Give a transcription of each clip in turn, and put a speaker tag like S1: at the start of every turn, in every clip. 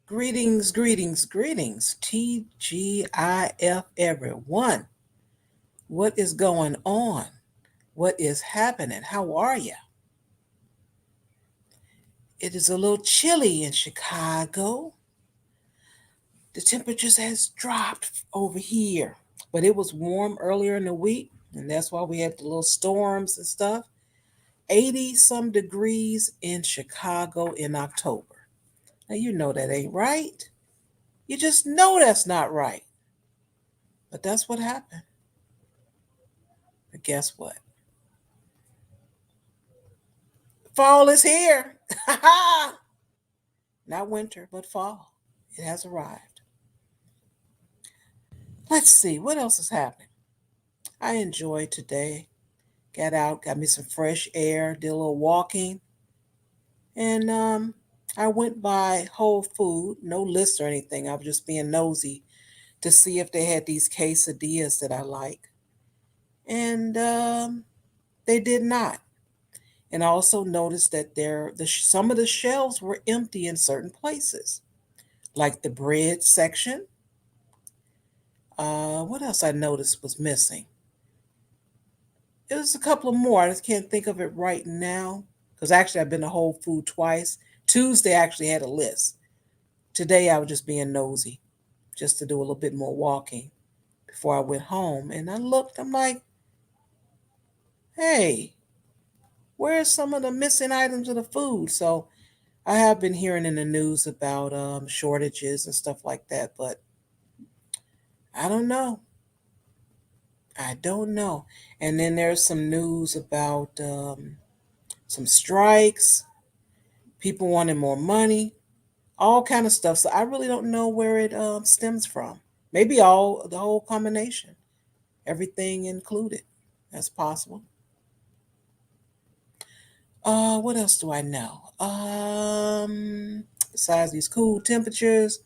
S1: Greetings, greetings, greetings. TGIF, everyone. What is going on? What is happening? How are you? It is a little chilly in Chicago. The temperatures has dropped over here, but it was warm earlier in the week, and that's why we had the little storms and stuff. 80 some degrees in Chicago in October. Now you know that ain't right. You just know that's not right. But that's what happened. But guess what? Fall is here. Not winter, but fall. It has arrived. Let's see what else is happening. I enjoyed today. Got out, got me some fresh air, did a little walking, and I went by Whole Food. No list or anything. I was just being nosy to see if they had these quesadillas that I like, and they did not. And I also noticed that some of the shelves were empty in certain places, like the bread section. What else I noticed was missing? It was a couple of more. I just can't think of it right now because actually I've been to Whole Food twice. Tuesday I actually had a list. Today I was just being nosy, just to do a little bit more walking before I went home. And I looked. I'm like, hey, where's some of the missing items of the food? So I have been hearing in the news about shortages and stuff like that, but I don't know. I don't know. And then there's some news about some strikes, people wanting more money, all kind of stuff. So I really don't know where it stems from. Maybe all the whole combination, everything included. That's possible. What else do I know? Besides these cool temperatures,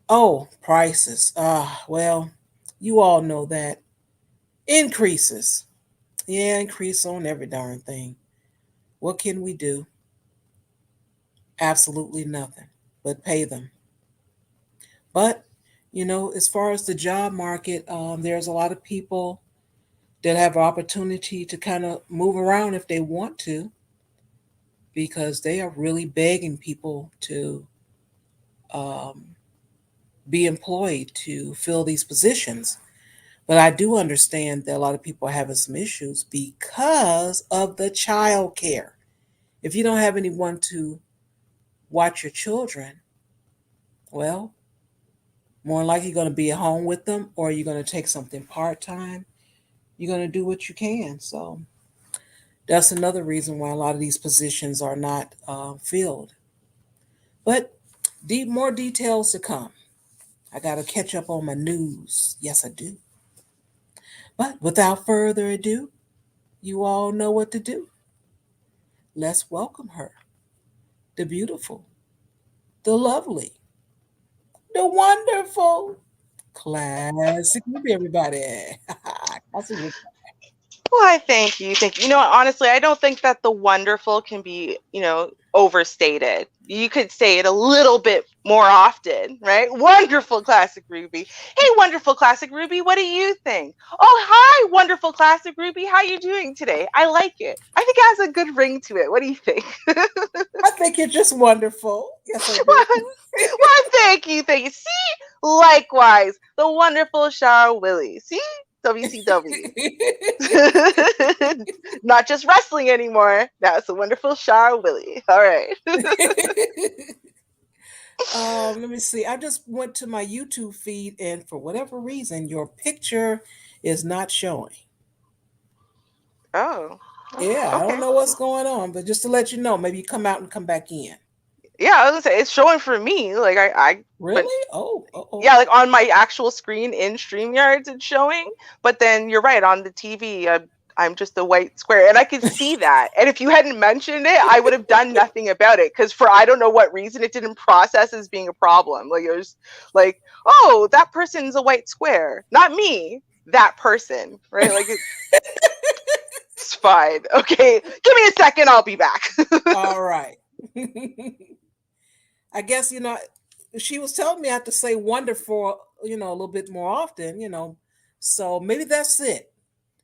S1: oh, prices. Well, you all know that increases. Yeah, increase on every darn thing. What can we do? Absolutely nothing but pay them. But, as far as the job market, there's a lot of people that have opportunity to kind of move around if they want to because they are really begging people to um, be employed to fill these positions. But I do understand that a lot of people are having some issues because of the child care. If you don't have anyone to watch your children, well, more likely you're going to be at home with them or you're going to take something part time. You're going to do what you can. So that's another reason why a lot of these positions are not filled. But more details to come. I got to catch up on my news. Yes, I do. But without further ado, you all know what to do. Let's welcome her, the beautiful, the lovely, the wonderful, classic movie, everybody. Classic movie.
S2: Why, thank you. Thank you. You know what, honestly, I don't think that the wonderful can be, overstated. You could say it a little bit more often, right? Wonderful Classic Ruby. Hey, wonderful Classic Ruby, what do you think? Oh, hi, wonderful Classic Ruby. How you doing today? I like it. I think it has a good ring to it. What do you think?
S1: I think you're just wonderful. Yes, I do.
S2: Well, thank you, thank you. See, likewise, the wonderful Shara Willie. See, WCW. Not just wrestling anymore. Now it's the wonderful Shara Willie. All right.
S1: Let me see. I just went to my YouTube feed, and for whatever reason, your picture is not showing.
S2: Oh,
S1: Yeah, I don't
S2: okay.
S1: know what's going on, but just to let you know, maybe you come out and come back in.
S2: Yeah, I was gonna say it's showing for me. Like but
S1: Really? Oh, oh.
S2: yeah, like on my actual screen in StreamYards, it's showing. But then you're right, on the TV, I'm just a white square, and I could see that. And if you hadn't mentioned it, I would have done nothing about it because for I don't know what reason, it didn't process as being a problem. Like it was like, oh, that person's a white square, not me. That person, right? Like it's fine. Okay, give me a second, I'll be back.
S1: All right. I guess, she was telling me I have to say wonderful, a little bit more often, So maybe that's it.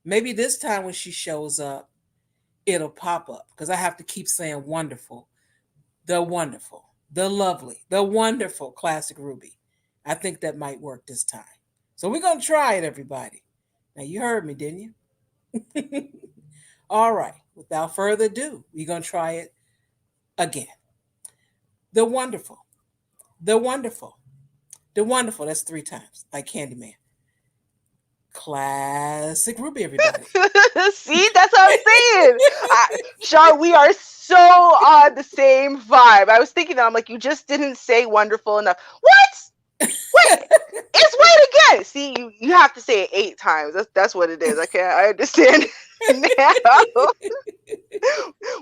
S1: Maybe this time when she shows up, it'll pop up because I have to keep saying wonderful, the lovely, the wonderful classic Ruby. I think that might work this time. So we're going to try it, everybody. Now, you heard me, didn't you? All right. Without further ado, we're going to try it again. The wonderful, the wonderful, the wonderful. That's 3 times, like Candyman. Classic Ruby, everybody.
S2: See, that's what I'm saying. Char, we are so on the same vibe. I was thinking that I'm like, you just didn't say wonderful enough. What? Wait, it's wait again. See, you have to say it 8 times. That's what it is. I understand now.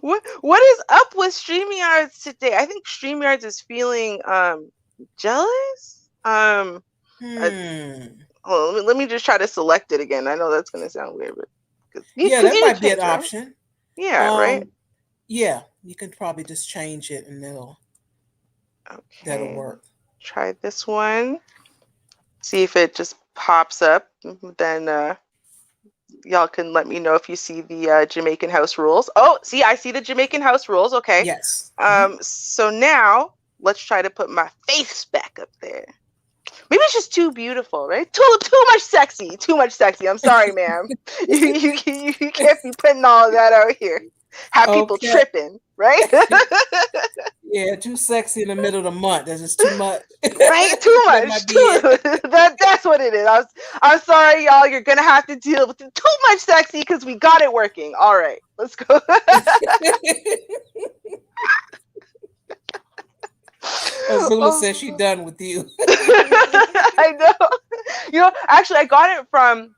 S2: What is up with StreamYards today? I think StreamYards is feeling jealous. Hold on, let me just try to select it again. I know that's gonna sound weird, but
S1: that might be an
S2: right?
S1: option.
S2: Yeah, right.
S1: Yeah, you can probably just change it and that'll work.
S2: Try this one. See if it just pops up. Then y'all can let me know if you see the Jamaican house rules. Oh, see, I see the Jamaican house rules. Okay.
S1: Yes.
S2: So now let's try to put my face back up there. Maybe it's just too beautiful, right? Too much sexy. Too much sexy. I'm sorry, ma'am. you can't be putting all of that out here. Have people tripping, right?
S1: Yeah, too sexy in the middle of the month. That's just too much.
S2: Right? Too much. That's what it is. I'm sorry, y'all. You're gonna have to deal with too much sexy because we got it working. All right, let's go.
S1: Azula says she's done with you.
S2: I know. Actually, I got it from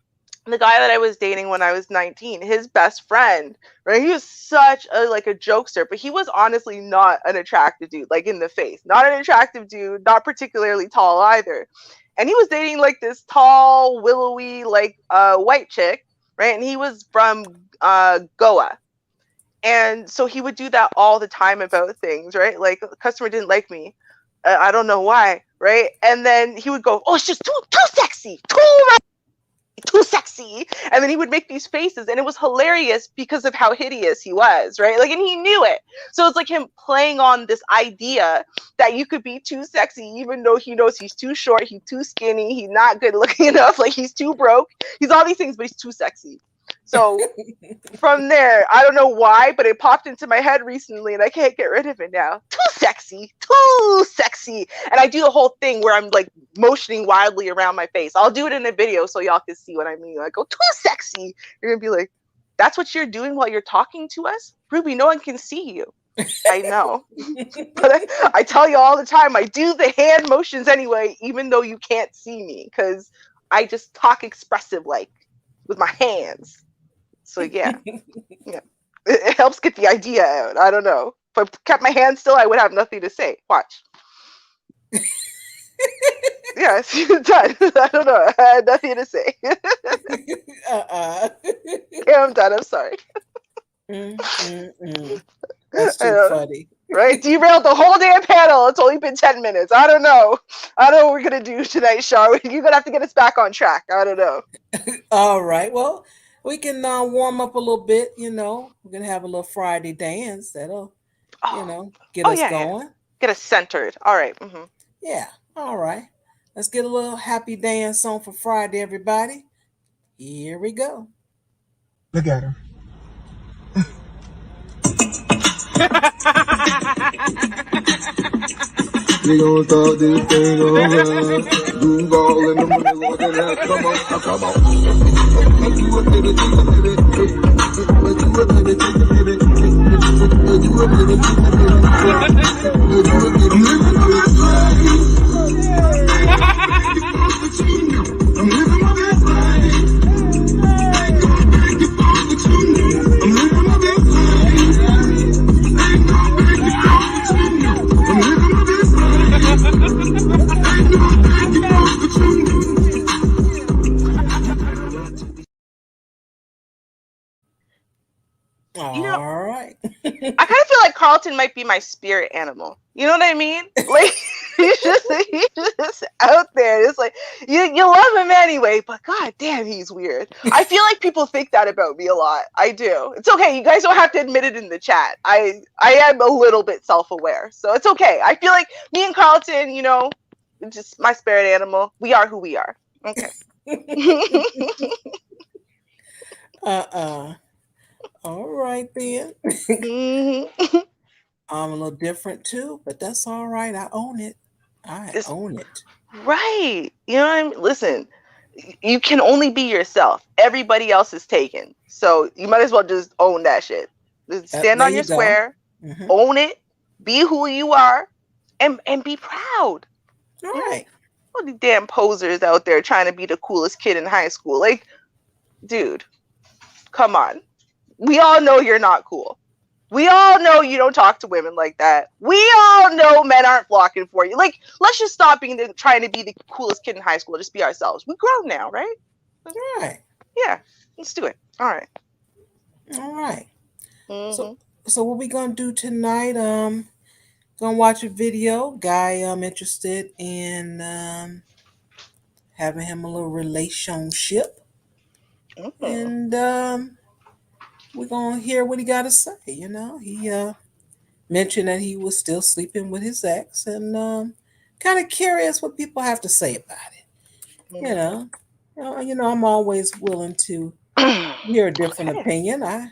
S2: the guy that I was dating when I was 19. His best friend, right? He was such a jokester, but he was honestly not an attractive dude, like in the face. Not an attractive dude, not particularly tall either. And he was dating this tall, willowy, white chick, right? And he was from Goa. And so he would do that all the time about things, right? Like, a customer didn't like me. I don't know why, right? And then he would go, oh, it's just too sexy, too sexy. And then he would make these faces, and it was hilarious because of how hideous he was, right? And he knew it. So it's like him playing on this idea that you could be too sexy, even though he knows he's too short, he's too skinny, he's not good looking enough, he's too broke. He's all these things, but he's too sexy. So from there, I don't know why, but it popped into my head recently and I can't get rid of it now. Too sexy. And I do the whole thing where I'm motioning wildly around my face. I'll do it in a video so y'all can see what I mean. I go, too sexy. You're going to be like, that's what you're doing while you're talking to us? Ruby, no one can see you. I know. But I tell you all the time, I do the hand motions anyway, even though you can't see me, because I just talk expressive with my hands. So yeah, it helps get the idea out. I don't know. If I kept my hands still, I would have nothing to say. Watch. Yeah, done. I don't know. I had nothing to say. Yeah, I'm done. I'm sorry.
S1: That's too funny.
S2: Right? Derailed the whole damn panel. It's only been 10 minutes. I don't know. I don't know what we're going to do tonight, Char. You're going to have to get us back on track. I don't know.
S1: All right. Well, we can warm up a little bit, We're going to have a little Friday dance. That'll, get us going.
S2: Yeah. Get us centered. All right. Mm-hmm.
S1: Yeah. All right. Let's get a little happy dance on for Friday, everybody. Here we go.
S3: Look at her. We gon' start this thing over. Groove all in the middle of the night. Come on, come on. You a baby, you a baby. You a baby, you a baby. You a baby, you I'm living my best life. Ain't gonna make it off the chimney. I'm living my best life. Ain't gonna make it off the chimney. I'm living my best life. Ain't gonna make it off the chimney.
S1: All right.
S2: I kind of feel like Carlton might be my spirit animal. You know what I mean? Like he's just out there. It's like you love him anyway, but god damn, he's weird. I feel like people think that about me a lot. I do. It's okay. You guys don't have to admit it in the chat. I am a little bit self-aware, so it's okay. I feel like me and Carlton, you know, just my spirit animal. We are who we are. Okay.
S1: All right then.
S2: Mm-hmm.
S1: I'm a little different too, but that's all right. I own it. I
S2: It's
S1: own it.
S2: right. You know what I mean? Listen, you can only be yourself. Everybody else is taken. So you might as well just own that shit. Just stand
S1: There
S2: on
S1: you
S2: your
S1: go.
S2: square,
S1: Mm-hmm.
S2: own it, be who you are, and be proud.
S1: All right.
S2: All these damn posers out there trying to be the coolest kid in high school. Like, dude, come on. We all know you're not cool. We all know you don't talk to women like that. We all know men aren't flocking for you. Like, let's just stop trying to be the coolest kid in high school. Just be ourselves. We're grown now, right?
S1: All right.
S2: Yeah, let's do it. All right.
S1: All right.
S2: Mm-hmm.
S1: So what we gonna do tonight? Gonna watch a video. Guy, I'm interested in having him a little relationship,
S2: Mm-hmm.
S1: and we're gonna hear what he got to say. You know, he mentioned that he was still sleeping with his ex, and kind of curious what people have to say about it. You know, I'm always willing to hear a different
S2: Okay.
S1: opinion. I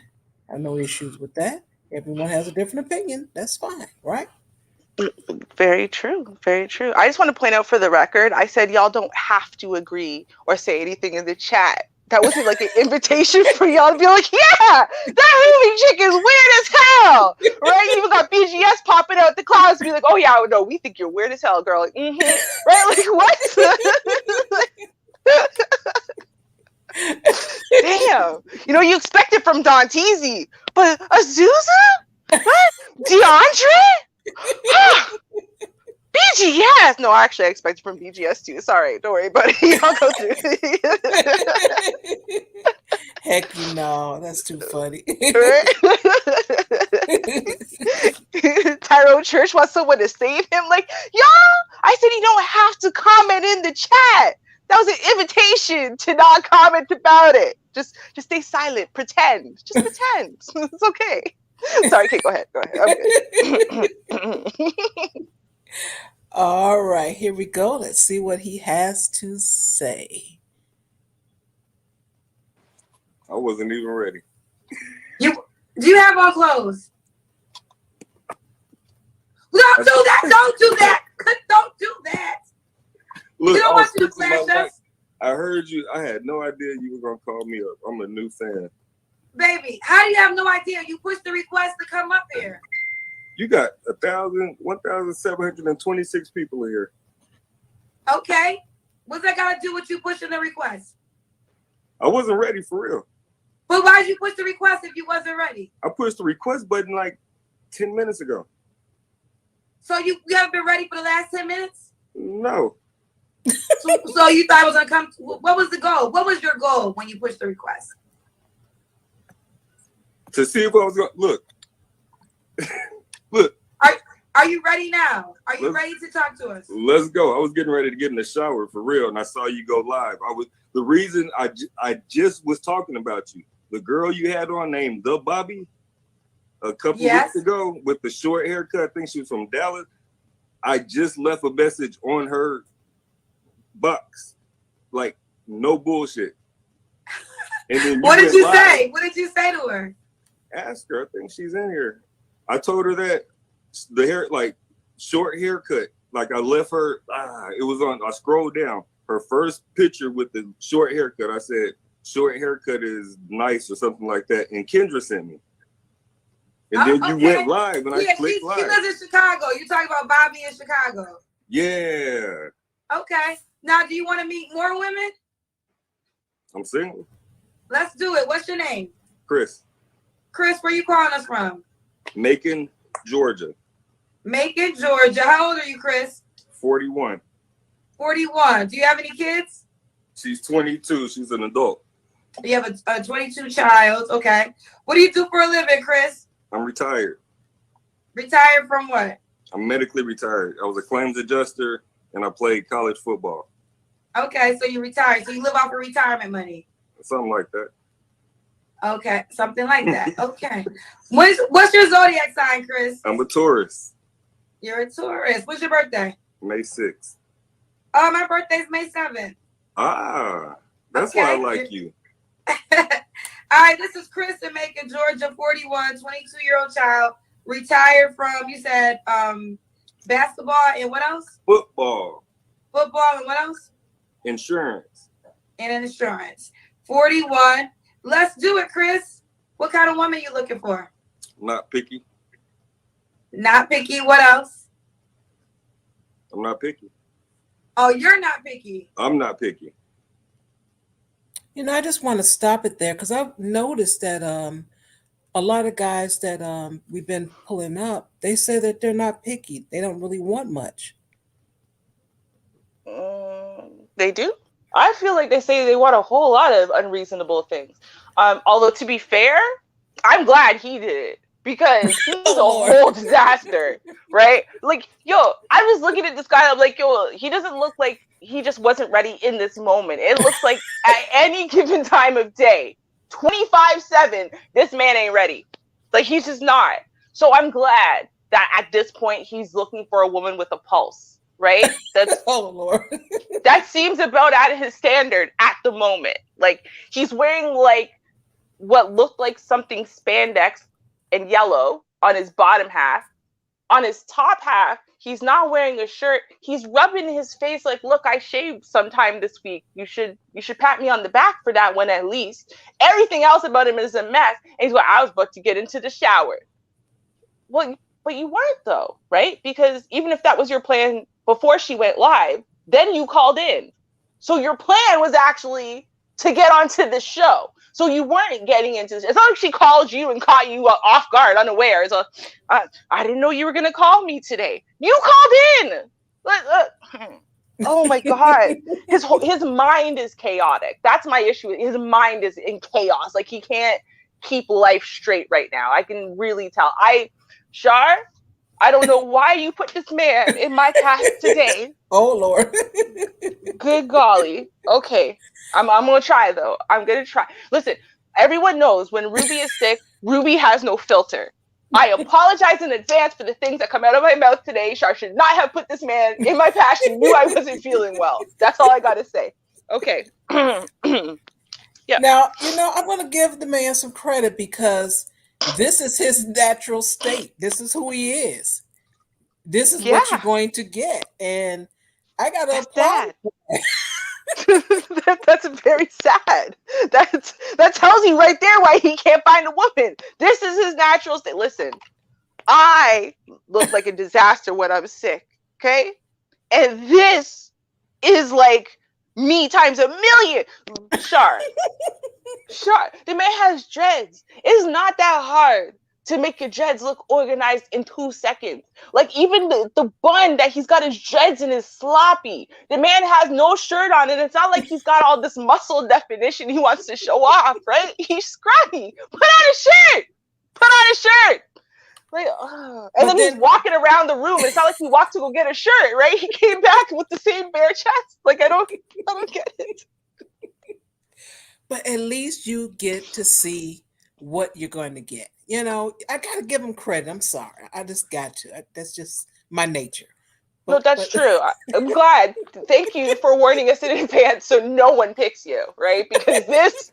S1: have no issues with that. Everyone has a different opinion. That's fine, right?
S2: Very true. Very true. I just want to point out for the record, I said y'all don't have to agree or say anything in the chat. That wasn't like an invitation for y'all to be like, yeah, that movie chick is weird as hell. Right? You even got BGS popping out the clouds and be like, oh yeah, no, we think you're weird as hell, girl. Like, right? Like, what? Damn. You know, you expect it from Don Teasy, but Azusa? What? DeAndre? BGS. No, actually, I expect it from BGS too. Sorry, don't worry, buddy. I'll go through.
S1: Heck, no, that's too funny.
S2: Tyrone Church wants someone to save him. Like, y'all, I said you don't have to comment in the chat. That was an invitation to not comment about it. Just stay silent. Pretend. Just pretend. It's okay. Sorry, Kate, go ahead. I'm good.
S1: All right, here we go. Let's see what he has to say.
S4: I wasn't even ready.
S5: Do you have on clothes? Don't do that! Don't do that! Don't do that!
S4: Look,
S5: You don't
S4: I
S5: want
S4: was
S5: you to
S4: fixing my
S5: flash
S4: mic.
S5: us?
S4: I heard you. I had no idea you were gonna call me up. I'm a new fan.
S5: Baby, how do you have no idea? You pushed the request to come up here.
S4: You got 1,726 people here.
S5: Okay. What's that got to do with you pushing the request?
S4: I wasn't ready for real.
S5: But why did you push the request if you wasn't ready?
S4: I pushed the request button like 10 minutes ago.
S5: So you haven't been ready for the last 10 minutes?
S4: No.
S5: So you thought it was going to come? What was the goal? What was your goal when you pushed the request?
S4: To see if I was going to look. Look.
S5: Are you ready now? Are you ready to talk to us?
S4: Let's go. I was getting ready to get in the shower for real, and I saw you go live. The reason I just was talking about you. The girl you had on named The Bobby a couple weeks ago with the short haircut. I think she was from Dallas. I just left a message on her box. Like, no bullshit. And then
S5: What did you say? What did you say to her?
S4: Ask her. I think she's in here. I told her that the hair, like, short haircut. Like, I left her, it was on, I scrolled down. Her first picture with the short haircut, I said, short haircut is nice or something like that. And Kendra sent me. And then you went live and I clicked live.
S5: She lives in Chicago. You're talking about Bobby in Chicago.
S4: Yeah.
S5: Okay. Now, do you want to meet more women?
S4: I'm single.
S5: Let's do it. What's your name?
S4: Chris.
S5: Chris, where you calling us from?
S4: Macon, Georgia.
S5: Macon, Georgia. How old are you, Chris?
S4: 41.
S5: 41. Do you have any kids?
S4: She's 22. She's an adult.
S5: You have a 22 child. Okay. What do you do for a living, Chris?
S4: I'm retired.
S5: Retired from what?
S4: I'm medically retired. I was a claims adjuster and I played college football.
S5: Okay, so you retired. So you live off of retirement money.
S4: Something like that.
S5: Okay, something like that. Okay. What's your zodiac sign, Chris?
S4: I'm a Taurus.
S5: You're a Taurus. What's your birthday?
S4: May 6th.
S5: Oh, my birthday's May 7th.
S4: Ah, that's
S5: Okay.
S4: why I like you.
S5: All right, this is Chris in Macon, Georgia, 41, 22-year-old child, retired from, you said, basketball and what else?
S4: Football.
S5: Football and what else?
S4: Insurance.
S5: And insurance. 41. Let's do it, Chris. What kind of woman you looking for?
S4: Not picky.
S5: Not picky. What else?
S4: I'm not picky.
S5: Oh, you're not picky.
S4: I'm not picky.
S1: You know, I just want to stop it there because I've noticed that a lot of guys that we've been pulling up, they say that they're not picky. They don't really want much.
S2: They do. I feel like they say they want a whole lot of unreasonable things. Although to be fair, I'm glad he did it because he's a whole disaster, right? Like, yo, I was looking at this guy. I'm like, yo, he doesn't look like he just wasn't ready in this moment. It looks like at any given time of day, 25/7, this man ain't ready. Like, he's just not. So I'm glad that at this point he's looking for a woman with a pulse, right? That's
S1: Oh, Lord.
S2: that seems about at his standard at the moment. Like, he's wearing like what looked like something spandex and yellow on his bottom half. On his top half, he's not wearing a shirt. He's rubbing his face like, look, I shaved sometime this week. You should pat me on the back for that one at least. Everything else about him is a mess. And he's like, I was about to get into the shower. Well, but you weren't though, right? Because even if that was your plan before she went live, then you called in. So your plan was actually to get onto the show. So you weren't getting into this. It's not like she called you and caught you off guard, unaware. It's like, I didn't know you were going to call me today. You called in. Oh my God. His mind is chaotic. That's my issue. His mind is in chaos. Like, he can't keep life straight right now. I can really tell. Shar, I don't know why you put this man in my path today.
S1: Oh, Lord.
S2: Good golly. Okay. I'm going to try, though. I'm going to try. Listen, everyone knows when Ruby is sick, Ruby has no filter. I apologize in advance for the things that come out of my mouth today. Shar should not have put this man in my path. She knew I wasn't feeling well. That's all I got to say. Okay.
S1: Yeah. Now, you know, I'm going to give the man some credit because this is his natural state. This is who he is. This is what you're going to get. And I got to applaud.
S2: That's very sad. That tells you right there why he can't find a woman. This is his natural state. Listen, I look like a disaster when I'm sick, okay? And this is like me times a million. Shar, the man has dreads. It's not that hard to make your dreads look organized in 2 seconds. Like, even the bun that he's got his dreads in is sloppy. The man has no shirt on, and it's not like he's got all this muscle definition he wants to show off, right? He's scrawny. Put on a shirt. Like, and then he's walking around the room. It's not like he walked to go get a shirt, right? He came back with the same bare chest. Like, I don't get it.
S1: But at least you get to see what you're going to get. You know, I got to give him credit. I'm sorry. I just got to. That's just my nature.
S2: No, that's true. I'm glad. Thank you for warning us in advance so no one picks you, right? Because this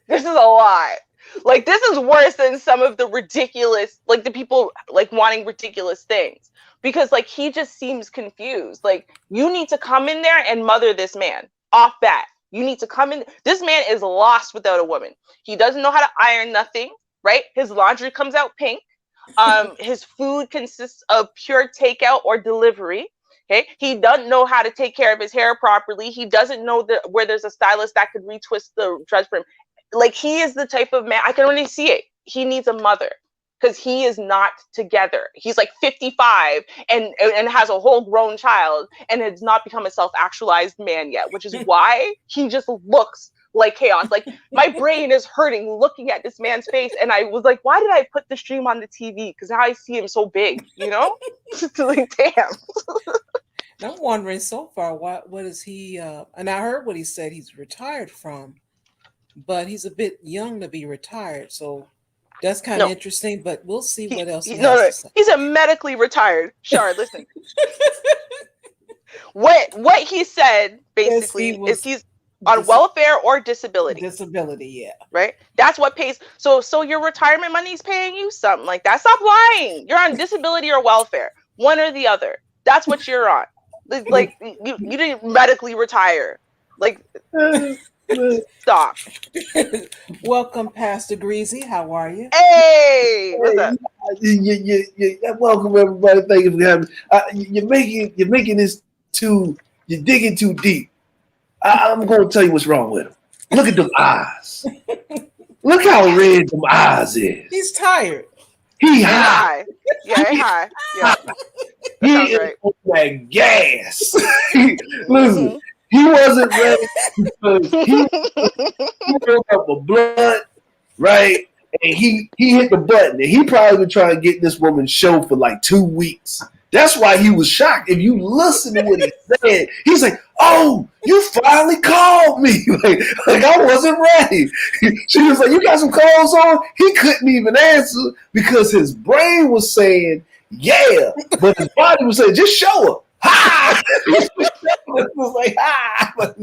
S2: is a lot. Like, this is worse than some of the ridiculous, like, the people, like, wanting ridiculous things. Because, like, he just seems confused. Like, you need to come in there and mother this man off bat. You need to come in. This man is lost without a woman. He doesn't know how to iron nothing, right? His laundry comes out pink. His food consists of pure takeout or delivery. Okay, he doesn't know how to take care of his hair properly. He doesn't know where there's a stylist that could retwist the dress for him. Like, he is the type of man, I can already see it. He needs a mother because he is not together. He's like 55 and has a whole grown child and has not become a self-actualized man yet, which is why he just looks like chaos. Like my brain is hurting looking at this man's face, and I was like, why did I put the stream on the TV? Because now I see him so big, you know. Like, damn.
S1: And I'm wondering so far what is he? And I heard what he said he's retired from, but he's a bit young to be retired, so that's kind of
S2: No,
S1: interesting. But we'll see what else he
S2: no,
S1: has
S2: no,
S1: to say.
S2: he's a medically retired. Shar, listen. What he said
S1: Yes, he
S2: basically is
S1: was
S2: he's on welfare or disability.
S1: disability. Yeah.
S2: Right? That's what pays. So your retirement money is paying you something like that. Stop lying. You're on disability or welfare, one or the other. That's what you're on. Like you didn't medically retire. Like, stop.
S1: Welcome, Pastor Greasy. How are you?
S2: Hey, what's up?
S3: Welcome everybody. Thank you for having me. You're making this you're digging too deep. I'm going to tell you what's wrong with him. Look at them eyes. Look how red them eyes is.
S1: He's tired.
S3: He
S2: High.
S3: high.
S2: Yeah, high. Yeah.
S3: He
S2: Sounds
S3: is
S2: right.
S3: on that gas. Listen, he wasn't ready because he broke up a blunt, right? And he hit the button, and he probably been trying to get this woman's show for like 2 weeks. That's why he was shocked. If you listen to what he said, he's like, "Oh, you finally called me." like I wasn't ready. She was like, "You got some clothes on?" He couldn't even answer because his brain was saying, "Yeah," but his body was saying, "Just show her." Ha! It was like, ha! Look,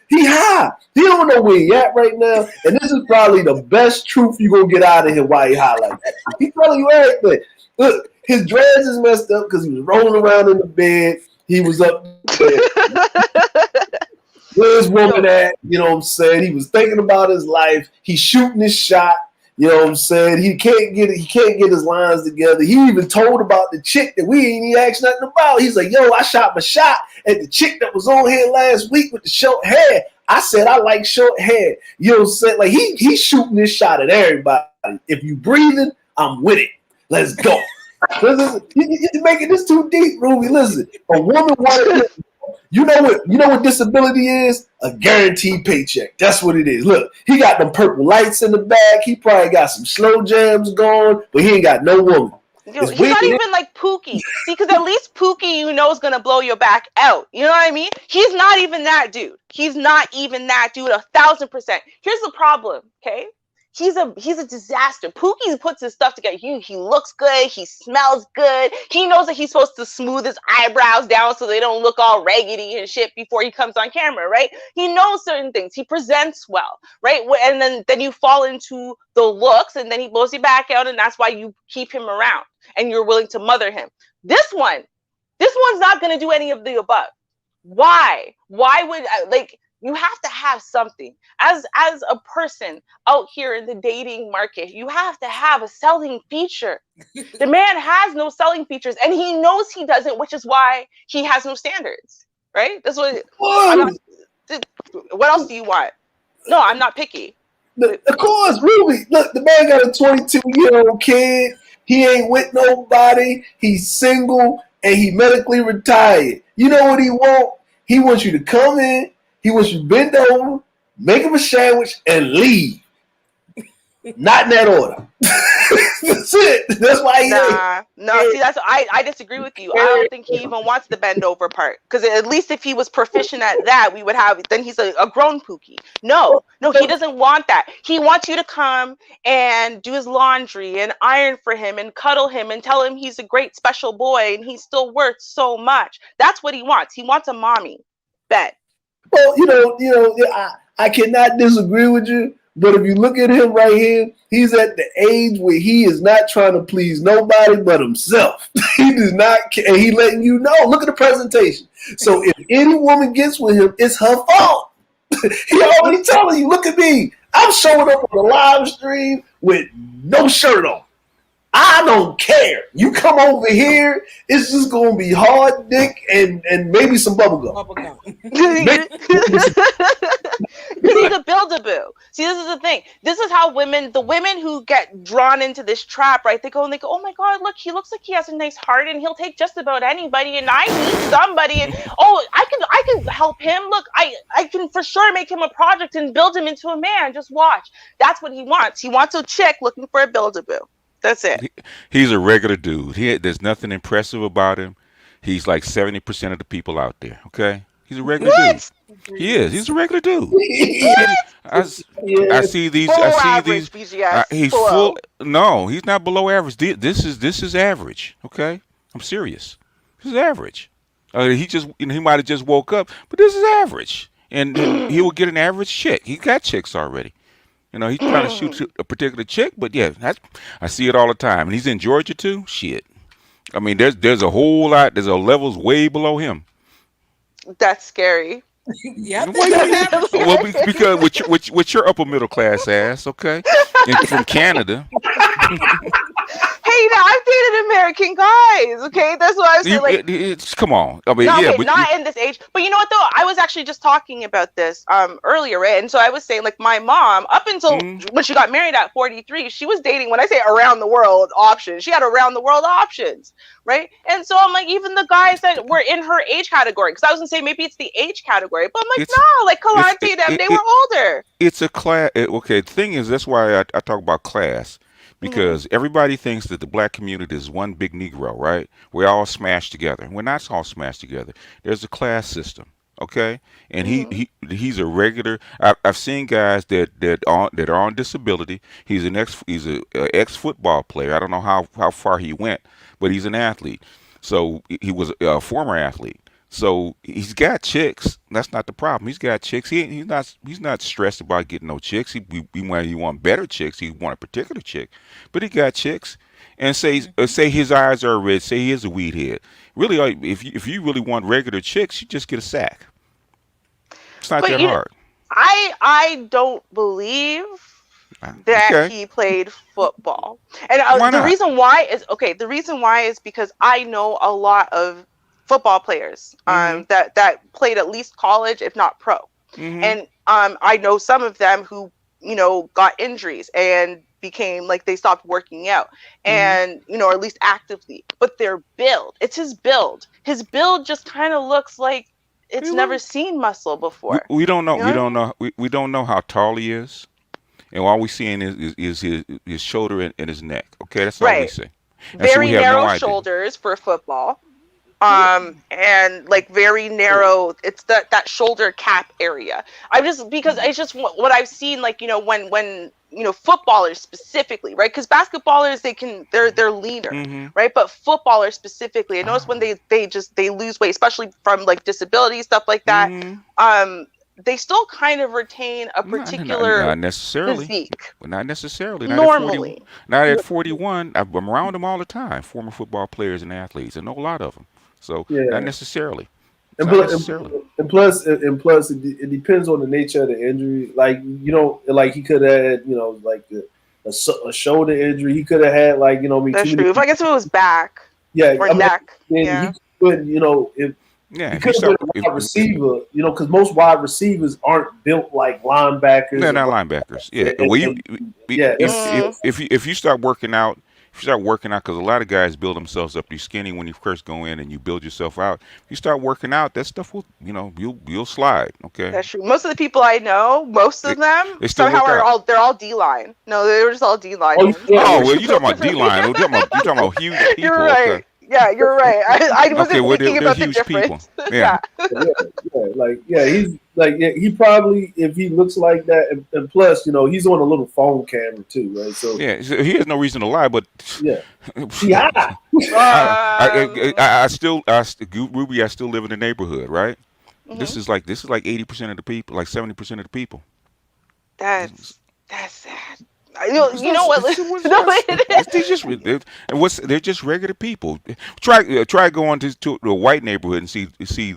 S3: he high. He don't know where he at right now, and this is probably the best truth you gonna get out of him while he high like that. He telling you everything. Look, his dreads is messed up because he was rolling around in the bed. He was up there. Where's woman at? You know what I'm saying? He was thinking about his life. He's shooting his shot. You know what I'm saying? He can't get his lines together. He even told about the chick that we ain't even asked nothing about. He's like, "Yo, I shot my shot at the chick that was on here last week with the short hair. I said I like short hair." You know what I'm saying? Like he's shooting this shot at everybody. If you breathing, I'm with it. Let's go. You're making this too deep, Ruby. Listen, a woman wanted. You know what disability is? A guaranteed paycheck. That's what it is. Look, he got them purple lights in the back. He probably got some slow jams going, but he ain't got no woman.
S2: He's not even like Pookie. See, because at least Pookie, you know, is gonna blow your back out. You know what I mean? He's not even that dude. He's not even that dude. 1,000%. Here's the problem, okay? He's a disaster. Pookie puts his stuff together. He looks good. He smells good. He knows that he's supposed to smooth his eyebrows down so they don't look all raggedy and shit before he comes on camera, right? He knows certain things. He presents well, right? And then you fall into the looks, and then he blows you back out, and that's why you keep him around and you're willing to mother him. This one's not going to do any of the above. Why? Why would like? You have to have something as a person out here in the dating market. You have to have a selling feature. The man has no selling features, and he knows he doesn't, which is why he has no standards. Right? That's what. What else do you want? No, I'm not picky.
S3: Of course, Ruby. Look, the man got a 22-year-old kid. He ain't with nobody. He's single, and he medically retired. You know what he want? He wants you to come in. He wants you to bend over, make him a sandwich, and leave. Not in that order. That's it. That's why he
S2: No, see, I disagree with you. I don't think he even wants the bend over part. Because at least if he was proficient at that, we would have, then he's a grown Pookie. No, he doesn't want that. He wants you to come and do his laundry and iron for him and cuddle him and tell him he's a great special boy and he's still worth so much. That's what he wants. He wants a mommy. Bet.
S3: Well, I cannot disagree with you, but if you look at him right here, he's at the age where he is not trying to please nobody but himself. He does not care. And he letting you know. Look at the presentation. So if any woman gets with him, it's her fault. He already telling you, look at me. I'm showing up on the live stream with no shirt on. I don't care. You come over here, it's just gonna be hard dick and maybe some bubble gum.
S2: Because he's a build-a-boo. See, this is the thing. This is how the women who get drawn into this trap, right? They go, "Oh my God, look, he looks like he has a nice heart and he'll take just about anybody and I need somebody. And I can help him. Look, I can for sure make him a project and build him into a man. Just watch. That's what he wants. He wants a chick looking for a build-a-boo. That's it.
S6: He, he's a regular dude. There's nothing impressive about him. He's like 70% of the people out there. Okay, he's a regular dude.
S2: What?
S6: He is. He's a regular dude. I see.
S2: What?
S6: I, I
S3: Yeah.
S6: see these. I
S2: Below
S6: see
S2: average,
S6: these.
S2: BGS.
S6: He's full.
S2: Below.
S6: No, he's not below average. This is average. Okay, I'm serious. This is average. He might have just woke up, but this is average. And he will get an average chick. He got chicks already. He's trying to shoot a particular chick, but yeah, I see it all the time. And he's in Georgia too. Shit. I mean, there's a whole lot. There's a levels way below him.
S2: That's scary.
S1: Yeah, I
S6: Why
S1: think
S6: you
S1: that's
S6: mean?
S1: happening.
S6: Well, because with your upper middle class ass, okay, and from Canada,
S2: Hey, now I've dated American guys. Okay, that's what I was saying. Like,
S6: it's come on. I mean,
S2: no,
S6: yeah,
S2: okay,
S6: but
S2: not in this age. But you know what though? I was actually just talking about this earlier, right? And so I was saying, like, my mom, up until when she got married at 43, she was dating, when I say around the world options, she had around the world options, right? And so I'm like, even the guys that were in her age category, because I was gonna say maybe it's the age category, but I'm like,
S6: it's
S2: no, like
S6: it's
S2: Kalante, them, they were older.
S6: it's a class. Okay, the thing is, that's why I talk about class.
S2: Hmm.
S6: Because everybody thinks that the black community is one big Negro, right? We're all smashed together. We're not all smashed together. There's a class system, okay? And
S2: Hmm.
S6: he's a regular. I've seen guys that are on disability. He's a ex football player. I don't know how far he went, but he's an athlete. So he was a former athlete. So he's got chicks. That's not the problem. He's got chicks. He's not stressed about getting no chicks. He want better chicks. He want a particular chick, but he got chicks. And say his eyes are red. Say he is a weed head. Really, if you really want regular chicks, you just get a sack. It's not
S2: But
S6: that hard.
S2: I don't believe that
S6: Okay,
S2: he played football. And
S6: why
S2: the
S6: not?
S2: reason why is okay. The reason why is because I know a lot of football players
S6: Mhm.
S2: that played at least college, if not pro.
S6: Mhm.
S2: And I know some of them who got injuries and became like they stopped working out
S6: Mhm.
S2: and or at least actively. But their build, it's his build. His build just kind of looks like it's
S6: We,
S2: never seen muscle
S6: we,
S2: before.
S6: we don't know.
S2: You know
S6: We
S2: what I
S6: don't
S2: mean?
S6: know. We don't know how tall he is. And all we seeing is his shoulder and his neck. Okay, that's all we
S2: Right.
S6: see. And so we
S2: Very
S6: have no
S2: narrow
S6: idea.
S2: shoulders for football.
S6: Yeah.
S2: And like very narrow, it's that shoulder cap area. I just because it's just what I've seen, like when footballers specifically, right? Because basketballers, they're leaner,
S6: Mhm.
S2: right? But footballers specifically, I notice when they lose weight, especially from like disability stuff like that,
S6: Mhm.
S2: um they still kind of retain a particular
S6: Not necessarily.
S2: physique
S6: Not necessarily. Not at 40.
S2: normally.
S6: Not at 41. I'm around them all the time. Former football players and athletes. I know a lot of them. So not
S3: Yeah.
S6: necessarily. It's
S3: And
S6: not
S3: plus,
S6: necessarily.
S3: and plus, it depends on the nature of the injury. Like like he could have had, like a shoulder injury. He could have had like too
S2: That's
S3: many.
S2: true. If I guess if it was back
S3: Yeah,
S2: or
S3: I mean,
S2: neck,
S3: then he
S2: yeah.
S3: could, if
S6: Yeah.
S3: he
S6: If you
S3: could have been
S6: start,
S3: a wide receiver, because most wide receivers aren't built like
S6: they're
S3: linebackers
S6: not linebackers. Yeah.
S3: and,
S6: Well,
S3: and yeah,
S2: Mm,
S6: if you start working out, because a lot of guys build themselves up. You're skinny when you first go in, and you build yourself out. If you start working out, that stuff will, you'll slide. Okay.
S2: that's true. Most of the people I know, most
S6: They,
S2: of them
S6: they still
S2: somehow
S6: work out.
S2: they're all D line. No, they were just all D
S3: oh
S2: linemen.
S3: yeah,
S6: Oh
S3: yeah,
S6: well,
S2: They
S6: you
S2: built
S6: talking about D
S2: differently.
S6: line? You talking about huge
S2: You're
S6: people? Okay.
S2: right. Yeah, you're right. I
S6: Okay.
S2: wasn't
S6: Well,
S2: thinking
S6: they're
S2: about the
S6: huge people.
S2: difference.
S6: Yeah.
S2: Yeah.
S3: yeah, he's like he probably if he looks like that, and plus he's on a little phone camera too, right? So
S6: Yeah. So he has no reason to lie, but
S3: yeah, he high.
S6: I still, Ruby, I still live in the neighborhood, right?
S2: Mhm.
S6: This is like 80% of the people, like 70% of the people.
S2: That's sad. You know what? No, it
S6: It's, they
S2: is.
S6: just they're just regular people. Try going to a white neighborhood and see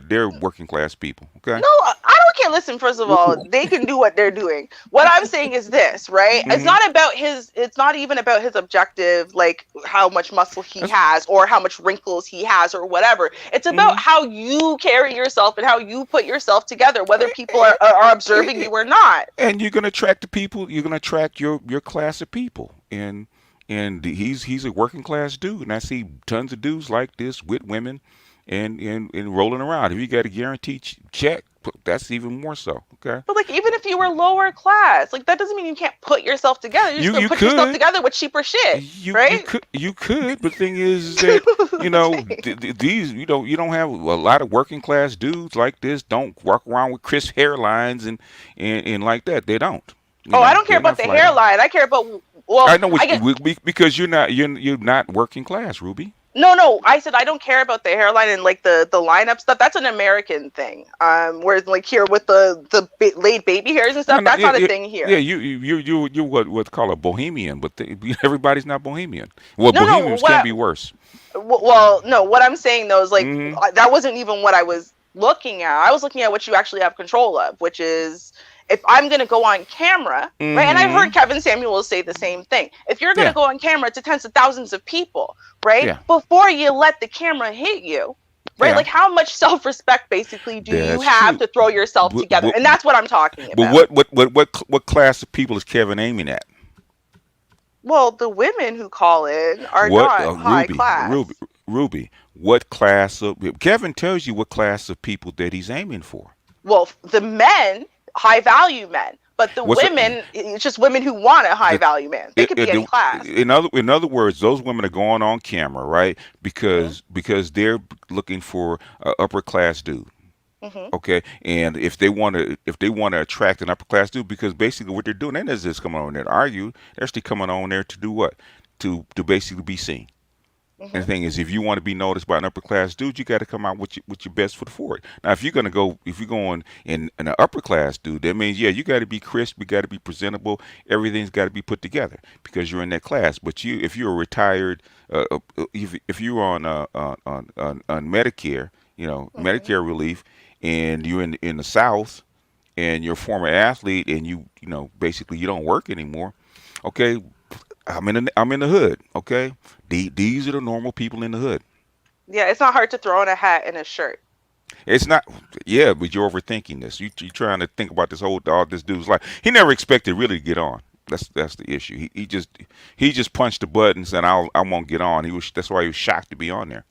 S6: their working class people. Okay.
S2: No, I don't care. Listen, first of all, they can do what they're doing. What I'm saying is this, right? It's
S6: Hmm.
S2: not about his. It's not even about his objective, like how much muscle he
S6: That's,
S2: has or how much wrinkles he has or whatever. It's about
S6: hmm
S2: how you carry yourself and how you put yourself together, whether people are observing you or not.
S6: and you're gonna attract the people. You're gonna attract your class of people, and he's a working class dude, and I see tons of dudes like this with women, and rolling around. If you got a guaranteed check, that's even more so. Okay.
S2: But like, even if you were lower class, like that doesn't mean you can't put yourself together. You're just gonna
S6: You
S2: put yourself
S6: could.
S2: together with cheaper shit, right?
S6: You could, but the thing is that these you don't have a lot of working class dudes like this don't walk around with crisp hairlines and like that. They don't.
S2: Oh, I don't care
S6: They're
S2: about
S6: not
S2: the
S6: fly die.
S2: hairline. I care about, well,
S6: I know
S2: I
S6: what
S2: get,
S6: because you're not working class, Ruby.
S2: no. I said I don't care about the hairline and like the lineup stuff. That's an American thing. Whereas like here with the laid baby hairs and
S6: No,
S2: stuff,
S6: no,
S2: that's
S6: yeah,
S2: not a
S6: yeah,
S2: thing here.
S6: yeah. You what's called a bohemian, but everybody's not bohemian. Well,
S2: No, no.
S6: bohemians can be worse.
S2: Well, no. What I'm saying though is like
S6: Hmm.
S2: that wasn't even what I was looking at. I was looking at what you actually have control of, which is if I'm going to go on camera, right? And I've
S6: Hmm.
S2: heard Kevin Samuels say the same thing. If you're going to
S6: Yeah,
S2: go on camera to tens of thousands of people, right?
S6: yeah,
S2: Before you let the camera hit you, right?
S6: yeah.
S2: Like how much self-respect basically do you
S6: That's
S2: have
S6: true.
S2: to throw yourself
S6: But,
S2: together?
S6: but,
S2: And that's what I'm talking
S6: but
S2: about.
S6: what class of people is Kevin aiming at?
S2: Well, the women who call in are
S6: What
S2: not high class.
S6: Ruby? What class of Kevin tells you what class of people that he's aiming for?
S2: Well, the men, high value men, but the
S6: What's
S2: women, it's just women who want a high
S6: the,
S2: value man. They could be any class.
S6: in other words, those women are going on camera, right?
S2: Hmm.
S6: Because they're looking for an upper class dude.
S2: Hmm.
S6: Okay, and if they want to attract an upper class dude, because basically what they're doing, they're not just coming on there to argue. They're actually coming on there to do what? To basically be seen. And the
S2: Hmm.
S6: thing is, if you want to be noticed by an upper class dude, you got to come out with your best foot forward. Now, if you're going in an upper class dude, that means yeah, you got to be crisp, you got to be presentable, everything's got to be put together because you're in that class. But if you're a retired, if you're on Medicare,
S2: Hmm.
S6: Medicare relief, and you're in the South, and you're a former athlete, and basically you don't work anymore. Okay, I'm in the hood. Okay, these are the normal people in the hood.
S2: Yeah, it's not hard to throw on a hat and a shirt.
S6: It's not, yeah, but you're overthinking this. You trying to think about all this dude's life. He never expected really to get on. That's the issue. He just punched the buttons and I won't get on. That's why he was shocked to be on there.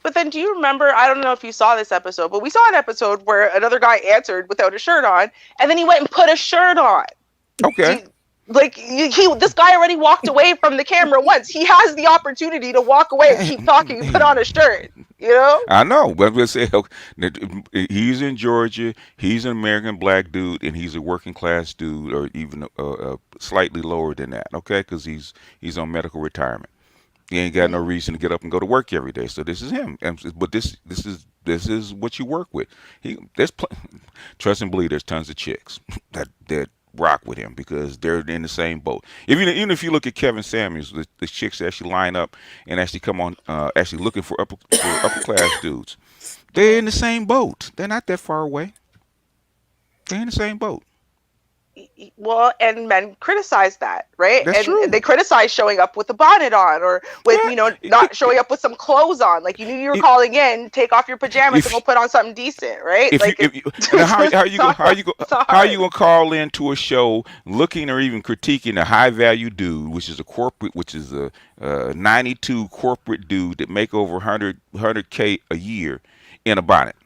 S2: But then do you remember, I don't know if you saw this episode, but we saw an episode where another guy answered without a shirt on, and then he went and put a shirt on. Do
S6: Okay.
S2: you, like this guy already walked away from the camera once. He has the opportunity to walk away and keep talking and put on a shirt, you know?
S6: I know, but let's say he's in Georgia. He's an American black dude, and he's a working class dude, or even slightly lower than that. Okay, because he's on medical retirement. He ain't got no
S2: Hmm.
S6: reason to get up and go to work every day. So this is him. But this is what you work with. He there's trust and believe. There's tons of chicks that rock with him because they're in the same boat. Even if you look at Kevin Samuels, the chicks that actually line up and actually come on, actually looking for upper class dudes. They're
S2: Hmm.
S6: in the same boat. They're not that far away. They're in the same boat.
S2: Well, and men criticize that, right?
S6: That's
S2: And
S6: true.
S2: they criticize showing up with a bonnet on or with,
S6: Yeah.
S2: not showing up with some clothes on. Like you knew you were
S6: It,
S2: calling in, take off your pajamas and
S6: if
S2: go put on something decent, right?
S6: if you,
S2: Like
S6: if
S2: it's
S6: you and
S2: it's not hard. It's not
S6: how you
S2: hard.
S6: gonna call into a show looking or even critiquing a high value dude, which is a 92 corporate dude that make over 100K a year in a bonnet?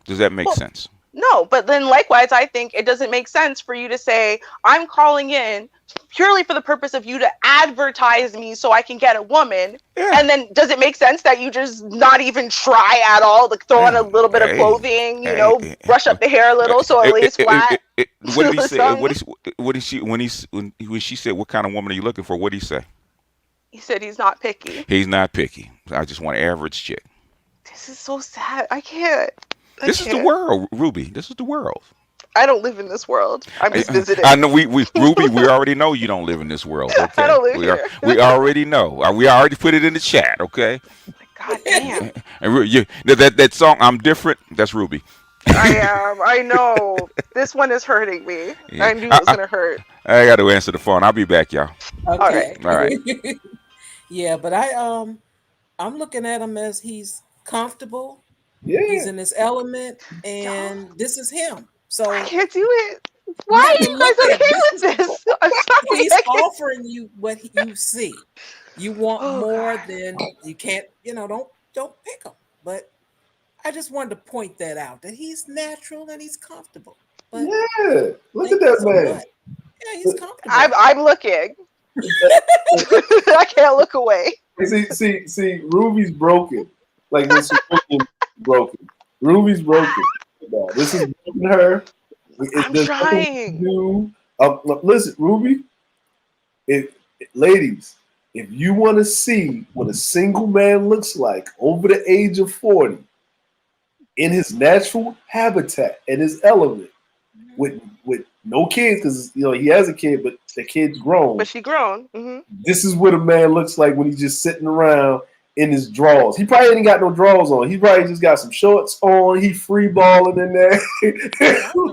S6: Does that make
S2: Well,
S6: sense?
S2: no, but then likewise, I think it doesn't make sense for you to say, I'm calling in purely for the purpose of you to advertise me so I can get a woman.
S6: Yeah.
S2: And then does it make sense that you just not even try at all, like throw on a
S6: Yeah.
S2: little bit of
S6: Hey,
S2: clothing,
S6: hey,
S2: brush up the hair a little so it lays flat
S6: what did he
S2: or
S6: say?
S2: something?
S6: What did she when she said what kind of woman are you looking for? What did he say?
S2: He said he's not picky.
S6: He's not picky. I just want an average chick.
S2: This is so sad. I can't. I
S6: This is the
S2: can't.
S6: world, Ruby. This is the world.
S2: I don't live in this world. I'm just
S6: I
S2: visiting.
S6: know we Ruby, we already know you don't live in this world,
S2: I
S6: okay?
S2: don't live here.
S6: We already know. We already put it in the chat, okay?
S2: God damn.
S6: And that song "I'm Different," that's Ruby.
S2: I am. I know. This one is hurting me.
S6: Yeah.
S2: I knew it was gonna hurt.
S6: I got to answer the phone. I'll be back, y'all.
S2: All right.
S1: Okay.
S6: All right.
S1: Yeah, but I'm looking at him as he's comfortable. He's
S3: Yeah.
S1: in his element,
S2: Y'all,
S1: and this is him.
S2: I
S1: So
S2: can't do it.
S1: you
S2: Why
S1: have
S2: are
S1: to
S2: you
S1: look
S2: guys
S1: at
S2: okay
S1: this.
S2: with this? I'm sorry.
S1: He's
S2: I can't.
S1: offering you what you see. You want
S2: Oh
S1: more
S2: God.
S1: than you can't. Don't pick him. But I just wanted to point that out that he's natural and he's comfortable. But
S3: Yeah, look at
S1: thank you
S3: that
S1: so
S3: man.
S1: much. Yeah, he's comfortable.
S2: I'm looking. I can't look away.
S3: See, Ruby's broken. Like when Serena broken. Ruby's broken. Now, this is broken her.
S2: I'm
S3: There's nothing we can
S2: trying.
S3: do. Listen, Ruby, if ladies, if you want to see what a single man looks like over the age of 40 in his natural habitat and his element, with no kids, because he has a kid, but the kid's grown.
S2: But she grown. Mm-hmm.
S3: This is what a man looks like when he's just sitting around in his drawers. He probably ain't got no drawers on. He probably just got some shorts on. He free balling in there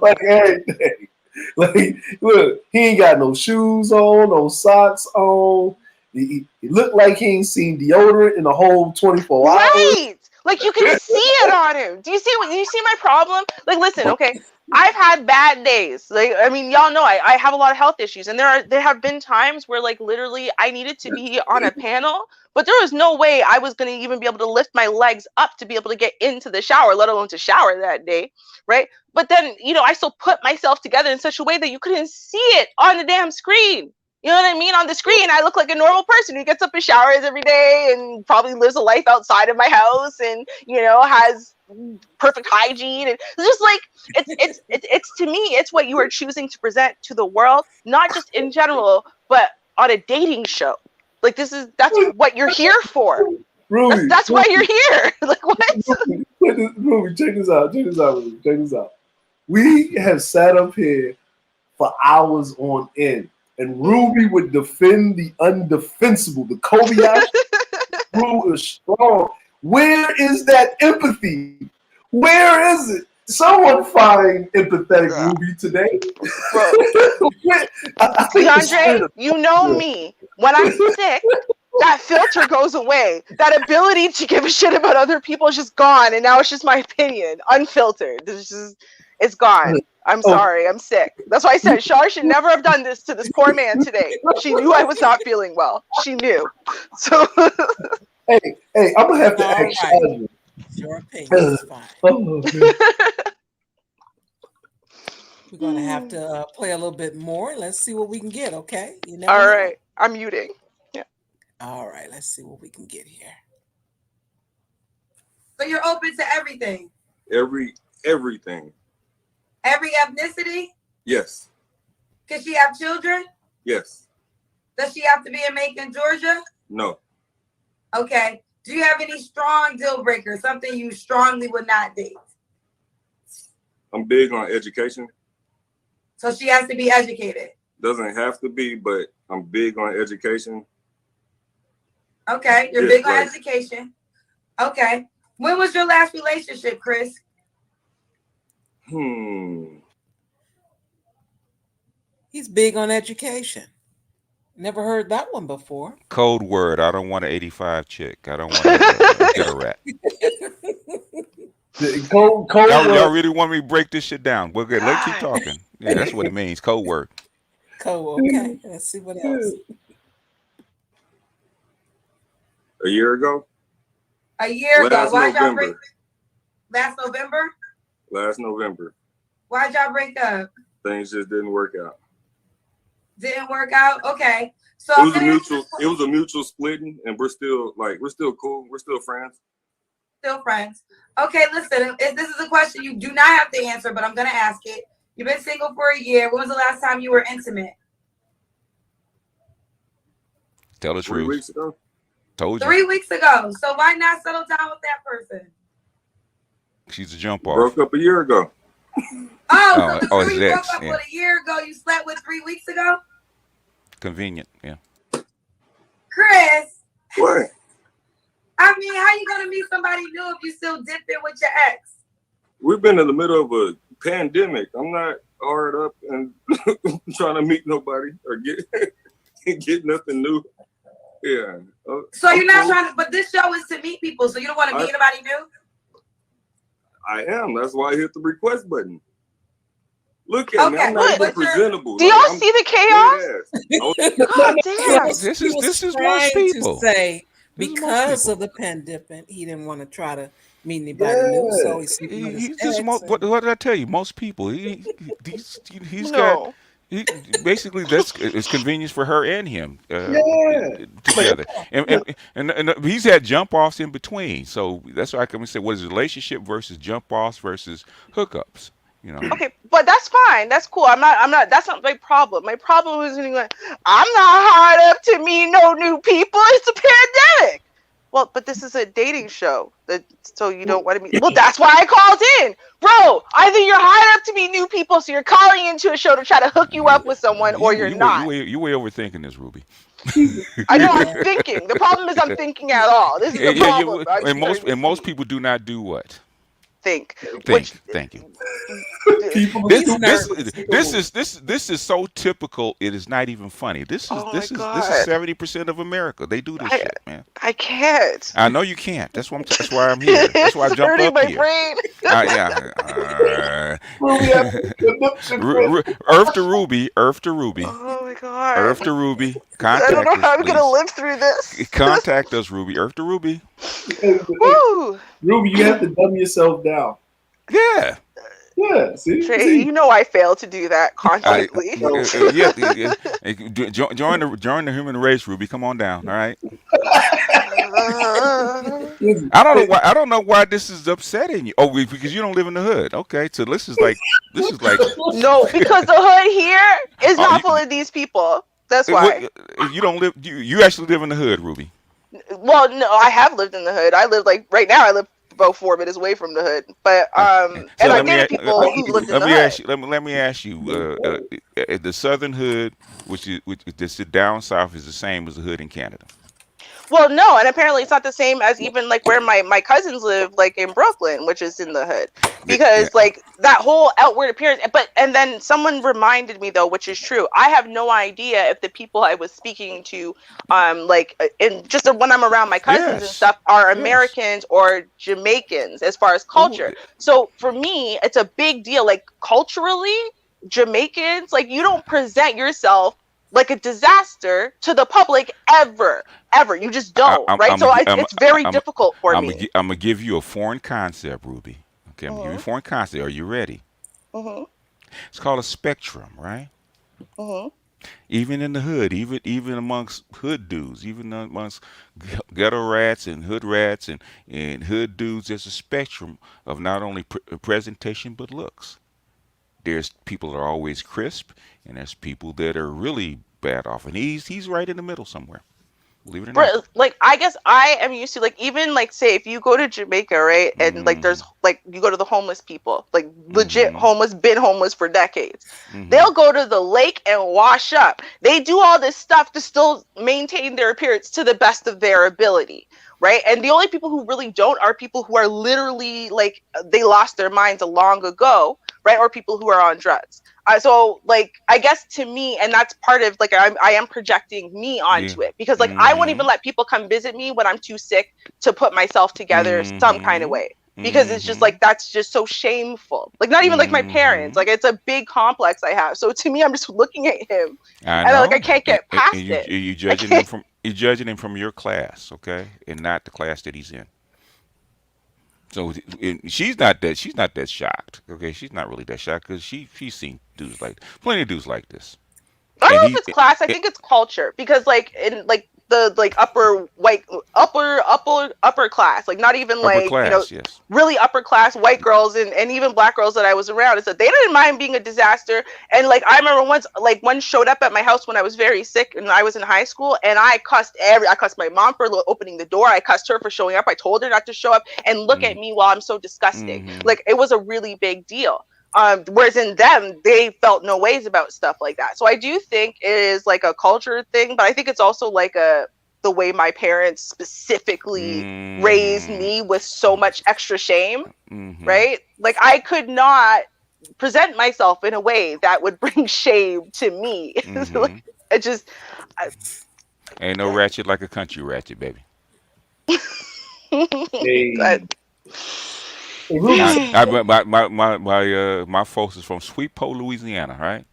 S3: like everything. Like, look, he ain't got no shoes on, no socks on. He looked like he ain't seen deodorant in the whole 24 hours.
S2: Right. Like you can see it on him. Do you see my problem? Like, listen, okay. I've had bad days. Like, I mean, y'all know I have a lot of health issues, and there have been times where, like, literally I needed to be on a panel, but there was no way I was going to even be able to lift my legs up to be able to get into the shower, let alone to shower that day, right? But then, I still put myself together in such a way that you couldn't see it on the damn screen. You know what I mean? On the screen, I look like a normal person who gets up and showers every day and probably lives a life outside of my house and, has perfect hygiene. And it's just like, it's to me, it's what you are choosing to present to the world, not just in general, but on a dating show. Like, that's what you're here for.
S3: Ruby,
S2: that's why you're here. Like, what?
S3: Ruby, check this out. Ruby. Check this out. We have sat up here for hours on end. And Ruby would defend the undefensible, the Kobayashi. Ruby is strong. Where is that empathy? Where is it? Someone find empathetic Ruby today.
S2: Bro. DeAndre, you know me. When I'm sick, that filter goes away. That ability to give a shit about other people is just gone. And now it's just my opinion, unfiltered. It's gone. I'm sorry. I'm sick. That's why I said Shar should never have done this to this poor man today. She knew I was not feeling well. She knew. So
S3: hey, I'm gonna have to ask Shar.
S1: Your opinion is fine.
S3: Oh,
S1: We're gonna have to play a little bit more. Let's see what we can get. Okay.
S2: All right. I'm muting. Yeah.
S1: All right. Let's see what we can get here.
S5: So you're open to everything.
S4: Everything.
S5: Every ethnicity?
S4: Yes.
S5: Can she have children?
S4: Yes.
S5: Does she have to be in Macon, Georgia?
S4: No.
S5: Okay. Do you have any strong deal breakers? Something you strongly would not date?
S4: I'm big on education.
S5: So she has to be educated?
S4: Doesn't have to be, but I'm big on education.
S5: Okay. You're big on education. Okay. When was your last relationship, Chris?
S1: He's big on education. Never heard that one before.
S6: Code word. I don't want an 85 chick. I don't want to get a rat. Y'all really want me to break this shit down? Well, good. Let's keep talking. Yeah, that's what it means. Code word.
S1: Code. Okay. Let's see what else.
S4: A year ago.
S5: A year ago. Why'd y'all
S4: November.
S5: break? Last November?
S4: Last November.
S5: Why'd y'all break up?
S4: Things just didn't work out.
S5: Didn't work out? Okay. So
S4: it was a mutual splitting, and we're still cool. We're still friends.
S5: Still friends. Okay, listen, this is a question you do not have to answer, but I'm gonna ask it. You've been single for a year. When was the last time you were intimate?
S6: Tell the truth.
S4: 3 weeks ago.
S6: Told you.
S5: 3 weeks ago. So why not settle down with that person?
S6: She's a jump off.
S4: Broke up a year ago.
S5: So the
S6: it's
S5: three you broke
S6: ex,
S5: up
S6: yeah.
S5: with a year ago, you slept with 3 weeks ago?
S6: Convenient, yeah.
S5: Chris,
S4: What?
S5: I mean, how you gonna meet somebody new if you still dipping with your ex?
S4: We've been in the middle of a pandemic. I'm not hard up and trying to meet nobody or get nothing new. Yeah.
S5: So you're not trying to, but this show is to meet people, so you don't want to meet anybody new?
S4: I am. That's why I hit the request button. Look at me. I'm not even presentable.
S2: Do y'all see the chaos?
S6: God damn. This is most people.
S1: To say,
S6: This is most
S1: Because
S6: people.
S1: of the pandemic, he didn't want to try to meet anybody new, so
S3: Yeah.
S1: he's sleeping with his
S6: He's just
S1: ex. And
S6: what did I tell you? Most people. He's got
S2: No.
S6: he basically that's it's convenience for her and him
S3: Yeah. Like,
S6: together, and he's had jump offs in between. So that's why I can say what is relationship versus jump offs versus hookups. You know.
S2: Okay, but that's fine. That's cool. I'm not that's not my problem. My problem is when you're like, I'm not hard up to meet no new people. It's a pandemic. Well, but this is a dating show. So you don't want to meet. Well, that's why I called in. Bro, either you're hired up to meet new people, so you're calling into a show to try to hook you up with someone, or you're not.
S6: You way overthinking this, Ruby.
S2: I know I'm
S1: yeah,
S2: thinking. The problem is I'm thinking at all. This is the problem. I'm starting to
S6: And most
S2: see.
S6: people do not do what?
S2: Think.
S6: Think.
S2: Which
S6: Thank you.
S3: people are
S6: This
S1: he's
S3: stupid.
S6: this
S1: nervous.
S6: this is so typical. It is not even funny.
S2: oh my
S6: This is
S2: god.
S6: 70% of America. They do this
S2: I
S6: shit, man.
S2: I can't.
S6: I know you can't. That's why I'm here. That's why I
S2: It's
S6: jumped
S2: hurting
S6: up
S2: my
S6: here.
S2: brain.
S6: Yeah.
S3: Well, we have connection with
S6: Earth to Ruby. Earth to Ruby.
S2: Oh my god.
S6: Earth to Ruby.
S2: I don't know
S6: Contact us,
S2: how I'm gonna
S6: please.
S2: live through this.
S6: Contact us, Ruby. Earth to Ruby.
S2: Woo!
S3: Ruby. You have to dumb yourself down.
S6: Yeah.
S3: Yeah. See.
S2: Trey, you know I fail to do that
S6: I,
S2: constantly.
S6: yeah, join the human race, Ruby. Come on down, all right?
S3: Listen,
S6: I don't know why this is upsetting you. Oh, because you don't live in the hood. Okay, so this is like
S2: No, because the hood here is
S6: oh,
S2: not full of these people. That's
S6: what,
S2: why.
S6: you don't live you actually live in the hood, Ruby.
S2: Well, no, I have lived in the hood. I live like right now. I live about 4 minutes away from the hood. But
S6: So
S2: and I've dated people who lived in
S6: let
S2: the
S6: me
S2: hood.
S6: ask you let me ask you the southern hood, which this down south, is the same as the hood in Canada.
S2: Well, no, and apparently it's not the same as even like where my cousins live, like in Brooklyn, which is in the hood,
S6: Yeah.
S2: because like that whole outward appearance. But and then someone reminded me though, which is true. I have no idea if the people I was speaking to, like in just when I'm around my cousins and
S6: Yes.
S2: stuff, are
S6: Yes.
S2: Americans or Jamaicans as far as
S6: Oh,
S2: culture. So for me, it's a big deal. Like culturally, Jamaicans, like you don't present yourself like a disaster to the public ever. You just don't, right? So it's very difficult for me.
S6: I'm gonna give you a foreign concept, Ruby. Okay, I'm gonna give you a
S2: Mhm.
S6: foreign concept. Are you ready?
S2: Mhm.
S6: It's called a spectrum, right?
S2: Mhm.
S6: Even in the hood, even amongst hood dudes, even amongst ghetto rats and hood rats and hood dudes, there's a spectrum of not only presentation but looks. There's people that are always crisp, and there's people that are really bad off, and he's right in the middle somewhere. Believe it or not.
S2: Like I guess I am used to like even like say if you go to Jamaica, right, and like
S6: Mm-hmm.
S2: there's like you go to the homeless people, like legit
S6: Mm-hmm.
S2: homeless, been homeless for decades.
S6: Mm-hmm.
S2: They'll go to the lake and wash up. They do all this stuff to still maintain their appearance to the best of their ability, right? And the only people who really don't are people who are literally like they lost their minds long ago, right? Or people who are on drugs. So like I guess to me, and that's part of like I am projecting me
S6: Yeah.
S2: onto it because like I won't
S6: Mm-hmm.
S2: even let people come visit me when I'm too sick to put myself together some kind of
S6: Mm-hmm.
S2: way because it's just
S6: Mm-hmm.
S2: like that's just so shameful. Like not even like my parents,
S6: Mm-hmm.
S2: like it's a big complex I have. So to me, I'm just looking at him
S6: I
S2: and like I
S6: know,
S2: can't get
S6: and
S2: past it.
S6: you
S2: I
S6: judging him
S2: can't.
S6: from your class, okay, and not the class that he's in. So she's not that shocked, okay. She's not really that shocked because she's seen dudes like plenty of dudes like this,
S2: I don't
S6: and
S2: know if it's class. I
S6: eh,
S2: think it's culture because like in like the like upper class, like not even
S6: upper
S2: like
S6: class, yes.
S2: really upper class white girls and even black girls that I was around is that they didn't mind being a disaster. And like I remember once like one showed up at my house when I was very sick and I was in high school and I cussed my mom for opening the door. I cussed her for showing up. I told her not to show up and look at
S6: Mm-hmm.
S2: me while I'm so disgusting.
S6: Mm-hmm.
S2: Like it was a really big deal. Whereas in them, they felt no ways about stuff like that. So I do think it is like a culture thing, but I think it's also like the way my parents specifically raised
S6: Mm-hmm.
S2: me with so much extra shame,
S6: Mm-hmm.
S2: right? Like I could not present myself in a way that would bring shame to me.
S6: Mm-hmm.
S2: Like it just, I,
S6: Ain't no ratchet like a country ratchet, baby.
S3: Hey,
S2: but,
S3: hey, Ruby.
S6: My folks is from Sweet Po, Louisiana, right?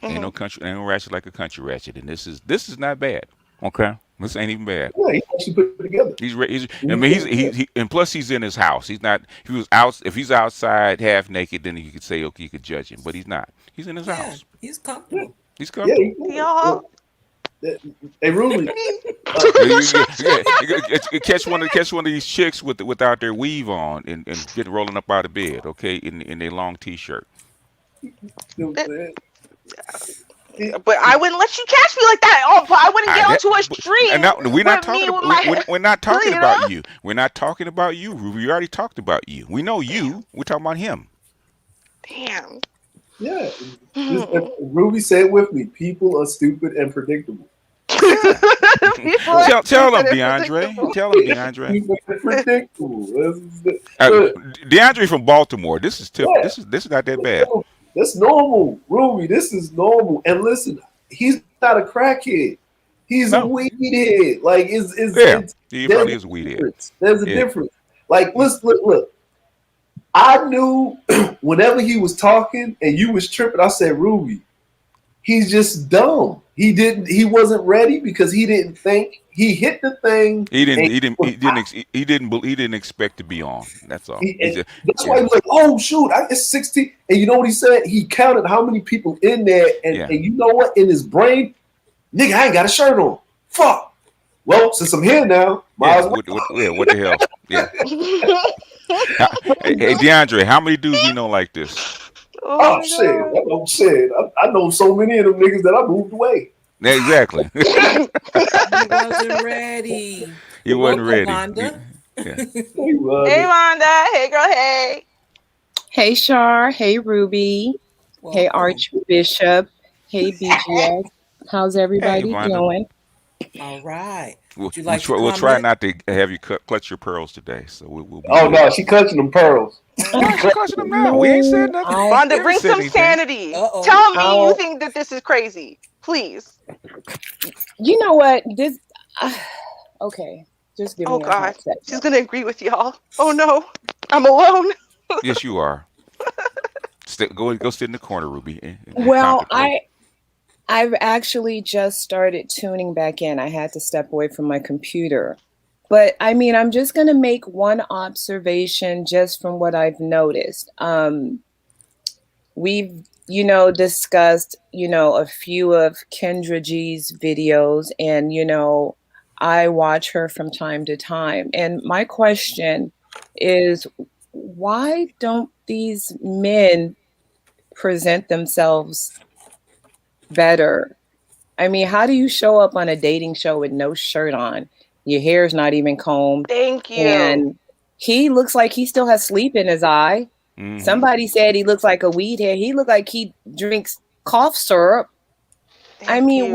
S2: mhm.
S6: Ain't no ratchet like a country ratchet, and this is not bad. Okay. This ain't even bad.
S3: Yeah, he actually put it together.
S6: He's I mean, and plus he's in his house. He's not. He was out. If he's outside half naked, then you could say okay, you could judge him. But he's not. He's in his
S1: Yeah,
S6: house.
S1: he's
S3: Yeah,
S1: comfortable.
S6: He's
S3: yeah,
S6: comfortable.
S3: he did.
S2: Y'all.
S3: Hey, Ruby,
S6: You catch one of these chicks without their weave on and get rolling up out of bed, okay, in a long t-shirt.
S2: But I wouldn't let you catch me like that. Oh, I wouldn't get onto a
S6: And
S2: stream
S6: now we're not
S2: with
S6: talking
S2: me with
S6: about
S2: my head.
S6: we're not talking
S2: You know?
S6: about you. We're not talking about you, Ruby. We already talked about you. We know you. We're talking about him.
S2: Damn.
S3: yeah. Ruby said with me, people are stupid and predictable.
S2: People are
S6: Tell him,
S2: stupid and
S6: DeAndre.
S2: predictable.
S6: Tell him, DeAndre.
S3: Stupid and predictable.
S6: Uh,
S3: But,
S6: DeAndre from Baltimore. This is tip.
S3: yeah,
S6: This is not that bad.
S3: that's normal, Ruby. This is normal. And listen, he's not a crackhead. He's a
S6: No.
S3: weed head. Like
S6: Yeah.
S3: it's
S6: He
S3: there's
S6: probably
S3: a
S6: is a weed head.
S3: difference. There's a
S6: Yeah.
S3: difference. Like look. I knew whenever he was talking and you was tripping, I said, Ruby, he's just dumb. He wasn't ready because he didn't think. He hit the thing
S6: He
S3: and
S6: didn't.
S3: he
S6: He didn't.
S3: was
S6: He didn't. He didn't expect to be on. That's all. He's
S3: and
S6: just,
S3: that's why
S6: yeah.
S3: he was like, oh shoot, it's 16. And you know what he said? He counted how many people in there,
S6: Yeah.
S3: and you know what? In his brain, nigga, I ain't got a shirt on. Fuck. Well, since I'm here now, might
S6: Yeah.
S3: as well.
S6: What the hell? Yeah. Hey, DeAndre, how many dudes we know like this?
S2: Oh
S3: Oh
S2: my
S3: shit.
S2: god.
S3: Oh shit. I know so many of them niggas that I moved away.
S6: Yeah, exactly.
S1: He wasn't ready.
S6: He wasn't
S1: Welcome,
S6: ready.
S1: Wanda.
S6: Yeah.
S3: Hey,
S2: Hey
S3: Wanda.
S2: Wanda. Hey girl. Hey.
S7: Hey, Shar. Hey, Ruby. Hey,
S1: Welcome.
S7: Archbishop. Hey, BGS. How's
S6: Hey,
S7: everybody
S6: Vonda.
S7: doing?
S1: All right.
S6: We'll,
S1: Would you
S6: we'll,
S1: like to
S6: try, we'll try
S1: comment?
S6: not to have you clutch your pearls today, so we'll be
S3: Oh
S6: good.
S3: no, she clutching them pearls.
S6: No, she clutching them now. We ain't said
S7: No,
S6: nothing.
S2: Wanda,
S6: We haven't
S2: bring
S6: said
S2: some
S6: anything.
S2: sanity.
S1: Uh-oh.
S2: Tell me you
S7: I'll,
S2: think that this is crazy. Please.
S7: you know what? Okay, just give
S2: Oh
S7: me a
S2: God.
S7: hot
S2: She's
S7: second.
S2: gonna agree with y'all. Oh no. I'm alone.
S6: Yes, you are. Go sit in the corner, Ruby, and
S7: Well,
S6: contemplate.
S7: I've actually just started tuning back in. I had to step away from my computer. But I mean, I'm just going to make one observation just from what I've noticed. We've, discussed, a few of Kendra G's videos, and, I watch her from time to time. And my question is, why don't these men present themselves better? I mean, how do you show up on a dating show with no shirt on? Your hair's not even combed,
S2: Thank you.
S7: and he looks like he still has sleep in his eye.
S6: Mm-hmm.
S7: Somebody said he looks like a weed head. He looked like he drinks cough syrup. I
S2: Thank
S7: mean,
S2: you.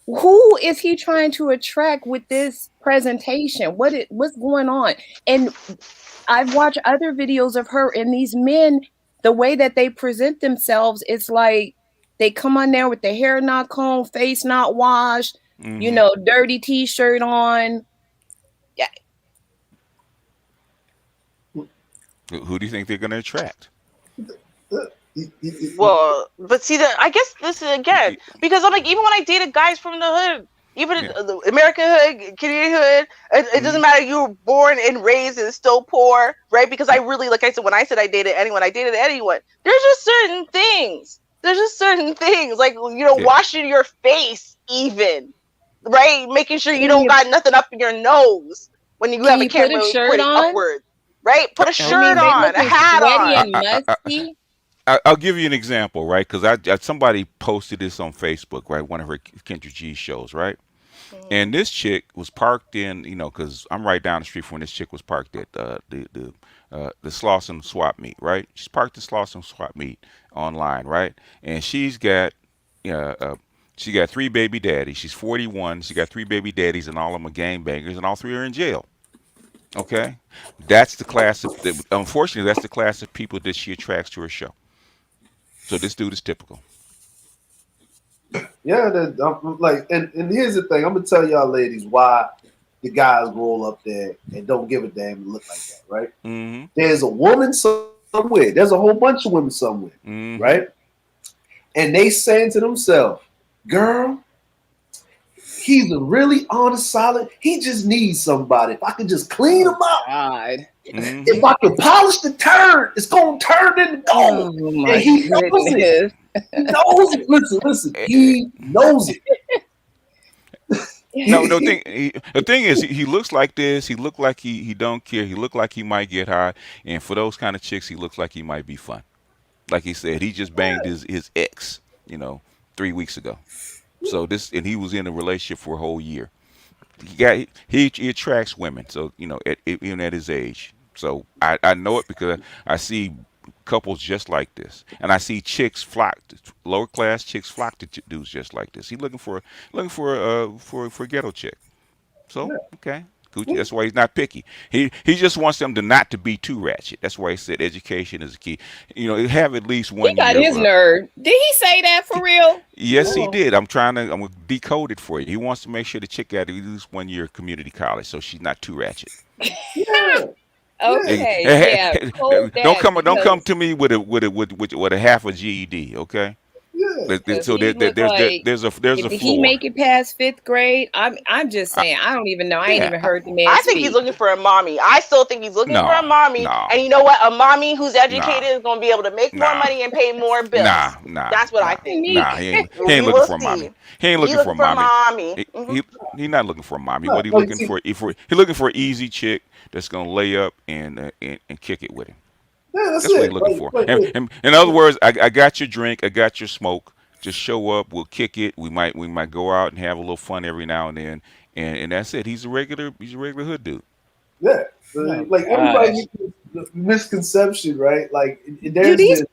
S7: who is he trying to attract with this presentation? What's going on? And I've watched other videos of her, and these men, the way that they present themselves, it's like they come on there with their hair not combed, face not washed,
S6: Mm-hmm.
S7: dirty t-shirt on. Yeah.
S6: Who do you think they're going to attract?
S2: Well, but see that I guess this is again because I'm like even when I dated guys from the hood, even
S6: Yeah.
S2: the American hood, Canadian hood, it doesn't matter. You were born and raised and still poor, right? Because I really, like I said, when I said I dated anyone. There's just certain things. Like
S6: Yeah.
S2: washing your face, even, right? Making sure you
S7: Can
S2: don't
S7: you
S2: got nothing up in your nose when you
S7: can
S2: have a
S7: you put a
S2: camera
S7: shirt
S2: pointing
S7: on?
S2: upward, right? Put a
S7: I mean,
S2: shirt
S7: they
S2: on, a
S7: looking
S2: hat
S7: sweaty
S2: on.
S7: and musty.
S6: I'll give you an example, right? Because somebody posted this on Facebook, right? One of her Kendra G shows, right? And this chick was parked in, because I'm right down the street from when this chick was parked at the Slauson swap meet, right? She's parked at Slauson swap meet online, right? And she got three baby daddies. She's 41. She got three baby daddies, and all of them are gangbangers, and all three are in jail. Okay, that's the class of. Unfortunately, that's the class of people that she attracts to her show. So this dude is typical.
S3: Yeah, like, and here's the thing. I'm gonna tell y'all ladies why the guys roll up there and don't give a damn and look like that, right?
S6: Mm-hmm.
S3: There's a woman somewhere. There's a whole bunch of women somewhere,
S6: Mm-hmm.
S3: right? And they saying to themselves, "Girl,
S8: He's a really honest, solid. He just needs somebody. If I could just clean him up,
S7: God.
S8: if I could polish the turd, it's gonna turn into gold.
S7: Oh
S8: And
S7: my
S8: he knows it.
S7: goodness.
S8: He knows it. Listen. He knows it.
S6: No, no thing. The thing is, he looks like this. He look like he don't care. He look like he might get high, and for those kind of chicks, he looks like he might be fun. Like he said, he just banged his ex, 3 weeks ago. So and he was in a relationship for a whole year. He attracts women. So even at his age. So I know it because I see couples just like this, and I see chicks flock, lower class chicks flock to dudes just like this. He looking for a ghetto chick. So okay, Gucci. That's why he's not picky. He just wants them to not to be too ratchet. That's why he said education is a key. Have at least
S7: He
S6: one
S7: got
S6: year
S7: his
S6: of.
S7: nerve. Did he say that for real?
S6: Yes, he did. I'm gonna decode it for you. He wants to make sure the chick got at least 1 year of community college, so she's not too ratchet.
S8: Yeah.
S7: Okay, yeah, code
S6: Don't
S7: that
S6: come
S7: because
S6: to me with a half a GED. Okay.
S8: Yeah.
S6: So
S7: he looked like
S6: there's a
S7: did he
S6: floor.
S7: make it past fifth grade? I'm just
S6: I,
S7: saying. I don't even know. I ain't
S6: yeah.
S7: even heard the man
S2: I think he's
S7: speak.
S2: looking for a mommy. I still think he's looking for a
S6: No.
S2: mommy.
S6: No.
S2: And you know what? A mommy who's
S6: Nah.
S2: educated is going to be able to make more
S6: Nah.
S2: money and pay more
S6: Nah.
S2: bills.
S6: Nah.
S2: That's what I
S6: Nah.
S2: think.
S6: Nah.
S7: Meek.
S6: He ain't
S2: We
S6: looking
S2: will
S6: for a mommy.
S2: see.
S6: He ain't
S2: He
S6: looking for a
S2: looking for a
S6: mommy.
S2: mommy.
S6: He not looking for a mommy.
S8: No,
S6: What he
S8: like,
S6: looking
S8: see,
S6: for? He looking for an easy chick that's gonna lay up and kick it with him.
S8: yeah, that's
S6: That's what
S8: it.
S6: he's looking for.
S8: Like,
S6: And in other words, I got your drink, I got your smoke. Just show up. We'll kick it. We might go out and have a little fun every now and then. And that's it. He's a regular hood dude.
S8: yeah.
S7: Oh
S8: Like
S7: gosh.
S8: everybody gets the misconception, right? Like
S7: Do
S8: there's
S7: these
S8: this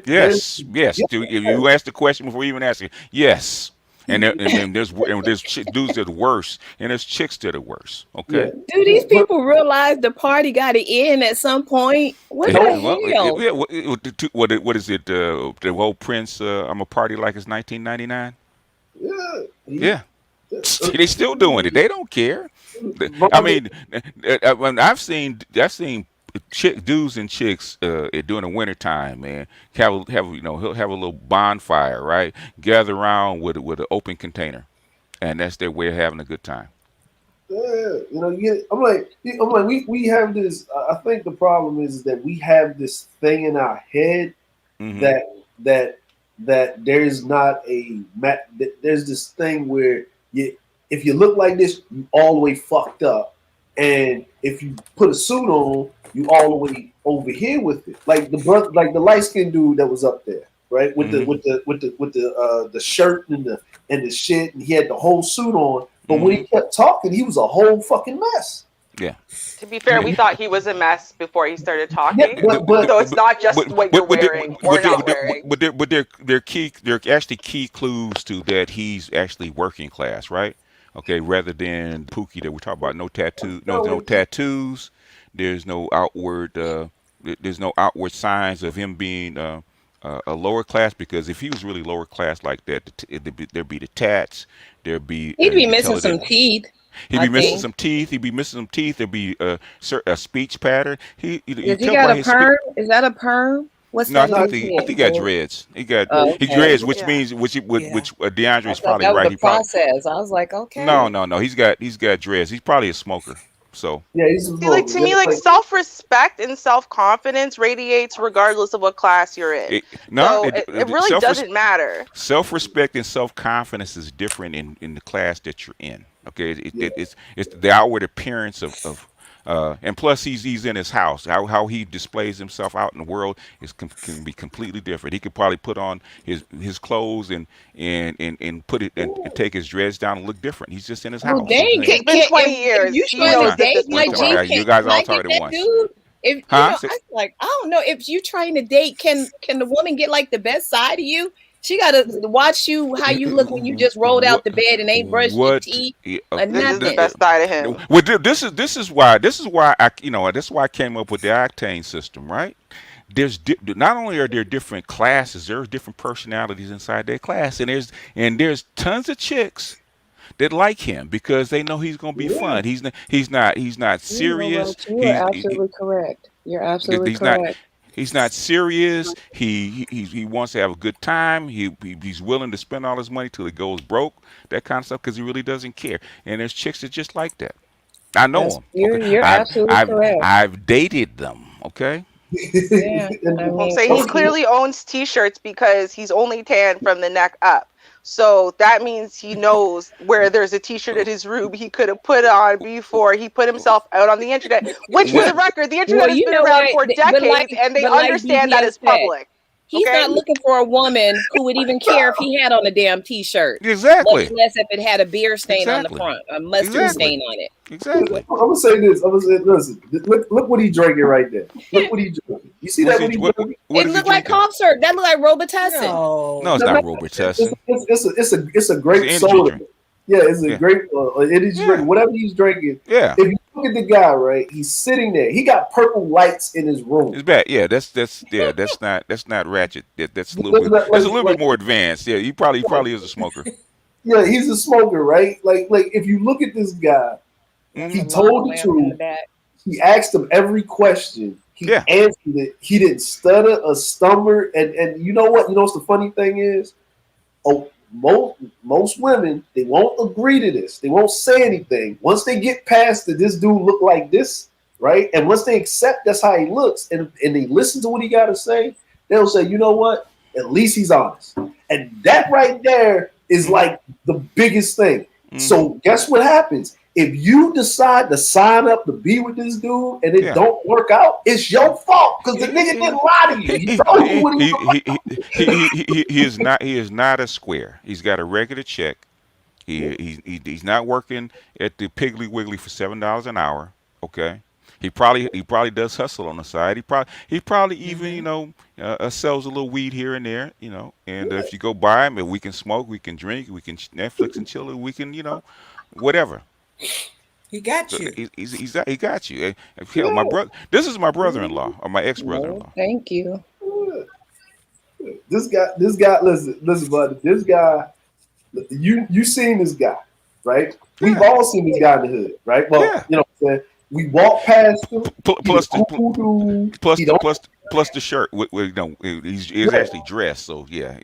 S8: there's
S6: Yes, yes.
S8: yeah,
S6: You asked the question before you even ask it. Yes. And there's dudes that are worse, and there's chicks that are worse.
S8: yeah.
S6: Okay.
S7: do these people realize the party got to end at some point? What
S6: Eh,
S8: No,
S7: the
S6: well,
S7: hell?
S6: yeah. What is it? The whole Prince. I'm a party like it's 1999.
S8: yeah.
S6: Yeah. They still doing it. They don't care. I
S8: Vaughn,
S6: mean, I've seen dudes and chicks during the winter time, man. He'll have a little bonfire, right? Gather around with an open container, and that's their way of having a good time.
S8: yeah, I'm like, we have this. I think the problem is that we have this thing in our head
S6: Hmm.
S8: that that there's not there's this thing where if you look like this, you all the way fucked up, and if you put a suit on, you all the way over here with it. Like the light skinned dude that was up there, right? With the
S6: Hmm.
S8: the shirt and the shit, and he had the whole suit on. But when
S6: Hmm.
S8: he kept talking, he was a whole fucking mess.
S6: Yeah.
S2: To be fair, we thought he was a mess before he started
S8: Yeah,
S2: talking.
S8: but
S2: So it's not just what you're wearing or not wearing.
S6: they're actually key clues to that he's actually working class, right? Okay, rather than Pookie that we talk about. No tattoo, no tattoos. There's no outward there's no outward signs of him being a lower class, because if he was really lower class like that, there'd be the tats, there'd be
S7: He'd be
S6: you can
S7: missing
S6: tell
S7: some
S6: that
S7: teeth,
S6: he'd
S7: I
S6: be missing
S7: think.
S6: some teeth. He'd be missing some teeth. There'd be a speech pattern. You
S7: Does he
S6: tell
S7: got
S6: by
S7: a
S6: his speech.
S7: perm? Is that a perm? What's
S6: No, I
S7: that
S6: think
S7: on
S6: I
S7: his
S6: think I
S7: head?
S6: think he got dreads.
S7: Oh,
S6: He
S7: okay.
S6: dreads, which
S2: Yeah.
S6: means
S1: Yeah.
S6: which DeAndre
S7: I
S6: is
S7: thought
S6: probably
S7: that was
S6: right.
S7: the
S6: He probably
S7: process. I was like,
S6: no
S7: okay.
S6: no no. He's got dreads. He's probably a smoker. So
S8: yeah, he's a
S2: See, like
S8: little
S2: to me, like self-respect and self-confidence radiates regardless of what class you're in.
S6: no,
S2: So it really doesn't matter.
S6: self respect and self confidence is different in the class that you're in. Okay,
S8: yeah.
S6: it's the outward appearance of and plus he's in his house. How he displays himself out in the world can be completely different. He could probably put on his clothes and put it and take his dreads down and look different. He's just in his
S7: Well,
S6: house. He's
S7: dang,
S6: in
S2: It's
S6: his,
S2: been 20
S7: if
S2: years.
S7: you
S2: He
S6: one
S7: trying to
S2: knows
S6: time,
S2: at this
S7: date
S6: one
S7: my
S2: point.
S6: time.
S7: G,
S6: You guys
S7: can
S6: all
S7: I get
S6: talking at
S7: that
S6: once,
S7: dude? If
S6: huh?
S7: I was like, I don't know, if you trying to date, can the woman get like the best side of you? She gotta watch you how you look when you just rolled out
S6: What
S7: the bed and ain't brushed your
S6: what
S7: teeth
S6: yeah,
S7: or
S2: This is the
S7: nothing.
S2: best side of him.
S6: well, this is why I came up with the octane system, right? Not only are there different classes, there's different personalities inside their class, and there's tons of chicks that like him because they know he's gonna be
S8: Yeah.
S6: fun. He's not
S7: You know
S6: serious.
S7: what? You are absolutely correct. You're absolutely
S6: He's not
S7: correct.
S6: He's not serious. He wants to have a good time. He's willing to spend all his money till he goes broke. That kind of stuff because he really doesn't care. And there's chicks that just like that. I know
S7: That's
S6: them. Okay,
S7: you're
S6: I've
S7: absolutely
S6: I've
S7: correct.
S6: I've dated them. Okay.
S7: Yeah, I
S8: And
S2: Well,
S7: mean,
S2: say he
S7: if you
S2: clearly owns t-shirts because he's only tan from the neck up. So that means he knows where there's a t-shirt in his room he could have put on before he put himself out on the internet. Which, for
S6: Well,
S2: the record, the
S7: well,
S2: internet has
S7: you
S2: been
S7: know
S2: around
S7: what?
S2: for decades, and they
S7: But like
S2: understand that
S7: BBS
S2: it's
S7: said,
S2: public.
S7: he's
S2: Okay?
S7: not looking for a woman who would even care if he had on a damn t-shirt, much
S6: exactly,
S7: less if it had a beer stain on the
S6: exactly,
S7: front, a mustard
S6: exactly,
S7: stain on it.
S8: I'm
S6: exactly.
S8: gonna say this. I'm gonna say, listen. Look what he drinking right there. Look what he drinking. You see
S6: What's
S8: that?
S6: he
S8: What he
S6: what
S8: drinking?
S6: what
S7: It
S6: is he
S7: looked like
S6: drinking?
S7: cough syrup. That looked like Robitussin.
S6: No, it's
S8: No,
S6: not
S8: no, it's
S6: Robitussin.
S8: a
S6: It's an
S8: grape
S6: energy
S8: soda.
S6: drink.
S8: Yeah, it's a
S6: Yeah,
S8: grape. Energy drink.
S6: yeah,
S8: Whatever he's drinking.
S6: yeah.
S8: If you look at the guy, right, he's sitting there. He got purple lights in his room.
S6: It's bad. Yeah, that's not ratchet. That's a little
S8: That's
S6: bit
S8: not
S6: that's a little bit
S8: like
S6: more advanced. Yeah, he probably is a smoker.
S8: yeah, he's a smoker, right? Like if you look at this guy,
S7: That's
S6: Hmm.
S7: a
S8: he
S7: lava
S8: told the
S7: lamp in the
S8: truth.
S7: back.
S8: He asked him every question. He
S6: Yeah.
S8: answered it. He didn't stutter or stumble. And you know what? You know what's the funny thing is? Oh, most women they won't agree to this. They won't say anything once they get past that. This dude look like this, right? And once they accept that's how he looks, and they listen to what he got to say, they'll say, you know what? At least he's honest. And that right there is
S6: Hmm.
S8: like the biggest thing.
S6: Hmm.
S8: So guess what happens? If you decide to sign up to be with this dude and it
S6: Yeah.
S8: don't work out, it's your fault because the nigga
S6: He,
S8: didn't lie to you. He told you
S6: he,
S8: what he
S6: he,
S8: was
S6: he, he is not a square. He's got a regular check. He's not working at the Piggly Wiggly for $7 an hour. Okay. He probably does hustle on the side. He probably even sells a little weed here and there. And if you go by him, and we can smoke, we can drink, we can Netflix and chill, we can whatever.
S1: He got
S6: So
S1: you.
S6: he got you. Hell, my
S8: yeah.
S6: brother. This is my brother-in-law or my
S7: No,
S6: ex-brother-in-law.
S7: thank you.
S8: This guy, listen, buddy. This guy, you seen this guy, right? We've
S6: Yeah,
S8: all seen this guy in the hood, right? Well,
S6: yeah.
S8: you know what I'm saying? We walk past him. He a
S6: Plus the
S8: cool dude.
S6: plus
S8: He
S6: the
S8: don't,
S6: plus the shirt. He's
S8: yeah,
S6: actually dressed. So yeah,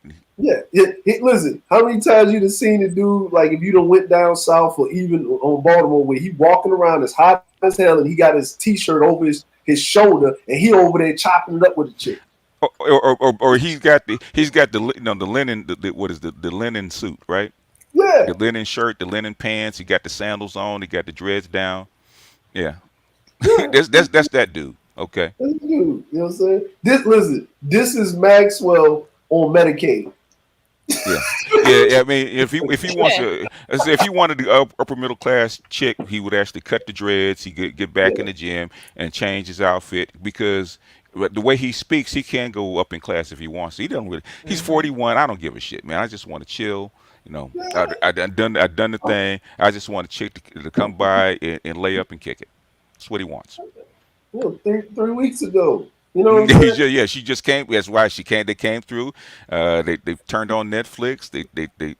S8: Listen, how many times you done seen a dude, like if you done went down south or even on Baltimore where he walking around as hot as hell and he got his t-shirt over his shoulder and he over there chopping it up with a chick.
S6: or he's got the linen what is the linen suit, right?
S8: Yeah,
S6: The linen shirt, the linen pants. He got the sandals on. He got the dreads down. Yeah,
S8: yeah.
S6: that's that dude. Okay.
S8: That's the dude. You know what I'm saying? This is Maxwell on Medicaid.
S6: Yeah, yeah. I mean, if he wants
S7: Yeah.
S6: to, if he wanted the upper middle class chick, he would actually cut the dreads. He could get back
S8: Yeah,
S6: in the gym and change his outfit because the way he speaks, he can go up in class if he wants. He doesn't really. He's
S1: Hmm.
S6: 41. I don't give a shit, man. I just want to chill.
S8: yeah.
S6: I done the thing. I just want a chick to come by and lay up and kick it. That's what he wants.
S8: You know, three weeks ago. You know what I'm saying?
S6: Yeah, she just came. That's why she came. They came through. They turned on Netflix. They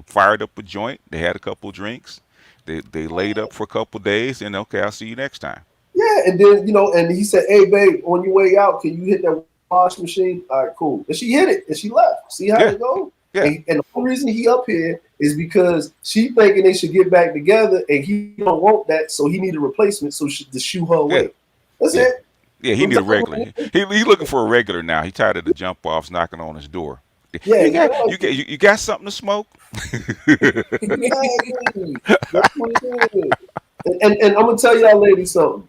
S6: fired up a joint. They had a couple drinks. They laid up for a couple days. And okay, I'll see you next time.
S8: Yeah, and then and he said, "Hey, babe, on your way out, can you hit that wash machine?" All right, cool. And she hit it, and she left. See how
S6: Yeah,
S8: it goes?
S6: yeah,
S8: And the only reason he up here is because she thinking they should get back together, and he don't want that, so he need a replacement, so to shoo her
S6: yeah,
S8: away. That's
S6: yeah,
S8: it.
S6: yeah. He
S8: I'm
S6: need a
S8: telling
S6: regular.
S8: you.
S6: He looking for a regular now. He tired of the jump offs knocking on his door.
S8: Yeah,
S6: You got you
S8: exactly.
S6: got you got something to smoke?
S8: Exactly. That's what it is. And I'm gonna tell y'all ladies something.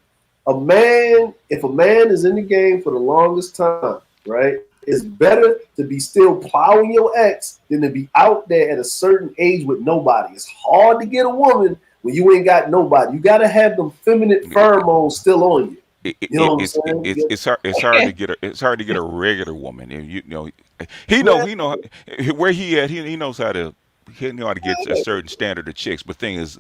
S8: If a man is in the game for the longest time, right, it's better to be still plowing your ex than to be out there at a certain age with nobody. It's hard to get a woman when you ain't got nobody. You gotta have them feminine pheromones still on you. You know what I'm saying?
S6: It's hard to get a regular woman. And
S8: Yeah,
S6: he know where he at. He knows how to. He know how to get a certain standard of chicks. But thing is,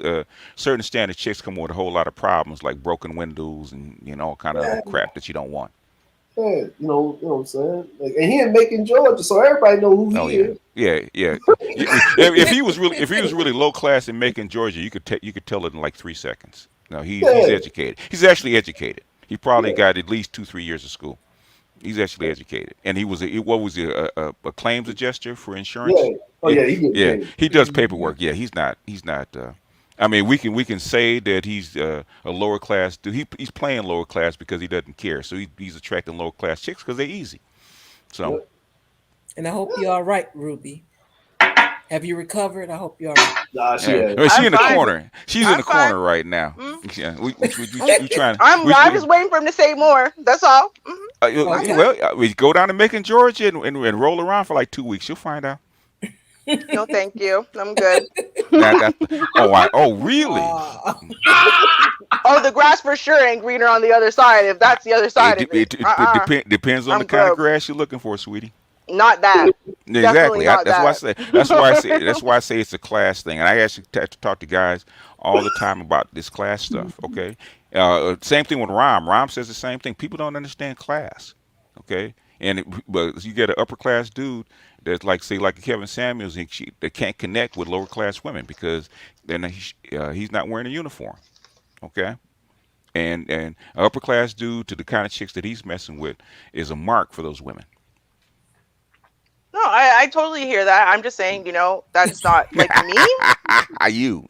S6: certain standard chicks come with a whole lot of problems like broken windows and all kind of other
S8: yeah,
S6: crap that you don't want.
S8: yeah. You know what I'm saying? Like, and he in Macon, Georgia, so everybody know who
S6: Oh
S8: he
S6: yeah,
S8: is.
S6: yeah, yeah. If he was really low class in Macon, Georgia, you could tell it in like 3 seconds. No, he's
S8: Yeah,
S6: educated. He's actually educated. He probably
S8: yeah.
S6: got at least 2 3 years of school. He's actually educated, and he was what was he, a claims adjuster for
S8: Yeah.
S6: insurance?
S8: Oh
S6: Yeah,
S8: yeah, he getting
S6: yeah.
S8: paid.
S6: He does paperwork. Yeah, he's not. I mean, we can say that he's a lower class dude. He's playing lower class because he doesn't care. So he's attracting lower class chicks because they're easy. So
S8: Yep.
S1: And I hope you're all right, Ruby. Have you recovered? I hope you're all right.
S8: Nah, she
S6: yeah,
S8: had.
S6: well, she
S2: I'm
S6: in the
S2: fine.
S6: corner. She's in
S2: I'm
S6: the
S2: fine.
S6: corner right now.
S2: Mm.
S6: Yeah, we trying.
S2: I'm just waiting for him to say more. That's all.
S1: Okay.
S6: Well, we go down to Macon, Georgia, and roll around for like 2 weeks. You'll find out.
S2: No, thank you. I'm good.
S6: That oh really?
S1: Ah.
S2: Oh, the grass for sure ain't greener on the other side. If that's the other side of it,
S6: Depends on the
S2: I'm
S6: kind of
S2: good.
S6: grass you're looking for, sweetie.
S2: Not that. Definitely
S6: Exactly.
S2: not
S6: That's why I
S2: that.
S6: say. That's why I say. That's why I say it's a class thing. And I actually talk to guys all the time about this class stuff. Okay. Same thing with Rom. Rom says the same thing. People don't understand class. Okay. But you get an upper class dude that's like say like Kevin Samuels, that can't connect with lower class women because then he's not wearing a uniform. Okay. And an upper class dude to the kind of chicks that he's messing with is a mark for those women.
S2: No, I totally hear that. I'm just saying, that's not like me.
S6: You.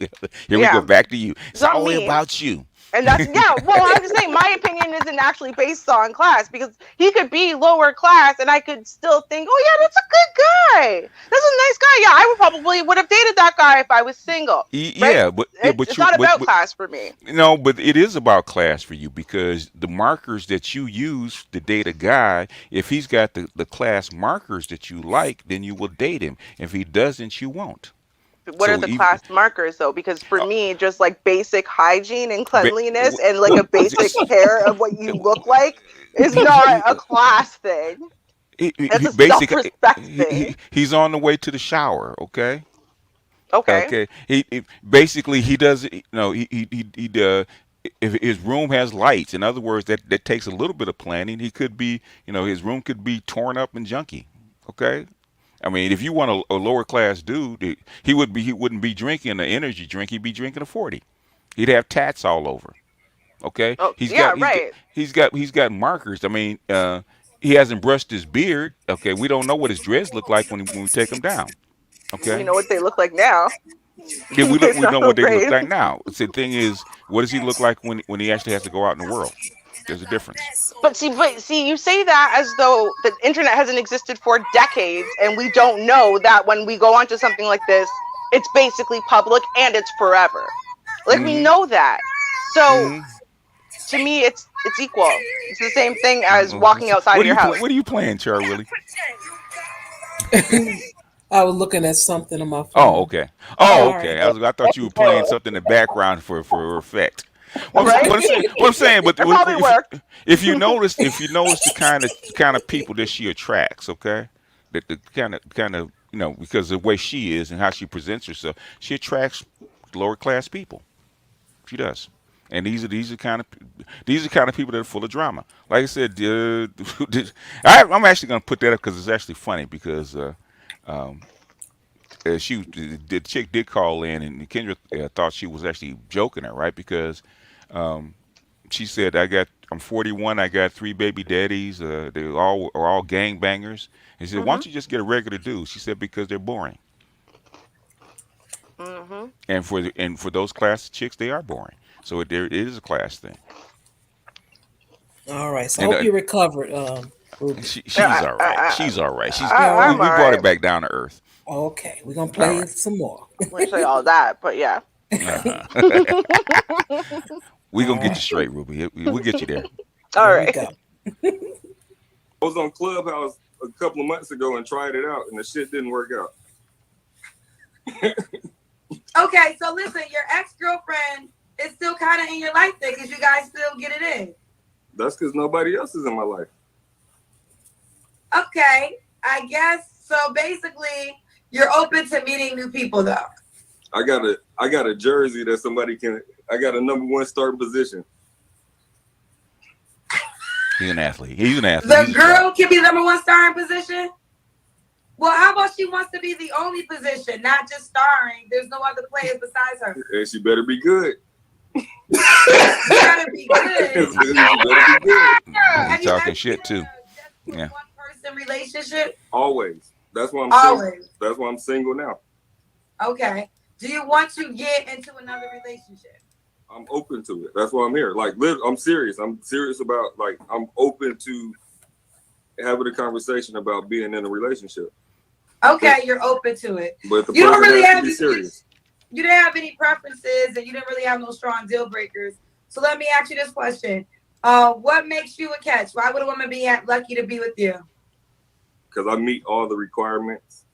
S6: Here we go
S2: Yeah,
S6: back to you.
S2: it's
S6: It's
S2: not
S6: all
S2: me.
S6: about you.
S2: And that's, yeah, well, I'm just saying my opinion isn't actually based on class because he could be lower class and I could still think, oh, yeah, that's a good guy. That's a nice guy. Yeah, I would have dated that guy if I was single. Right?
S6: Yeah,
S2: It's not about class for me.
S6: no, but it is about class for you because the markers that you use to date a guy, if he's got the class markers that you like, then you will date him. If he doesn't, you won't.
S2: What are
S6: So
S2: the
S6: even
S2: class markers though? Because for
S6: uh,
S2: me, just like basic hygiene and
S6: ba-
S2: cleanliness and like
S6: well,
S2: a basic care of what you look like is not a class thing. That's a
S6: basic.
S2: self-respect thing.
S6: He's on the way to the shower. Okay.
S2: Okay.
S6: Okay. Basically he does. If his room has lights, in other words, that takes a little bit of planning. He could be, his room could be torn up and junky. Okay. I mean, if you want a lower class dude, he wouldn't be drinking an energy drink. He'd be drinking a 40. He'd have tats all over. Okay.
S2: Oh, yeah, right.
S6: He's got markers. I mean, he hasn't brushed his beard. Okay. We don't know what his dreads look like when we take him down.
S2: We
S6: Okay.
S2: know what they look like now.
S6: Yeah,
S2: They're
S6: we
S2: not
S6: know
S2: so
S6: what they look
S2: great.
S6: like now. The thing is, what does he look like when he actually has to go out in the world? There's a difference.
S2: But see, you say that as though the internet hasn't existed for decades, and we don't know that when we go onto something like this, it's basically public and it's forever. Like we
S6: Mm-hmm.
S2: know that. So
S6: Mm-hmm.
S2: to me, it's equal. It's the same thing as walking outside
S6: What
S2: of
S6: are
S2: your house.
S6: What are you playing, Char Willie?
S1: I was looking at something on my
S6: Oh,
S1: phone.
S6: okay. Oh,
S1: Sorry.
S6: okay. I thought you were playing something in the background for effect.
S2: Right?
S6: What I'm saying, but
S2: It probably worked.
S6: if you notice the kind of people that she attracts, okay, that the kind of because of the way she is and how she presents herself, she attracts lower class people. She does. And these are kind of people that are full of drama. Like I said, I'm actually going to put that up because it's actually funny because um, the chick did call in and Kendra thought she was actually joking her, right? Because um, she said, I'm 41, I got 3 baby daddies, they are all gangbangers. And she said, why
S2: Mhm.
S6: don't you just get a regular dude? She said, because they're boring.
S2: Mhm.
S6: And for those class chicks, they are boring. So it is a class thing.
S1: All right. So I
S6: And
S1: hope you recovered, Ruby.
S6: she's all right. She's all right.
S1: You all
S6: We
S2: I'm
S1: right?
S6: we
S2: all
S6: brought
S2: right.
S6: it back down to earth.
S1: Okay. We're gonna
S6: All
S1: play
S6: right.
S1: some more.
S2: Wouldn't say all that, but yeah.
S6: Uh-huh. We gonna
S1: All
S6: get you
S1: right.
S6: straight, Ruby. We'll get you there.
S2: All
S1: There we
S2: right.
S1: go.
S4: I was on Clubhouse a couple of months ago and tried it out, and the shit didn't work out.
S5: Okay, so listen, your ex-girlfriend is still kind of in your life then because you guys still get it in.
S4: That's because nobody else is in my life.
S5: Okay, I guess so. Basically, you're open to meeting new people though.
S4: I got a jersey that somebody can. I got a #1 starting position.
S6: He's an athlete. He's an athlete.
S5: The
S6: He's a
S5: girl can be #1 starring position. Well, how about she wants to be the only position, not just starring? There's no other players besides her.
S4: And she better be good.
S5: You gotta be good.
S4: She better be good.
S6: He's talking shit too.
S5: a
S6: Yeah.
S5: one person relationship?
S4: Always. That's why I'm single.
S5: Always.
S4: That's why I'm single now.
S5: Okay. Do you want to get into another relationship?
S4: I'm open to it. That's why I'm here. Like, I'm serious. I'm serious about, like, I'm open to having a conversation about being in a relationship.
S5: Okay,
S4: But,
S5: you're open to it.
S4: but the
S5: You don't
S4: person
S5: really
S4: has to
S5: have
S4: be serious.
S5: you didn't have any preferences and you didn't really have no strong deal breakers. So let me ask you this question. What makes you a catch? Why would a woman be lucky to be with you?
S4: Because I meet all the requirements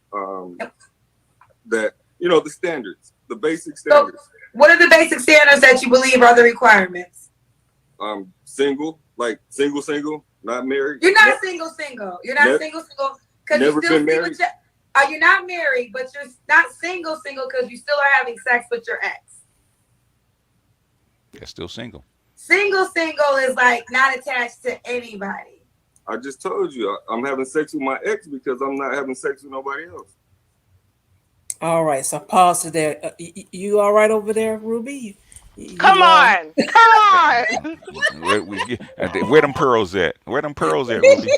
S4: that, the standards, the basic
S5: So
S4: standards.
S5: what are the basic standards that you believe are the requirements?
S4: Single, like single, not married.
S5: You're not single. You're not single because you
S4: Never
S5: still
S4: been
S5: see
S4: married.
S5: with your, you're not married, but you're not single because you still are having sex with your ex.
S6: Yeah, still single.
S5: Single is like not attached to anybody.
S4: I just told you I'm having sex with my ex because I'm not having sex with nobody else.
S1: All right, so pause it there. You all right over there, Ruby?
S2: Come on, come on.
S6: Where them pearls at? Where them pearls at, Ruby?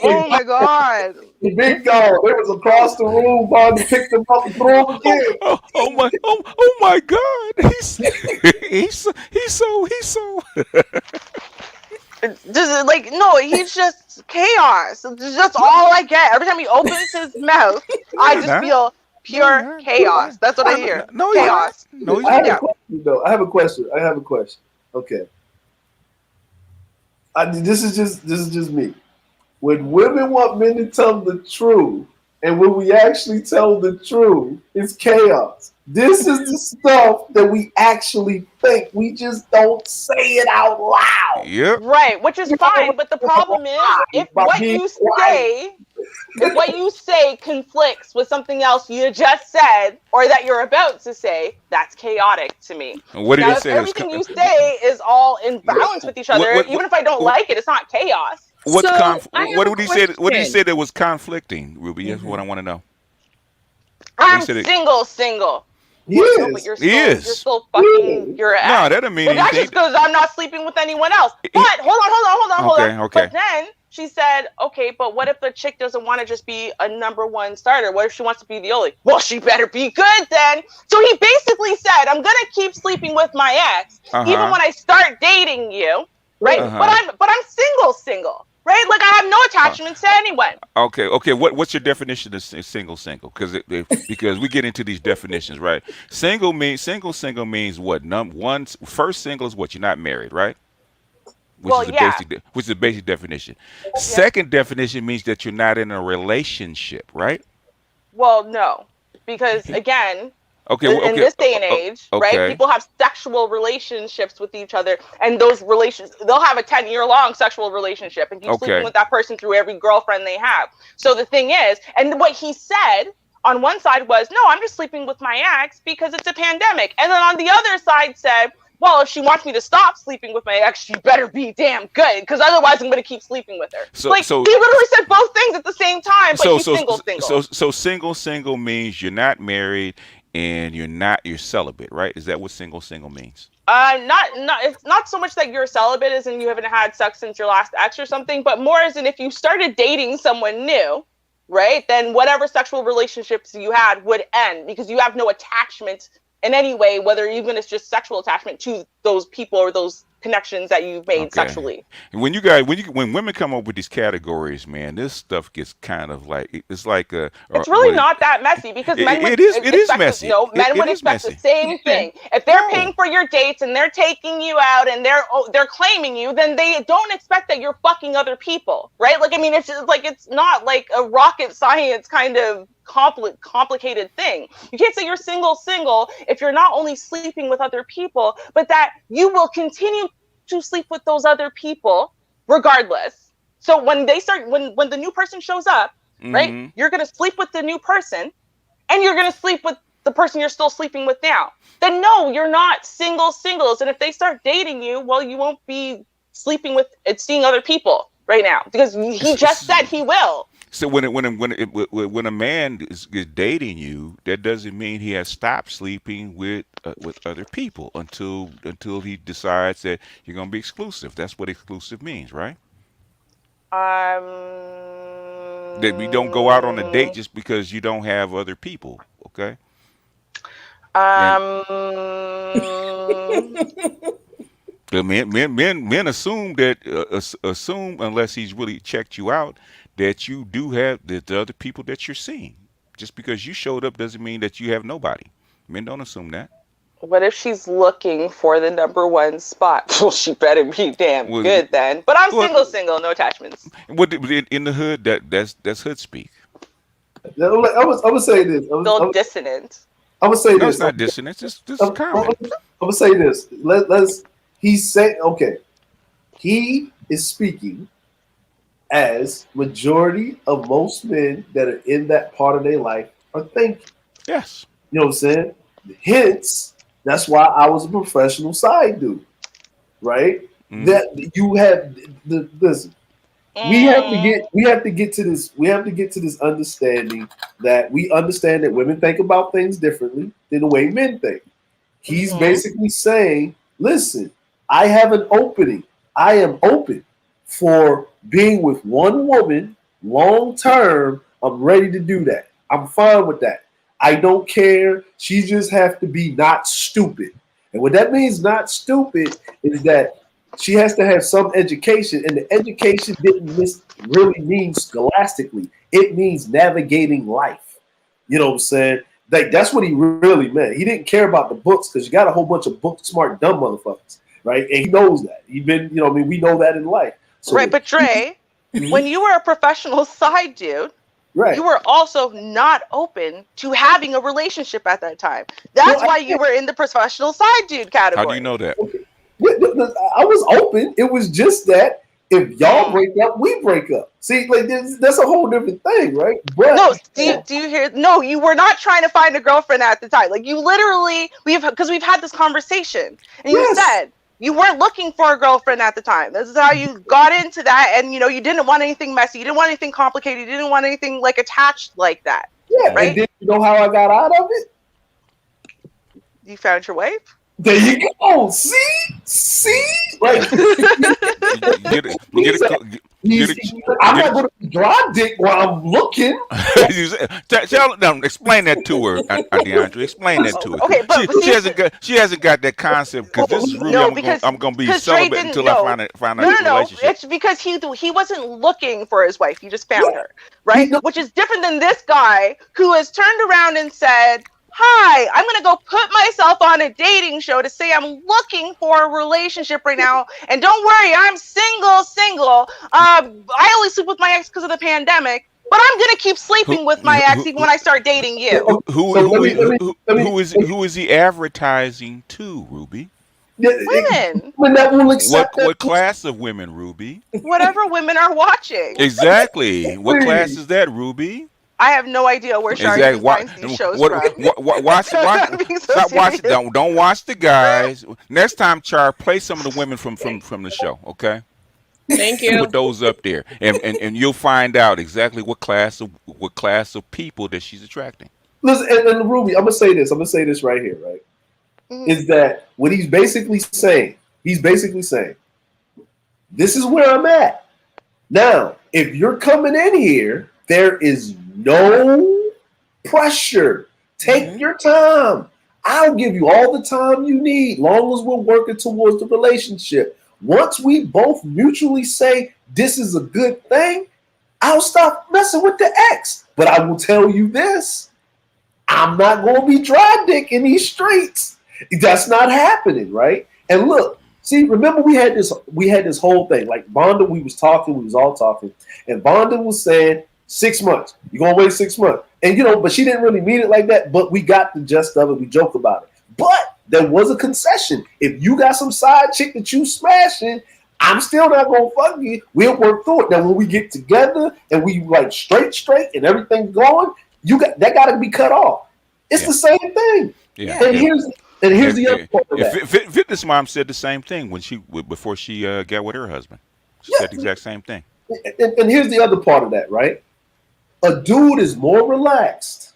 S8: Hey,
S2: Oh my god.
S8: the big dog. They was across the room, trying to pick them up and throw them
S6: Oh,
S8: again.
S6: oh my God! He's so.
S2: Just like no, he's just chaos. That's all I get. Every time he opens his mouth,
S6: No,
S2: I
S6: you're
S2: just
S6: not.
S2: feel
S6: No, you're
S2: pure
S6: not.
S2: chaos. That's what I
S6: No,
S2: hear.
S6: no, he's not.
S2: Chaos.
S6: No, he's
S8: I have a
S6: not.
S2: Yeah.
S8: question though. I have a question. Okay. This is just me. When women want men to tell the truth, and when we actually tell the truth, it's chaos. This is the stuff that we actually think. We just don't say it out loud.
S6: Yep.
S2: Right, which is
S8: You know,
S2: fine, but the problem is if
S8: by
S2: what
S8: being
S2: you
S8: quiet.
S2: say if what you say conflicts with something else you just said or that you're about to say, that's chaotic to me.
S6: What did he
S2: Now, if
S6: say?
S2: everything you say is all in
S6: What,
S2: balance with each
S6: what,
S2: other,
S6: what,
S2: even if I don't
S6: what,
S2: like it, it's not chaos.
S6: what's
S7: So I
S6: what
S7: have a
S6: would he say? What did he say
S7: question.
S6: that was conflicting, Ruby? That's what
S1: Mm-hmm.
S6: I want to know. What he
S2: I'm
S6: said.
S2: single. No, but
S8: Yes.
S6: He
S2: you're
S6: is.
S2: still fucking
S8: Yes.
S2: your
S6: No,
S2: ex.
S6: that don't mean
S2: But that's
S6: anything.
S2: just because I'm not sleeping with anyone else. But
S6: He,
S2: hold on.
S6: okay,
S2: But
S6: okay.
S2: then she said, okay, but what if the chick doesn't want to just be a number one starter? What if she wants to be the only? Well, she better be good then. So he basically said, I'm gonna keep sleeping with my ex,
S6: Uh
S2: even
S6: huh.
S2: when I start dating you, right?
S6: Uh
S2: But
S6: huh.
S2: I'm single, right? Like I have no attachments to anyone.
S6: Okay, okay. What's your definition of single? Because we get into these definitions, right? Single means what? First single is what? You're not married, right?
S2: Well, yeah,
S6: Which is the basic definition.
S2: yeah.
S6: Second definition means that you're not in a relationship, right?
S2: Well, no, because again,
S6: Okay,
S2: in this day and age, right?
S6: okay,
S2: People have sexual relationships with each other, and those relations they'll have a 10-year long sexual relationship and keep sleeping
S6: okay.
S2: with that person through every girlfriend they have. So the thing is, and what he said on one side was, no, I'm just sleeping with my ex because it's a pandemic. And then on the other side said, well, if she wants me to stop sleeping with my ex, she better be damn good because otherwise I'm going to keep sleeping with her.
S6: So
S2: Like
S6: so
S2: he literally said both things at the same time, but
S6: so
S2: he's
S6: so
S2: single.
S6: so single means you're not married and you're celibate, right? Is that what single means?
S2: Not it's not so much that you're celibate as in you haven't had sex since your last ex or something, but more as in if you started dating someone new, right? Then whatever sexual relationships you had would end because you have no attachment in any way, whether even it's just sexual attachment to those people or those connections that you've made
S6: Okay.
S2: sexually.
S6: And when women come up with these categories, man, this stuff gets kind of like it's like
S2: It's really not that messy because men would
S6: it is
S2: expect
S6: messy.
S2: men
S6: It
S2: would
S6: is
S2: expect the
S6: messy.
S2: same thing. If they're
S6: No.
S2: paying for your dates and they're taking you out and they're claiming you, then they don't expect that you're fucking other people, right? Like I mean, it's just like it's not like a rocket science kind of complicated thing. You can't say you're single if you're not only sleeping with other people, but that you will continue to sleep with those other people regardless. So when they start when the new person shows up, right?
S6: Hmm.
S2: You're going to sleep with the new person and you're going to sleep with the person you're still sleeping with now. Then no, you're not singles. And if they start dating you, well, you won't be sleeping with and seeing other people right now because he just said he will.
S6: So when a man is dating you, that doesn't mean he has stopped sleeping with other people until he decides that you're gonna be exclusive. That's what exclusive means, right? That we don't go out on a date just because you don't have other people. Okay. And
S2: Um,
S6: the men assume that assume unless he's really checked you out that you do have the other people that you're seeing. Just because you showed up doesn't mean that you have nobody. Men don't assume that.
S2: what if she's looking for the number one spot? Well, she better be damn
S6: Well,
S2: good then. But I'm
S6: well,
S2: single, no attachments.
S6: what in the hood that's hood speak.
S8: I would say this.
S2: Still dissonant.
S8: I would say
S6: No, it's
S8: this.
S6: not dissonance. It's
S8: I'm
S6: common.
S8: gonna say this. Let's. He's saying okay. He is speaking as majority of most men that are in that part of their life are thinking.
S6: Yes.
S8: You know what I'm saying? Hence, that's why I was a professional side dude, right?
S6: Mhm.
S8: That you have the listen. We have to get to this understanding that we understand that women think about things differently than the way men think. He's basically saying, listen, I have an opening. I am open for being with one woman long term. I'm ready to do that. I'm fine with that. I don't care. She just has to be not stupid. And what that means, not stupid, is that she has to have some education. And the education didn't really mean scholastically. It means navigating life. You know what I'm saying? Like that's what he really meant. He didn't care about the books because you got a whole bunch of book smart dumb motherfuckers, right? And he knows that. He been, you know, I mean, we know that in life. So,
S2: Right, but Dre, when you were a professional side dude,
S8: right.
S2: you were also not open to having a relationship at that time. That's why you were in the professional side dude category.
S6: How do you know that?
S8: I was open. It was just that if y'all break up, we break up. See, like that's a whole different thing, right? But
S2: no, do you hear? No, you were not trying to find a girlfriend at the time. Like you literally, we've had this conversation, and you said you weren't looking for a girlfriend at the time. This is how you got into that, and you know you didn't want anything messy, you didn't want anything complicated, you didn't want anything like attached like that.
S8: Yeah,
S2: right?
S8: And then you know how I got out of it?
S2: You found your wife.
S8: There you go. See, like I'm not going to dry dick while I'm looking.
S6: Explain that to her, DeAndre. Explain that to her.
S2: Okay, but
S6: she hasn't got that concept because this is Ruby. I'm going to be celibate until I find a relationship.
S2: It's because he wasn't looking for his wife. He just found her, right? Which is different than this guy who has turned around and said, hi, I'm going to go put myself on a dating show to say I'm looking for a relationship right now. And don't worry, I'm single. I only sleep with my ex because of the pandemic, but I'm going to keep sleeping with my ex even when I start dating you.
S6: Who is he advertising to, Ruby?
S2: Women.
S6: What class of women, Ruby?
S2: Whatever women are watching.
S6: Exactly. What class is that, Ruby?
S2: I have no idea where Shari finds these shows from.
S6: Stop watching. Don't watch the guys. Next time, Char, play some of the women from the show. Okay.
S7: Thank you.
S6: Put those up there, and you'll find out exactly what class of people that she's attracting.
S8: Listen, and Ruby, I'm gonna say this right here, right? Is that what he's basically saying? He's basically saying, this is where I'm at. Now, if you're coming in here, there is no pressure. Take your time. I'll give you all the time you need, long as we're working towards the relationship. Once we both mutually say this is a good thing, I'll stop messing with the ex. But I will tell you this: I'm not going to be dry dick in these streets. That's not happening, right? And look, see, remember we had this whole thing. Like Bonda, we was all talking, and Bonda was saying 6 months. You're gonna wait 6 months. And but she didn't really mean it like that, but we got the gist of it. We joke about it. But there was a concession. If you got some side chick that you smashing, I'm still not gonna fuck you. We'll work through it. Now when we get together and we like straight and everything's going, that gotta be cut off. It's the same thing.
S6: Yeah.
S8: And here's the other part of that.
S6: Fitness Mom said the same thing before she got with her husband. She said the exact same thing.
S8: And here's the other part of that, right? A dude is more relaxed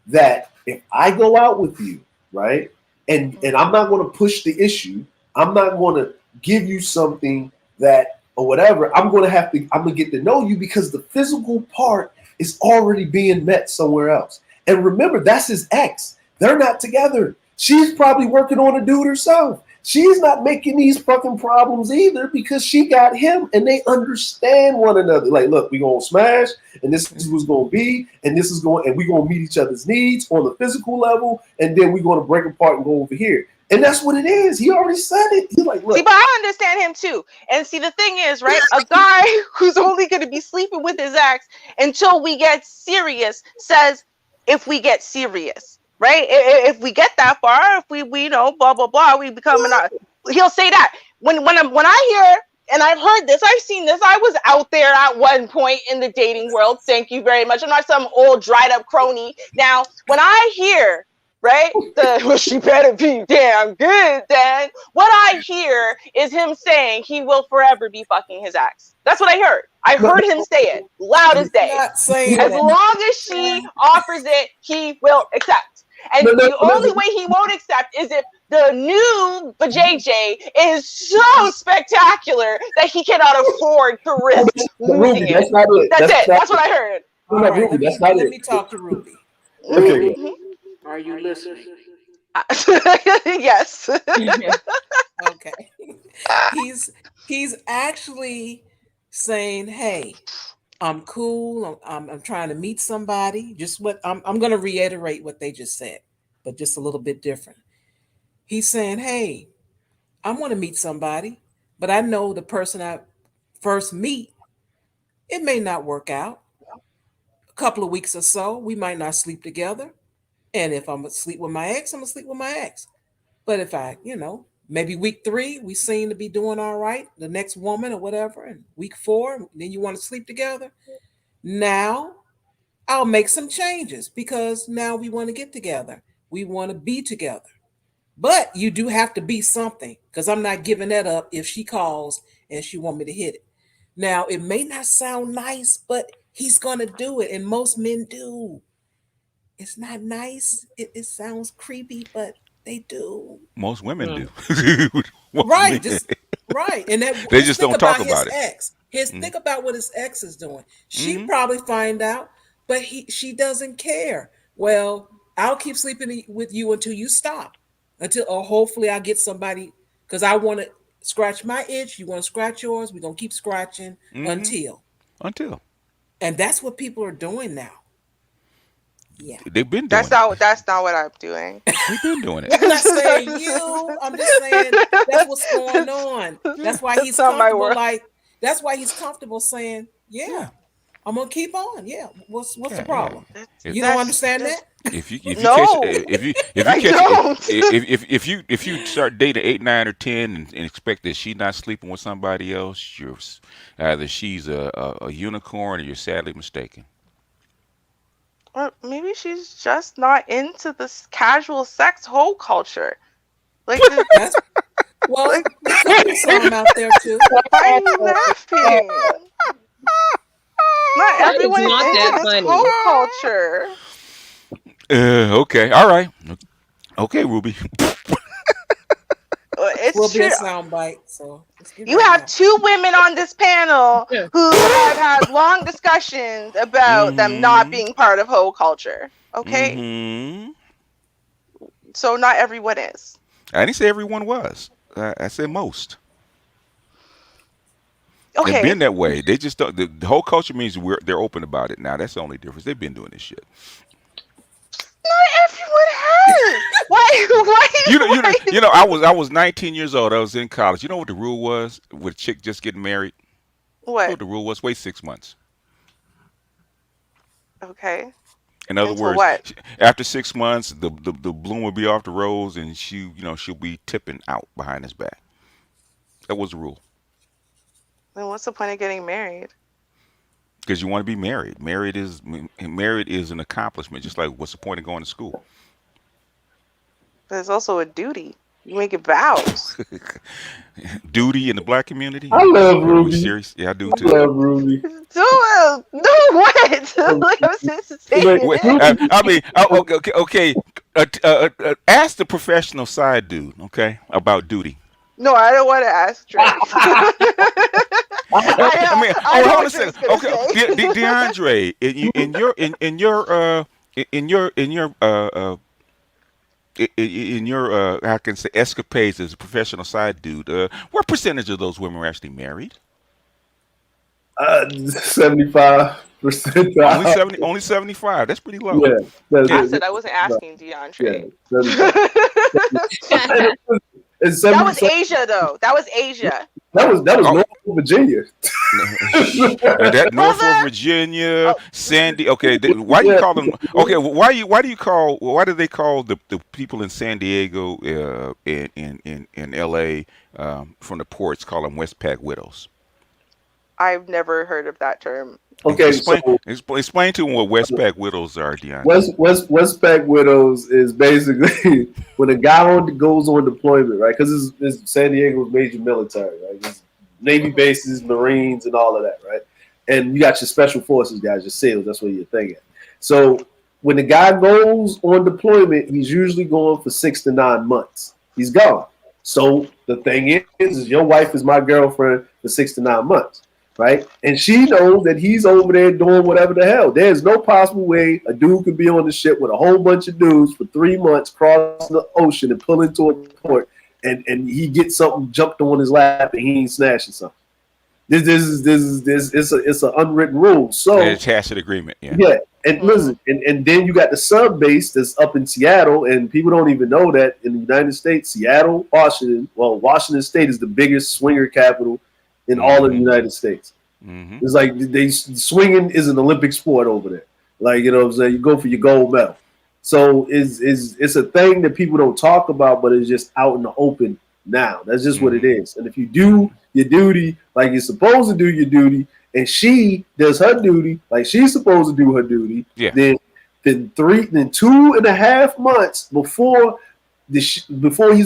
S8: that if I go out with you, right, and I'm not going to push the issue, I'm not going to give you something that or whatever, I'm going to get to know you because the physical part is already being met somewhere else. And remember, that's his ex. They're not together. She's probably working on a dude herself. She's not making these fucking problems either because she got him and they understand one another. Like, look, we gonna smash, and this is what's gonna be, and this is going, and we gonna meet each other's needs on the physical level, and then we gonna break apart and go over here. And that's what it is. He already said it. He's like, look.
S2: See, but I understand him too. And see, the thing is, right? A guy who's only going to be sleeping with his ex until we get serious says, if we get serious, right? If we get that far, if we know, blah blah blah, we become he'll say that. When I hear, and I've heard this, I've seen this. I was out there at one point in the dating world. Thank you very much. I'm not some old dried up crony. Now, when I hear, right, well, she better be damn good then, what I hear is him saying he will forever be fucking his ex. That's what I heard. I heard him say it loud as day.
S1: Not saying
S2: As
S1: that.
S2: long as she offers it, he will accept. And the only way he won't accept is if the new JJ is so spectacular that he cannot afford to risk losing it.
S8: That's not it.
S2: That's it. That's what I heard.
S1: All right,
S8: Ruby, that's not
S1: let
S8: it.
S1: me talk to Ruby.
S8: Okay.
S1: Are you listening?
S2: Yes.
S1: Okay. He's actually saying, "Hey, I'm cool. I'm trying to meet somebody." Just what I'm going to reiterate what they just said, but just a little bit different. He's saying, "Hey, I want to meet somebody, but I know the person I first meet, it may not work out. A couple of weeks or so, we might not sleep together. And if I'm gonna sleep with my ex, I'm gonna sleep with my ex. But if maybe week 3, we seem to be doing all right, the next woman or whatever, and week 4, then you want to sleep together. Now I'll make some changes because now we want to get together. We want to be together. But you do have to be something because I'm not giving that up if she calls and she want me to hit it. Now it may not sound nice, but he's gonna do it, and most men do. It's not nice. It sounds creepy, but they do.
S6: Most women do. Most
S1: Right,
S6: men.
S1: just right. And that
S6: They
S1: just
S6: just
S1: think
S6: don't talk
S1: about
S6: about
S1: his
S6: it.
S1: ex. Think about what his ex is doing. She
S6: Mhm.
S1: probably find out, but she doesn't care. Well, I'll keep sleeping with you until you stop. Until or hopefully I get somebody because I want to scratch my itch. You want to scratch yours. We're gonna keep scratching
S6: Mhm.
S1: until.
S6: Until
S1: And that's what people are doing now. Yeah.
S6: they've been
S2: That's
S6: doing it.
S2: not what I'm doing.
S6: They've been doing it.
S1: I'm not saying you. I'm just saying that's what's going on. That's why he's
S2: That's not my
S1: comfortable.
S2: word.
S1: That's why he's comfortable saying, "Yeah, I'm gonna keep on. Yeah, what's the
S6: Yeah, yeah.
S1: problem?
S6: If
S1: You don't understand that?
S6: if you catch
S2: No,
S6: if you
S2: I
S6: catch
S2: don't.
S6: if you start dating 8, 9, or 10 and expect that she's not sleeping with somebody else, either she's a unicorn or you're sadly mistaken.
S2: Or maybe she's just not into this casual sex whole culture. Like,
S1: That's well, there could be some out there too.
S2: why are you laughing? Not
S7: That is
S2: everyone is
S7: not
S2: into
S7: that
S2: this
S7: funny.
S2: whole culture.
S6: Okay, all right. Okay, Ruby.
S2: It's
S1: Will be
S2: true.
S1: a soundbite. So just give
S2: You
S1: it
S2: have
S1: now.
S2: 2 women on this panel
S7: Yeah.
S2: who have had long discussions about them not
S6: Mhm.
S2: being part of whole culture. Okay,
S6: Mhm.
S2: so not everyone is.
S6: I didn't say everyone was. I said most. They've
S2: Okay,
S6: been that way. They just don't. The whole culture means they're open about it now. That's the only difference. They've been doing this shit.
S2: not everyone has. Why? Why?
S6: I was 19 years old. I was in college. You know what the rule was with a chick just getting married? You know
S2: What?
S6: what the rule was? Wait 6 months.
S2: Okay.
S6: In other
S2: Until
S6: words,
S2: what?
S6: after 6 months, the bloom will be off the rose, and she'll be tipping out behind his back. That was the rule.
S2: Then what's the point of getting married?
S6: Because you want to be married. Married is an accomplishment. Just like what's the point of going to school?
S2: There's also a duty. You make vows.
S6: Duty in the black community.
S8: I love
S6: Are we
S8: Ruby.
S6: serious? Yeah, I do
S8: I
S6: too.
S8: love Ruby.
S2: Do what? Like I'm just saying
S6: Wait,
S2: it.
S6: I mean, okay. Ask the professional side dude, okay, about duty.
S2: No, I don't want to ask Drake.
S6: I mean,
S2: I
S6: oh,
S2: know
S6: hold on a
S2: what you're
S6: second.
S2: just gonna
S6: Okay,
S2: say.
S6: DeAndre, in your in your I can say escapades as a professional side dude, what percentage of those women were actually married?
S8: 75%.
S6: Only 70, only 75. That's pretty low.
S8: Yeah, that,
S6: Okay.
S2: I
S8: that,
S2: said I wasn't asking
S8: yeah,
S2: DeAndre.
S8: 75. And
S2: That was
S8: 77.
S2: Asia, though. That was Asia,
S8: That was
S6: Oh,
S8: North Virginia.
S6: now that Norfolk,
S2: brother.
S6: Virginia,
S2: Oh,
S6: Sandy. Okay, why do you
S8: Yeah,
S6: call them? Okay, why do they call the people in San Diego, in L.A. From the ports, call them Westpac widows?
S2: I've never heard of that term.
S8: okay, so
S6: Explain to them what Westpac widows are, DeAndre.
S8: Westpac widows is basically when a guy goes on deployment, right? Because it's San Diego's major military, right? It's Navy
S2: Hmm.
S8: bases, Marines, and all of that, right? And you got your special forces guys, your SEALs. That's what you're thinking. So when the guy goes on deployment, he's usually going for 6 to 9 months. He's gone. So the thing is your wife is my girlfriend for 6 to 9 months, right? And she knows that he's over there doing whatever the hell. There's no possible way a dude could be on the ship with a whole bunch of dudes for 3 months, crossing the ocean and pull into a port, and he gets something jumped on his lap and he ain't snatching something. This it's an unwritten rule.
S6: A
S8: So
S6: tacit agreement. Yeah.
S8: yeah, and
S2: Hmm.
S8: listen, and then you got the sub base that's up in Seattle, and people don't even know that in the United States, Seattle, Washington. Well, Washington State is the biggest swinger capital in all of the
S6: Mm-hmm.
S8: United States.
S6: Mm-hmm.
S8: It's like swinging is an Olympic sport over there. Like you know what I'm saying, you go for your gold medal. So it's a thing that people don't talk about, but it's just out in the open now. That's just what it
S6: Mm-hmm.
S8: is. And if you do your duty like you're supposed to do your duty, and she does her duty like she's supposed to do her duty,
S6: Yeah.
S8: then 2.5 months before he's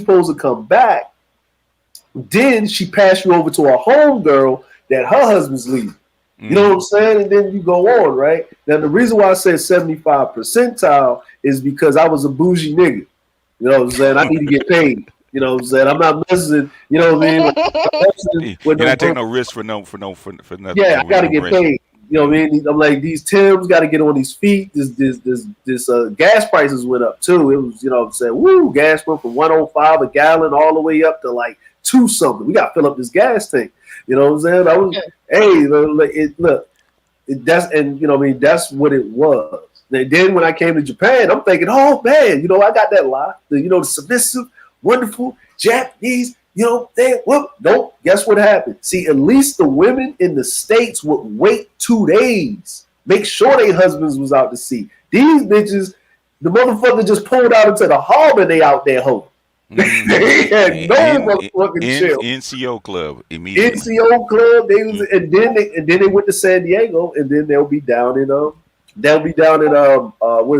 S8: supposed to come back, then she passed you over to a homegirl that her husband's leaving. You know what
S6: Mm-hmm.
S8: I'm saying? And then you go on, right? Now, the reason why I said 75 percentile is because I was a bougie nigga. You know what I'm saying? I need to get paid. You know what I'm saying? I'm not messing, you know what I mean? Like, I'm messing with
S6: You're
S8: no
S6: not taking
S8: broke.
S6: no risk for nothing,
S8: Yeah,
S6: no
S8: I got to get
S6: remuneration.
S8: paid. You know what I mean? I'm like, these Tims got to get on these feet. This gas prices went up too. It was, you know what I'm saying? Woo, gas went from 105 a gallon all the way up to like two something. We got to fill up this gas tank. You know what I'm saying? I was, hey, that's and you know what I mean that's what it was. And then when I came to Japan, I'm thinking, oh man, you know I got that lot, the submissive, wonderful Japanese, they whoop. Nope. Guess what happened? See, at least the women in the States would wait 2 days, make sure their husbands was out to sea. These bitches, the motherfucker just pulled out into the harbor. And they out there home. They had no motherfucking chill.
S6: NCO club immediately.
S8: NCO club. They was, and then they went to San Diego, and then they'll be down in what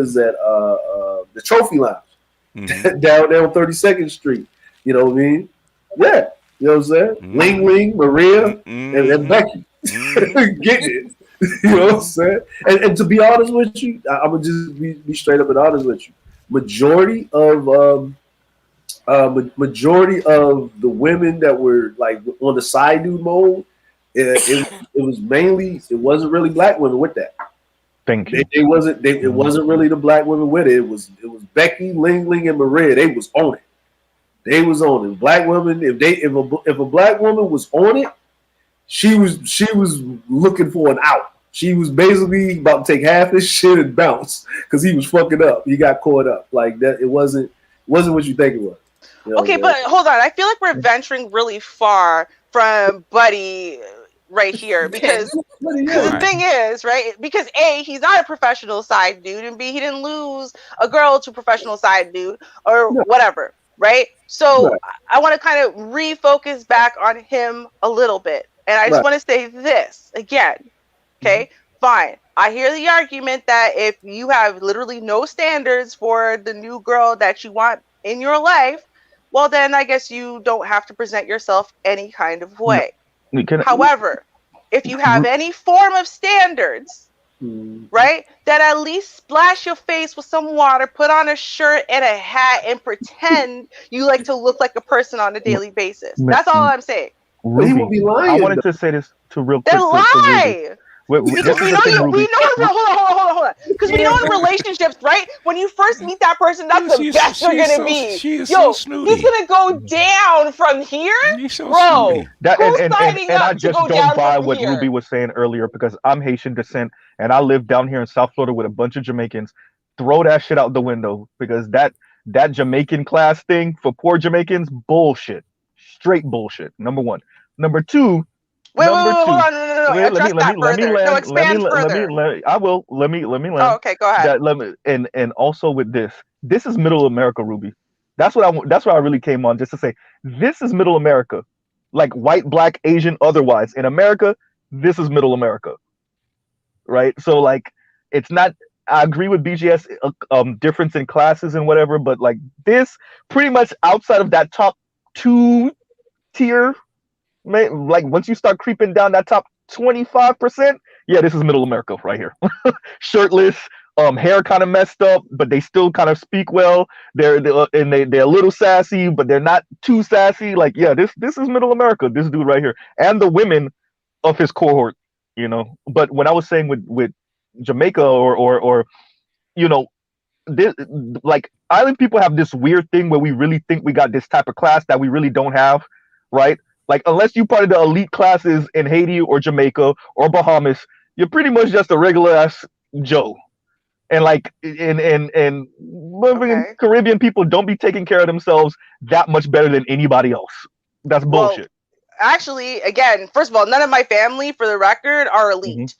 S8: is that? The Trophy Lounge
S6: Mm-hmm.
S8: down there on 32nd Street. You know what I mean? Yeah, you know what I'm saying? Ling Ling, Maria, and Becky getting it. You know what I'm saying? And to be honest with you, I'm gonna just be straight up and honest with you. Majority of the women that were like on the side dude mode, it was mainly, it wasn't really black women with that.
S9: Thank you.
S8: It wasn't really the black women with it. It was Becky, Ling Ling, and Maria. They was on it. They was on it. Black women, if a black woman was on it, she was looking for an out. She was basically about to take half his shit and bounce because he was fucking up. He got caught up like that. It wasn't what you think it was. You know,
S2: Okay, but hold on. I feel like we're venturing really far from Buddy right here because the thing is, right? Because A, he's not a professional side dude, and B, he didn't lose a girl to professional side dude or whatever, right? So I want to kind of refocus back on him a little bit. And I just want to say this again. Okay, fine. I hear the argument that if you have literally no standards for the new girl that you want in your life, well, then I guess you don't have to present yourself any kind of way. However, if you have any form of standards, right, that at least splash your face with some water, put on a shirt and a hat, and pretend you like to look like a person on a daily basis. That's all I'm saying.
S8: But he would
S9: Ruby,
S8: be
S9: I
S8: lying
S9: wanted
S8: though.
S9: to say this to real
S2: Then
S9: quick to Ruby.
S2: lie.
S9: This
S2: Because
S9: is
S2: we
S9: the
S2: know
S9: thing,
S2: you, we
S9: Ruby.
S2: know, hold on. Because we know in relationships, right? When you first meet that person, that's the best they're gonna be.
S6: She is so
S2: Yo, he's
S6: snooty.
S2: gonna go down from here,
S6: She's so
S2: bro.
S6: snooty.
S9: That
S2: Who's signing
S9: and I
S2: up to
S9: just
S2: go
S9: don't
S2: down
S9: buy
S2: from
S9: what Ruby
S2: here?
S9: was saying earlier because I'm Haitian descent and I live down here in South Florida with a bunch of Jamaicans. Throw that shit out the window because that Jamaican class thing for poor Jamaicans, bullshit. Straight bullshit. Number one. Number two,
S2: Wait, hold
S9: two.
S2: on, no.
S9: Wait,
S2: Address that
S9: let me
S2: further. No,
S9: land.
S2: expand further.
S9: I will. Let me
S2: Oh,
S9: land.
S2: okay, go ahead.
S9: That let me and also with this. This is middle America, Ruby. That's what I really came on just to say. This is middle America. Like white, black, Asian, otherwise. In America, this is middle America. Right? So like it's not I agree with BGS difference in classes and whatever, but like this pretty much outside of that top 2 tier, like once you start creeping down that top 25%, yeah, this is middle America right here. Shirtless, hair kind of messed up, but they still kind of speak well. They're a little sassy, but they're not too sassy. Like, yeah, this is middle America. This dude right here, and the women of his cohort, you know. But when I was saying with Jamaica or you know, this, like island people have this weird thing where we really think we got this type of class that we really don't have, right? Like unless you part of the elite classes in Haiti or Jamaica or Bahamas, you're pretty much just a regular ass Joe. And like and living in
S2: Okay.
S9: Caribbean people don't be taking care of themselves that much better than anybody else. That's
S2: Well,
S9: bullshit.
S2: actually, again, first of all, none of my family, for the record, are
S9: Hmm.
S2: elite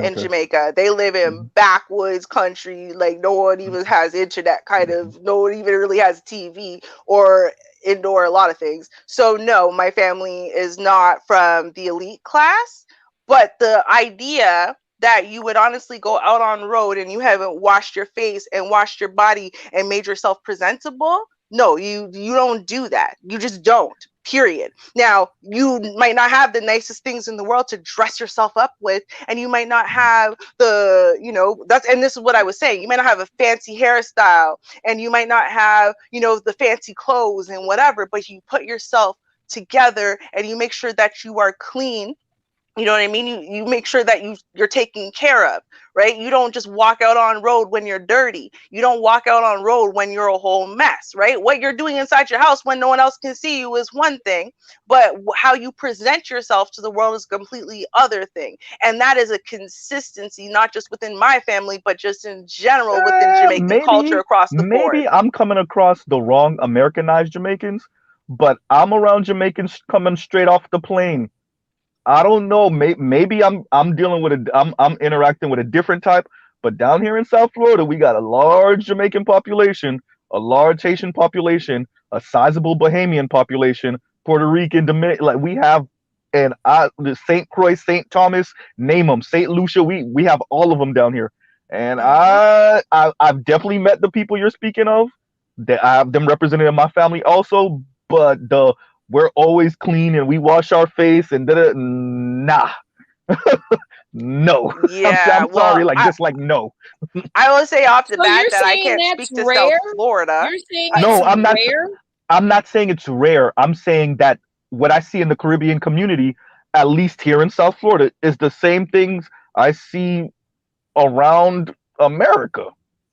S2: in
S9: Okay.
S2: Jamaica. They live
S9: Hmm.
S2: in backwoods country. Like, no one even has internet, kind of. No one even really has TV or indoor, a lot of things. So, no, my family is not from the elite class. But the idea that you would honestly go out on road and you haven't washed your face and washed your body and made yourself presentable, no, you don't do that. You just don't. Period. Now, you might not have the nicest things in the world to dress yourself up with, and you might not have the, and this is what I was saying. You might not have a fancy hairstyle, and you might not have, the fancy clothes and whatever, but you put yourself together and you make sure that you are clean. You know what I mean? You make sure that you're taken care of, right? You don't just walk out on road when you're dirty. You don't walk out on road when you're a whole mess, right? What you're doing inside your house when no one else can see you is one thing, but how you present yourself to the world is a completely other thing. And that is a consistency, not just within my family, but just in general within Jamaican culture across the board.
S9: Maybe I'm coming across the wrong Americanized Jamaicans, but I'm around Jamaicans coming straight off the plane. I don't know. Maybe I'm dealing with I'm interacting with a different type. But down here in South Florida, we got a large Jamaican population, a large Haitian population, a sizable Bahamian population, Puerto Rican, Dominican. Like we have, and the Saint Croix, Saint Thomas, name them, Saint Lucia. We have all of them down here, and I've definitely met the people you're speaking of. That I have them represented in my family also, but we're always clean and we wash our face and nah. No.
S2: Yeah,
S9: I'm sorry, like just like no.
S2: I will say off the
S7: So
S2: bat
S7: you're
S2: that I
S7: saying
S2: can't
S7: that's
S2: speak to South
S7: rare?
S2: Florida.
S7: You're saying
S9: No,
S7: it's rare?
S9: I'm not saying it's rare. I'm saying that what I see in the Caribbean community, at least here in South Florida, is the same things I see around America.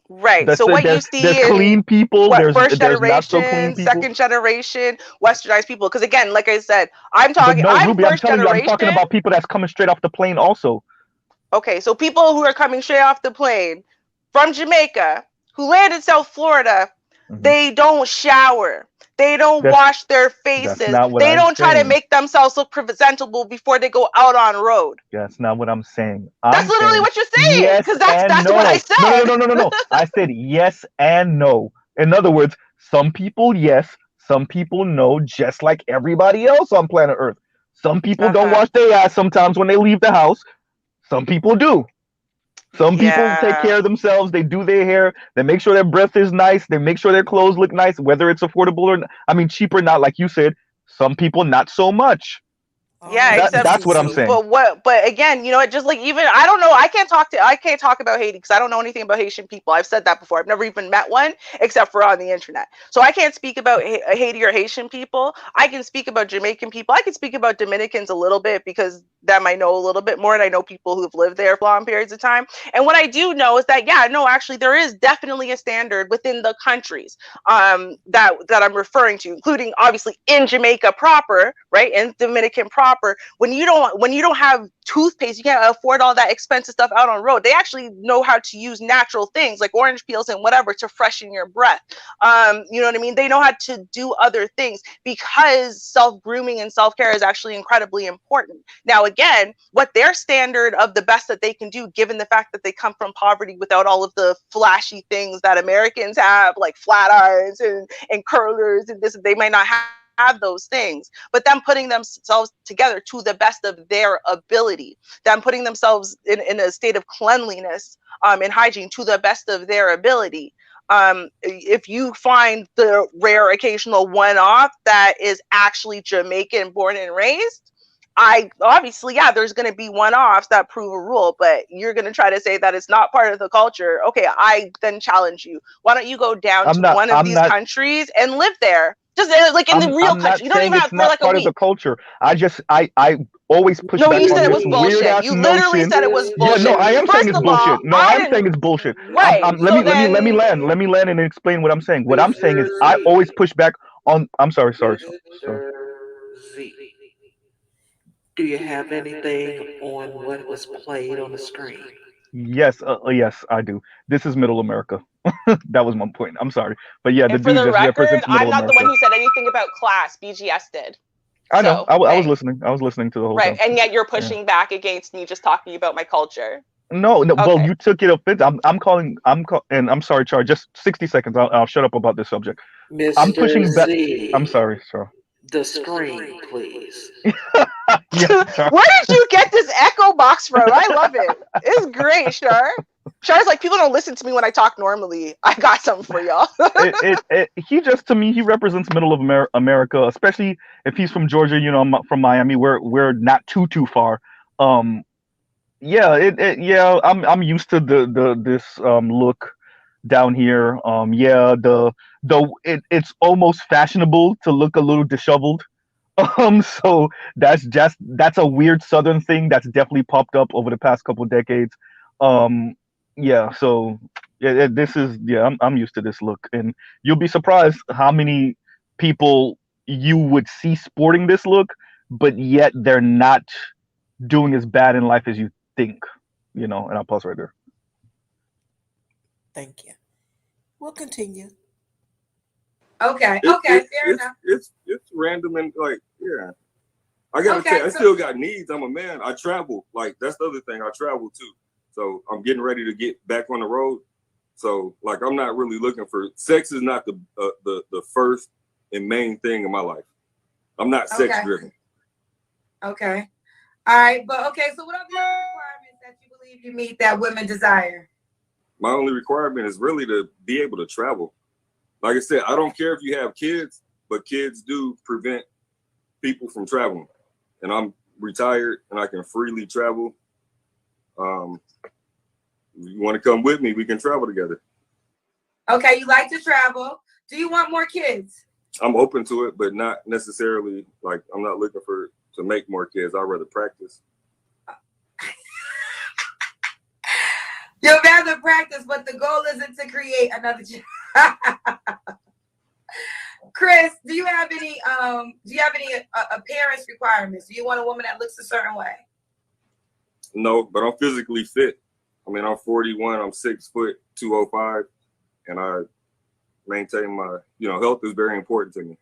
S2: Right. So what you see
S9: There's
S2: in
S9: clean people,
S2: what first
S9: there's not so clean
S2: generation,
S9: people.
S2: second generation, westernized people. Because again, like I said,
S9: But no,
S2: I'm
S9: Ruby, I'm
S2: first
S9: telling you, I'm talking
S2: generation.
S9: about people that's coming straight off the plane also.
S2: Okay, so people who are coming straight off the plane from Jamaica who land in South Florida, they don't shower. They don't wash their
S9: That's
S2: faces.
S9: not what
S2: They
S9: I'm
S2: don't try to
S9: saying.
S2: make themselves look presentable before they go out on road.
S9: That's not what I'm saying.
S2: That's literally what you're saying.
S9: Yes
S2: Because
S9: and
S2: that's
S9: no.
S2: what I said.
S9: No. I said yes and no. In other words, some people yes, some people no, just like everybody else on planet Earth. Some people don't wash their ass sometimes when they leave the house. Some people do. Some people take care of themselves. They do their hair. They make sure their breath is nice. They make sure their clothes look nice, whether it's affordable or not. I mean, cheap or not, like you said. Some people not so much.
S1: Oh,
S2: Yeah,
S1: let me
S2: except
S9: That's
S1: see
S9: what I'm
S1: something.
S9: saying.
S2: but again, you know, it just like even I don't know, I can't talk about Haiti because I don't know anything about Haitian people. I've said that before. I've never even met one except for on the internet. So I can't speak about Haiti or Haitian people. I can speak about Jamaican people. I can speak about Dominicans a little bit because them I know a little bit more and I know people who've lived there for long periods of time. And what I do know is that yeah, no, actually there is definitely a standard within the countries that I'm referring to, including obviously in Jamaica proper, right, in Dominican proper. When you don't have toothpaste, you can't afford all that expensive stuff out on the road. They actually know how to use natural things like orange peels and whatever to freshen your breath. You know what I mean? They know how to do other things because self grooming and self care is actually incredibly important. Now, again, what their standard of the best that they can do, given the fact that they come from poverty without all of the flashy things that Americans have, like flat irons and curlers and this, they might not have those things, but them putting themselves together to the best of their ability, them putting themselves in a state of cleanliness and hygiene to the best of their ability. If you find the rare occasional one-off that is actually Jamaican born and raised, I obviously, yeah, there's going to be one-offs that prove a rule, but you're going to try to say that it's not part of the culture. Okay, I then challenge you. Why don't you go down
S9: I'm
S2: to
S9: not.
S2: one of
S9: I'm
S2: these
S9: not.
S2: countries and live there? Just like in the real
S9: I'm not
S2: country. You don't
S9: saying
S2: even
S9: it's
S2: have for
S9: not
S2: like a
S9: part of the
S2: week.
S9: culture. I always push
S2: No,
S9: back
S2: you
S9: on
S2: said it
S9: this
S2: was
S9: weird
S2: bullshit.
S9: ass
S2: You literally
S9: notion.
S2: said it was
S9: Yeah, no,
S2: bullshit.
S9: I am saying
S2: First
S9: it's
S2: of all,
S9: bullshit. No,
S2: I
S9: I'm saying
S2: didn't.
S9: it's bullshit.
S2: Right. So
S9: Let me
S2: then,
S9: land. Let me land and explain what I'm saying. What I'm saying is I
S3: Mr.
S9: always push back on. I'm sorry, sorry.
S3: Mr. Z, do you have anything on what was played on the screen?
S9: Yes, yes, I do. This is Middle America. That was my point. I'm sorry, but yeah, the
S2: and for
S9: dude
S2: the
S9: just
S2: record,
S9: represents Middle
S2: I'm not the one
S9: America.
S2: who said anything about class. BGS did.
S9: I know.
S2: So,
S9: I was
S2: hey,
S9: listening. I was listening to the whole
S2: right.
S9: time.
S2: And yet you're
S9: Yeah.
S2: pushing back against me just talking about my culture.
S9: No, no. Well,
S2: Okay.
S9: you took it offensive. I'm calling. And I'm sorry, Char. Just 60 seconds. I'll shut up about this subject. I'm
S3: Mr.
S9: pushing back. I'm
S3: Z,
S9: sorry, sir.
S3: the screen, please.
S9: Yes, Char.
S2: Where did you get this echo box from? I love it. It's great, Shar. Shar's like, people don't listen to me when I talk normally. I got something for y'all.
S9: He just to me he represents middle of America, especially if he's from Georgia. You know, I'm from Miami. We're not too far. Um, yeah, yeah. I'm used to the this look down here. Yeah, it's almost fashionable to look a little disheveled. So that's a weird Southern thing that's definitely popped up over the past couple decades. Um, yeah, so yeah, this is yeah, I'm used to this look, and you'll be surprised how many people you would see sporting this look, but yet they're not doing as bad in life as you think. You know, and I'll pause right there.
S1: Thank you. We'll continue.
S5: Okay,
S4: It,
S5: okay,
S4: it,
S5: fair enough.
S4: it's random and like yeah. I gotta tell
S5: Okay,
S4: you, I
S5: so
S4: still got needs. I'm a man. I travel. Like that's the other thing. I travel too. So I'm getting ready to get back on the road. So like I'm not really looking for sex. Is not the first and main thing in my life. I'm not sex
S5: okay,
S4: driven.
S5: okay. All right, but okay, so what are the other requirements that you believe you meet that women desire?
S4: My only requirement is really to be able to travel. Like I said, I don't care if you have kids, but kids do prevent people from traveling. And I'm retired and I can freely travel. If you want to come with me, we can travel together.
S5: Okay, you like to travel. Do you want more kids?
S4: I'm open to it, but not necessarily like I'm not looking for to make more kids. I'd rather practice.
S5: You'll rather practice, but the goal isn't to create another child. Chris, do you have any appearance requirements? Do you want a woman that looks a certain way?
S4: No, but I'm physically fit. I mean, I'm 41. I'm 6 foot 205, and I maintain my health is very important to me.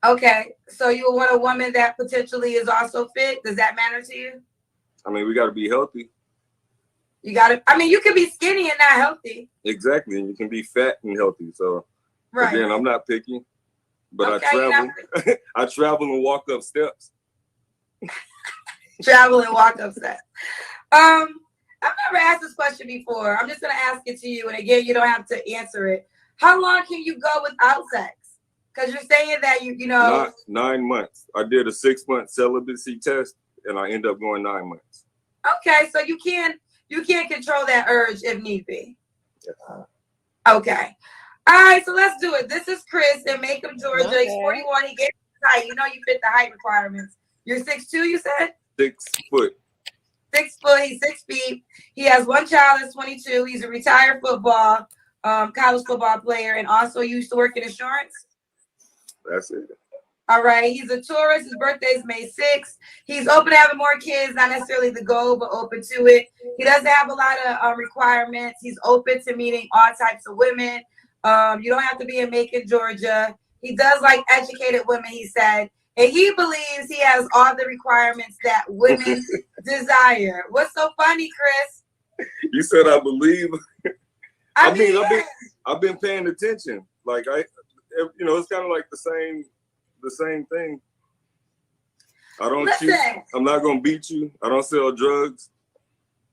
S5: Okay, so you want a woman that potentially is also fit? Does that matter to you?
S4: I mean, we got to be healthy.
S5: You got to. I mean, you can be skinny and not healthy.
S4: Exactly, and you can be fat and healthy. So
S5: right.
S4: Again, I'm not picky, but
S5: okay,
S4: I travel. I travel and walk up steps.
S5: Travel and walk up steps. I've never asked this question before. I'm just gonna ask it to you, and again, you don't have to answer it. How long can you go without sex? Because you're saying that you know.
S4: Not 9 months. I did a 6-month celibacy test, and I end up going 9 months.
S5: Okay, so you can control that urge if need be.
S4: Yeah.
S5: Okay. All right, so let's do it. This is Chris in Macomb, Georgia.
S7: Okay.
S5: He's 41. He gets his height. You know you fit the height requirements. You're 6'2", you said?
S4: 6 foot.
S5: 6 foot. He's 6 feet. He has one child that's 22. He's a retired college football player, and also used to work in insurance.
S4: That's it.
S5: All right. He's a tourist. His birthday is May 6th. He's open to having more kids, not necessarily the goal, but open to it. He doesn't have a lot of requirements. He's open to meeting all types of women. You don't have to be in Macon, Georgia. He does like educated women, he said. And he believes he has all the requirements that women desire. What's so funny, Chris?
S4: You said I believe.
S5: I mean,
S4: I've been paying attention. Like it's kind of like the same thing. I don't cheat. I'm not gonna beat you. I don't sell drugs.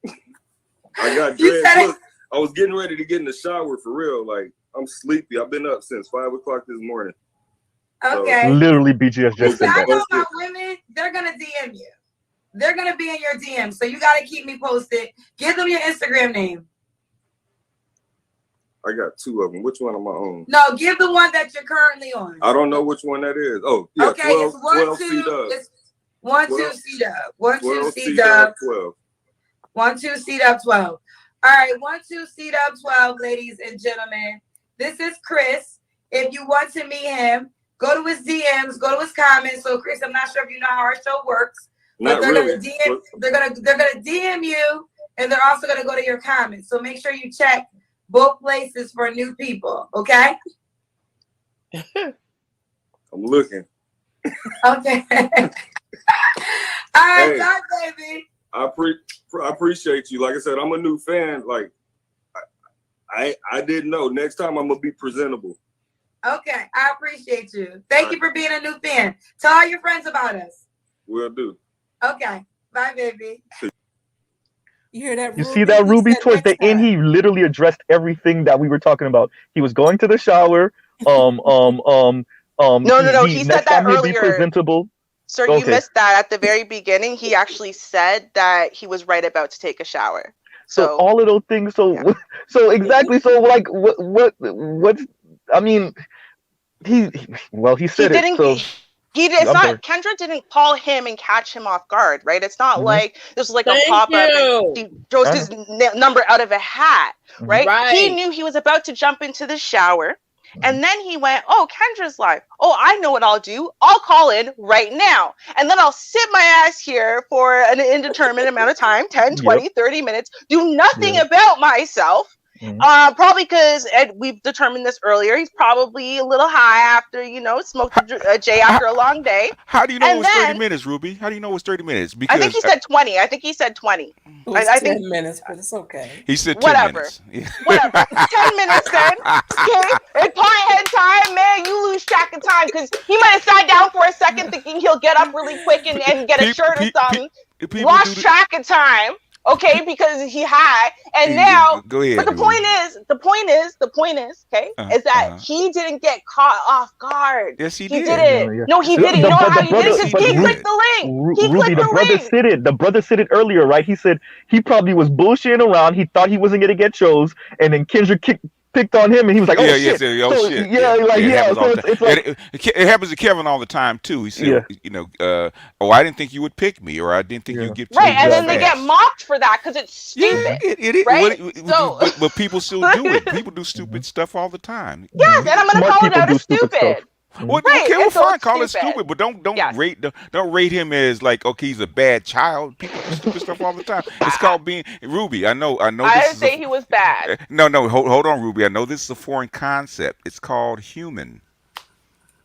S4: I got dreads. Look, I was getting ready to get in the shower for real. Like, I'm sleepy. I've been up since 5 o'clock this morning.
S5: Okay.
S4: So,
S9: Literally, BGS just said
S5: I
S9: that.
S5: know about women, they're gonna DM you. They're gonna be in your DM, so you gotta keep me posted. Give them your Instagram name.
S4: I got 2 of them. Which one am I on?
S5: No, give the one that you're currently on.
S4: I don't know which one that is. Oh, yeah,
S5: okay,
S4: 12,
S5: it's 1, 2.
S4: C-Dub.
S5: It's 1, 2, C-Dub. 1, 2,
S4: C-Dub,
S5: C-Dub.
S4: 12.
S5: 1, 2, C-Dub 12. All right, 1, 2, C-Dub 12, ladies and gentlemen. This is Chris. If you want to meet him, go to his DMs, go to his comments. So, Chris, I'm not sure if you know how our show works. But they're
S4: really.
S5: gonna DM you, and they're also gonna go to your comments. So make sure you check both places for new people. Okay.
S4: I'm looking.
S5: Okay. All right, bye, baby.
S4: I appreciate you. Like I said, I'm a new fan. Like I didn't know. Next time I'm gonna be presentable.
S5: Okay, I appreciate you. Thank you for being a new fan. Tell all your friends about us.
S4: Will do.
S5: Okay. Bye, baby.
S1: You hear that?
S9: You see that, Ruby? Towards the end, he literally addressed everything that we were talking about. He was going to the shower.
S2: No. He said that earlier.
S9: Be presentable.
S2: Sir, you missed that at the very beginning. He actually said that he was right about to take a shower.
S9: So all of those things. So exactly. So like what? I mean, he said it. So.
S2: He did. It's not. Kendra didn't call him and catch him off guard, right? It's not like this was like a pop up and he chose his number out of a hat, right? He knew he was about to jump into the shower, and then he went, "Oh, Kendra's live. Oh, I know what I'll do. I'll call in right now, and then I'll sit my ass here for an indeterminate amount of time, 10, 20, 30 minutes, do nothing about myself." Probably because we've determined this earlier. He's probably a little high after, smoked a J after a long day.
S6: How do you know it was 30 minutes, Ruby? How do you know it was 30 minutes?
S2: Because I think he said 20. I think he said 20.
S1: It was
S2: I
S1: 10
S2: think
S1: minutes, but it's okay.
S6: He said 10 minutes.
S2: Whatever. 10 minutes then. Okay. It's pie time, man. You lose track of time because he might have sat down for a second thinking he'll get up really quick and get a shirt or something. Lost track of time. Okay, because he had, and now,
S6: go ahead,
S2: but the point is, okay, is that he didn't get caught off guard.
S6: Yes, he
S2: did.
S6: did.
S2: No, he didn't. You know how he did it? Because he clicked the link.
S9: Ruby, the brother said it earlier, right? He said he probably was bullshitting around. He thought he wasn't gonna get chose, and then Kendra picked on him, and he was like, "Oh shit!"
S6: It happens to Kevin all the time too. He said, "Oh, I didn't think you would pick me, or I didn't think you'd get
S2: right." And then they get mocked for that because it's stupid. Right?
S6: But people still do it. People do stupid stuff all the time.
S2: Yes, and I'm gonna call it out as stupid.
S6: Well, okay, well, fine, call it stupid, but don't rate him as like, okay, he's a bad child. People do stupid stuff all the time. It's called being Ruby. I know.
S2: I didn't say he was bad.
S6: No, hold on, Ruby. I know this is a foreign concept. It's called human.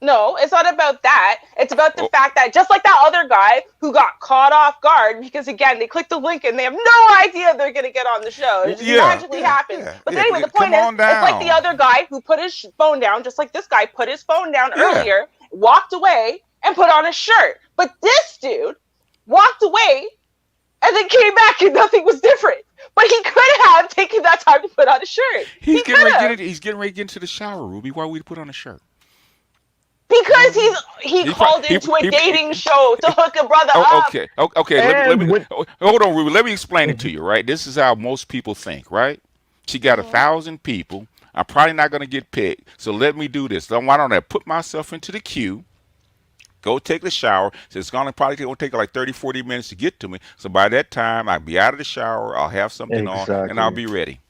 S2: No, it's not about that. It's about the fact that just like that other guy who got caught off guard because again they clicked the link and they have no idea they're gonna get on the show. It just magically happens. But anyway, the point is, it's like the other guy who put his phone down, just like this guy put his phone down earlier, walked away and put on a shirt. But this dude walked away and then came back and nothing was different. But he could have taken that time to put on a shirt.
S6: He's getting ready to get into the shower, Ruby. Why would we put on a shirt?
S2: Because he
S6: He probably
S2: called into a dating show to hook a brother
S6: oh,
S2: up.
S6: okay. Okay. Let me
S9: And when
S6: hold on, Ruby. Let me explain it to
S9: Mhm.
S6: you. Right. This is how most people think. Right. She got
S2: Hmm.
S6: 1,000 people. I'm probably not going to get picked. So let me do this. So why don't I put myself into the queue? Go take the shower. So it's gonna take like 30, 40 minutes to get to me. So by that time, I'll be out of the shower. I'll have something on, and I'll
S9: exactly.
S6: be ready.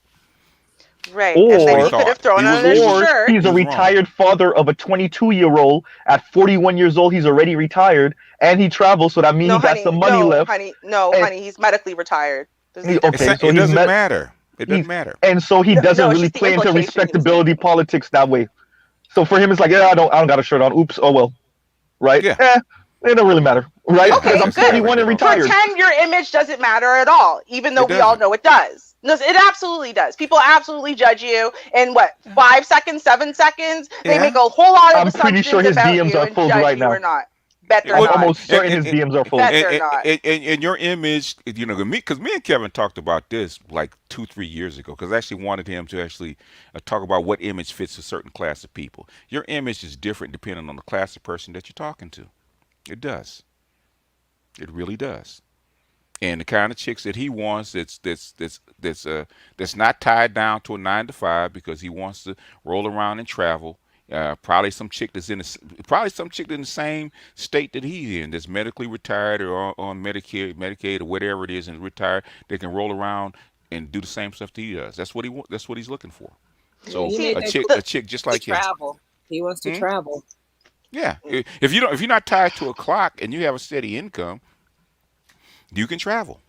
S2: Right.
S6: That's
S2: And
S6: what
S2: then
S6: he
S2: he
S9: Or
S2: could have
S6: thought.
S2: thrown on a
S9: or
S2: shirt.
S9: he's
S6: He
S9: a
S6: was wrong.
S9: retired father of a 22-year-old. At 41 years old, he's already retired, and he travels, so that means
S2: No,
S9: he got some
S2: honey.
S9: money
S2: No,
S9: left.
S2: honey. No,
S9: And
S2: honey. He's medically retired. There's a
S9: okay, so
S6: It
S2: difference.
S9: he's
S6: doesn't
S9: met
S6: matter. It doesn't
S9: he's
S6: matter.
S9: and so he
S2: No,
S9: doesn't
S2: no, it's
S9: really
S2: just the
S9: play into
S2: implication he was
S9: respectability
S2: making.
S9: politics that way. So for him, it's like, yeah, I don't got a shirt on. Oops, oh well, right?
S6: Yeah.
S9: It don't really matter, right?
S6: Yeah.
S9: Because
S2: Okay,
S9: I'm
S6: That's a guy
S2: good.
S6: like
S9: 41 and
S6: that all the time.
S9: retired.
S2: Pretend your image doesn't matter at all, even though
S6: It
S2: we all
S6: doesn't.
S2: know it does. No, it absolutely does. People absolutely judge you in what, 5 seconds, 7 seconds? They make
S6: Yeah.
S2: a whole lot of
S9: I'm pretty sure
S2: assumptions
S9: his
S2: about
S9: DMs
S2: you
S9: are
S2: and
S9: full
S2: judge
S9: right
S2: you or
S9: now.
S2: not. Bet
S6: It
S2: they're
S9: I'm
S6: would,
S2: not.
S9: almost certain his DMs are full.
S2: Bet they're not.
S6: and your image, you know, because me and Kevin talked about this like 2, 3 years ago. Because I actually wanted him to actually talk about what image fits a certain class of people. Your image is different depending on the class of person that you're talking to. It does. It really does. And the kind of chicks that he wants, that's not tied down to a 9 to 5 because he wants to roll around and travel. Probably some chick that's probably some chick in the same state that he's in, that's medically retired or on Medicare, Medicaid, or whatever it is, and retired. They can roll around and do the same stuff that he does. That's what he want. That's what he's looking for.
S7: Yeah,
S6: So
S7: he
S2: See,
S7: made that
S2: the
S6: a chick just
S7: to
S6: like him.
S7: travel. He wants to
S6: Hmm?
S7: travel.
S6: Yeah. If you're not tied to a clock and you have a steady income, you can travel.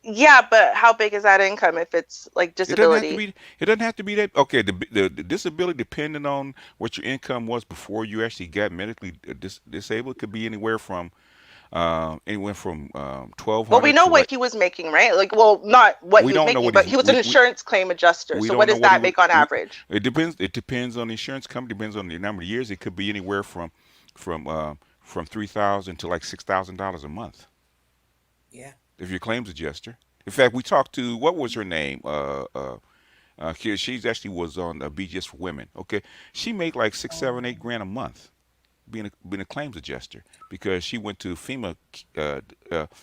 S2: yeah, but how big is that income if it's like
S6: It doesn't have to
S2: disability?
S6: be. It doesn't have to be that. Okay, the disability, depending on what your income was before you actually got medically disabled, could be anywhere from twelve
S2: Well, we
S6: hundred
S2: know
S6: to
S2: what
S6: like
S2: he was making, right? Like, well, not what
S6: we
S2: he was
S6: don't know
S2: making,
S6: what
S2: but he was an insurance claim adjuster.
S6: we
S2: So
S6: don't
S2: what
S6: know
S2: does
S6: what he
S2: that
S6: was.
S2: make on average?
S6: It depends. It depends on the insurance company. Depends on the number of years. It could be anywhere from $3,000 to like $6,000 a month
S1: Yeah.
S6: if you're a claims adjuster. In fact, we talked to what was her name? She's actually was on Be Just for Women. Okay, she made like six, seven,
S1: Oh.
S6: 8 grand a month being a claims adjuster because she went to FEMA.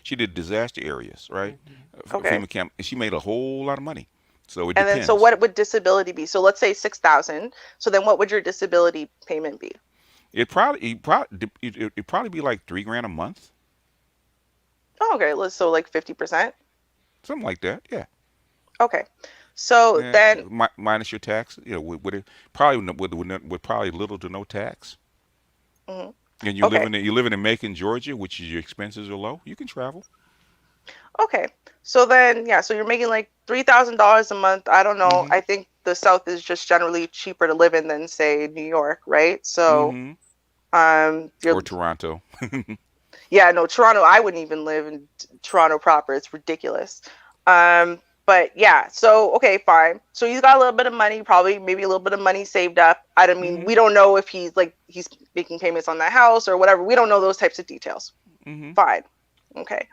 S6: She did disaster areas, right?
S1: Hmm.
S2: Okay.
S6: FEMA camp, and she made a whole lot of money. So it
S2: And then, so
S6: depends.
S2: what would disability be? So let's say 6,000. So then what would your disability payment be?
S6: It probably be like 3 grand a month,
S2: Oh, okay. So like 50%.
S6: something like that. Yeah.
S2: Okay. So
S6: Yeah,
S2: then,
S6: minus your tax, with it probably with probably little to no tax.
S2: mhm.
S6: And
S2: Okay.
S6: you living in Macon, Georgia, which is your expenses are low. You can travel.
S2: Okay. So then, yeah, so you're making like $3,000 a month. I don't know.
S6: Mm-hmm.
S2: I think the South is just generally cheaper to live in than say New York, right? So,
S6: Mm-hmm. Or
S2: you're,
S6: Toronto.
S2: yeah, no, Toronto, I wouldn't even live in Toronto proper. It's ridiculous. But yeah, so okay, fine. So he's got a little bit of money, probably maybe a little bit of money saved up. I don't mean,
S6: Mm-hmm.
S2: we don't know if he's making payments on the house or whatever. We don't know those types of details.
S6: Mm-hmm.
S2: Fine. Okay.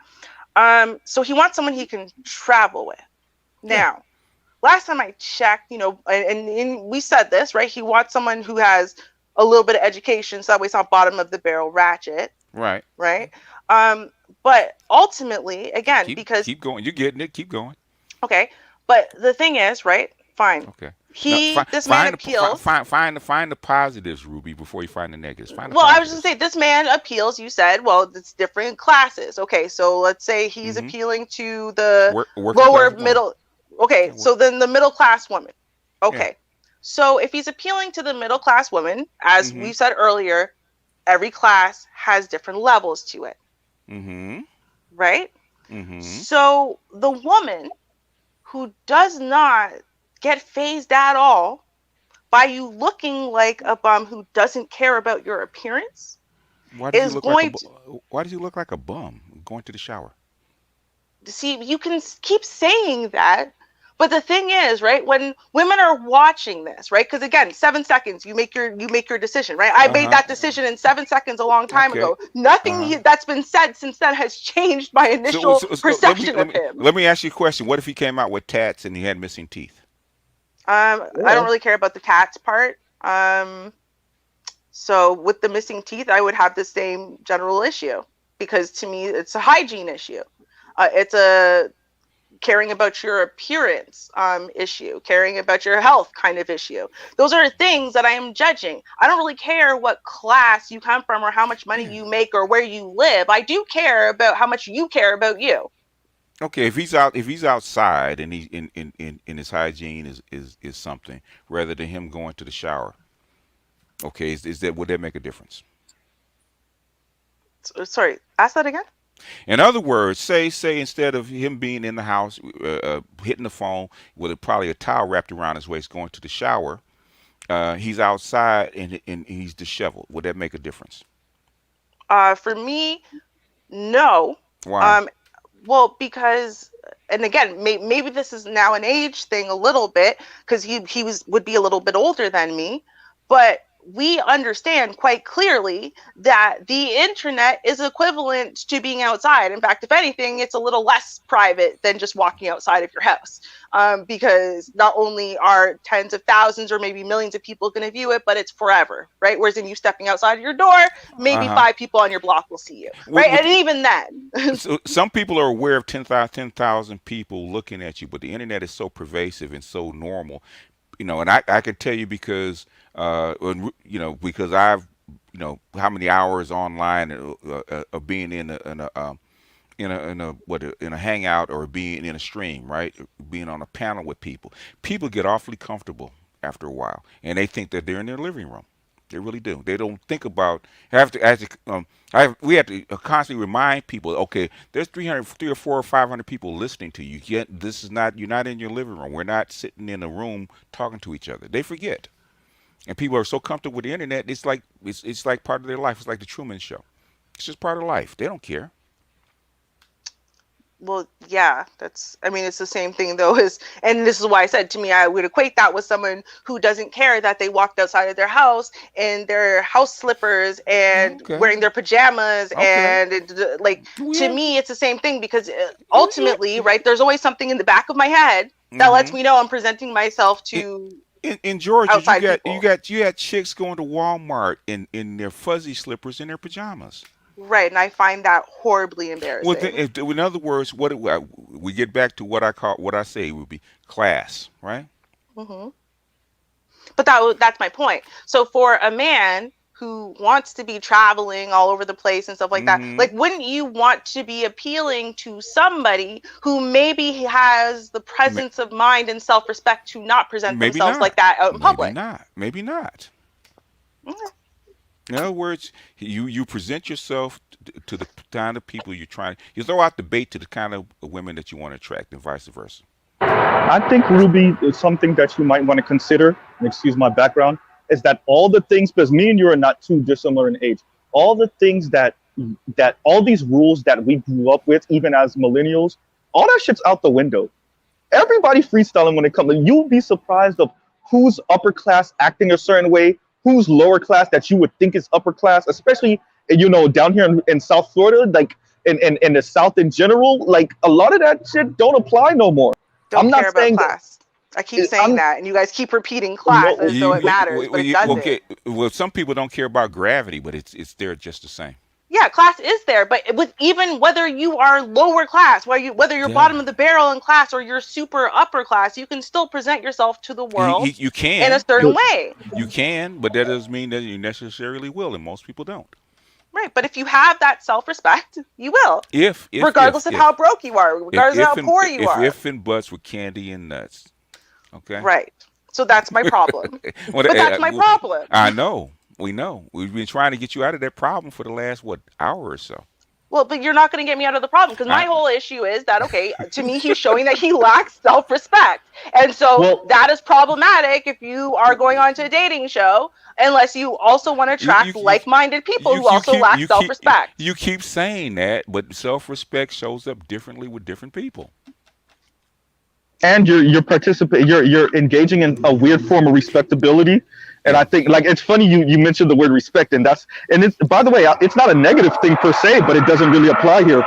S2: So he wants someone he can travel with.
S6: Yeah.
S2: Now, last time I checked, and we said this, right? He wants someone who has a little bit of education, so that way it's not bottom of the barrel ratchet,
S6: Right.
S2: right? But ultimately, again, because
S6: Keep going. You're getting it. Keep going.
S2: okay, but the thing is, right? Fine.
S6: Okay. No,
S2: This man appeals.
S6: find the positives, Ruby, before you find the negatives. Find the
S2: Well, I was just
S6: positives.
S2: gonna say this man appeals. You said, well, it's different classes. Okay, so let's say he's
S6: Mm-hmm.
S2: appealing to the
S6: Working
S2: lower
S6: class woman.
S2: middle. Okay,
S6: Yeah.
S2: so then the middle class woman.
S6: Yeah.
S2: Okay, so if he's appealing to the middle class woman, as
S6: Mm-hmm.
S2: we said earlier, every class has different levels to it,
S6: Mm-hmm.
S2: right?
S6: Mm-hmm.
S2: So the woman who does not get phased at all by you looking like a bum who doesn't care about your appearance
S6: Why does he
S2: is
S6: look like
S2: going to
S6: Why does he look like a bum going to the shower?
S2: see. You can keep saying that, but the thing is, right, when women are watching this, right, because again, 7 seconds, you make your decision, right? I made
S6: Uh-huh.
S2: that decision in 7 seconds a long time
S6: Okay.
S2: ago. Nothing
S6: Uh-huh.
S2: that's been said since then has changed my initial perception of him.
S6: let me ask you a question. What if he came out with tats and he had missing teeth?
S2: I don't really care about the tats part. So with the missing teeth, I would have the same general issue, because to me, it's a hygiene issue. It's a caring about your appearance issue, caring about your health kind of issue. Those are things that I am judging. I don't really care what class you come from or how much money you make or where you live. I do care about how much you care about you.
S6: Okay, if he's outside and he in his hygiene is something rather than him going to the shower. Okay, is that would that make a difference?
S2: Sorry, ask that again.
S6: In other words, say instead of him being in the house, hitting the phone with probably a towel wrapped around his waist, going to the shower, he's outside and he's disheveled. Would that make a difference?
S2: For me, no.
S6: Why?
S2: Well, because, and again, maybe this is now an age thing a little bit, because he would be a little bit older than me, but we understand quite clearly that the internet is equivalent to being outside. In fact, if anything, it's a little less private than just walking outside of your house, because not only are tens of thousands or maybe millions of people going to view it, but it's forever, right? Whereas in you stepping outside of your door, maybe 5 people on your block will see you, right? And even then.
S6: So some people are aware of 10,000 people looking at you, but the internet is so pervasive and so normal, and I can tell you because because I've how many hours online of being in a hangout or being in a stream, right? Being on a panel with people. People get awfully comfortable after a while, and they think that they're in their living room. They really do. They don't think about we have to constantly remind people. Okay, there's 3 or 4 or 500 people listening to you. Yet this is not. You're not in your living room. We're not sitting in a room talking to each other. They forget, and people are so comfortable with the internet. It's like part of their life. It's like the Truman Show. It's just part of life. They don't care.
S2: Well, yeah, it's the same thing though, and this is why I said, to me, I would equate that with someone who doesn't care that they walked outside of their house in their house slippers and wearing their pajamas. And to me, it's the same thing, because ultimately, right, there's always something in the back of my head that lets me know I'm presenting myself to
S6: in Georgia.
S2: outside
S6: You got chicks going to Walmart in their fuzzy slippers and their pajamas.
S2: Right, and I find that horribly embarrassing.
S6: Well, in other words, we get back to what I say would be class, right?
S2: Mm-hmm. But that's my point. So for a man who wants to be traveling all over the place and stuff like that, like, wouldn't you want to be appealing to somebody who maybe has the presence of mind and self-respect to not present themselves like that out in public?
S6: Maybe not.
S2: Okay.
S6: In other words, you present yourself to the kind of people you're trying. You throw out the bait to the kind of women that you want to attract, and vice versa.
S9: I think, Ruby, is something that you might want to consider, and excuse my background, is that all the things, because me and you are not too dissimilar in age, all the things that all these rules that we grew up with, even as millennials, all that shit's out the window. Everybody freestyling when it comes. You'll be surprised of who's upper class acting a certain way, who's lower class that you would think is upper class, especially down here in South Florida, like in the South in general. Like, a lot of that shit don't apply no more.
S2: I'm not saying class. I keep saying that, and you guys keep repeating class as though it matters, but it doesn't.
S6: Okay, well, some people don't care about gravity, but it's there just the same.
S2: Yeah, class is there, but with even whether you are lower class, whether you're bottom of the barrel in class or you're super upper class, you can still present yourself to the world
S6: you can,
S2: in a certain way.
S6: You can, but that doesn't mean that you necessarily will, and most people don't.
S2: Right, but if you have that self-respect, you will. Regardless of how broke you are, regardless of how poor you are.
S6: If and buts with candy and nuts. Okay.
S2: Right. So that's my problem. But that's my problem.
S6: I know. We know. We've been trying to get you out of that problem for the last, hour or so.
S2: Well, but you're not going to get me out of the problem, because my whole issue is that, okay, to me, he's showing that he lacks self-respect. And so that is problematic if you are going on to a dating show, unless you also want to attract like-minded people who also lack self-respect.
S6: You keep saying that, but self-respect shows up differently with different people.
S9: And you're engaging in a weird form of respectability. And I think, like, it's funny you mentioned the word respect, and it's, by the way, it's not a negative thing per se, but it doesn't really apply here.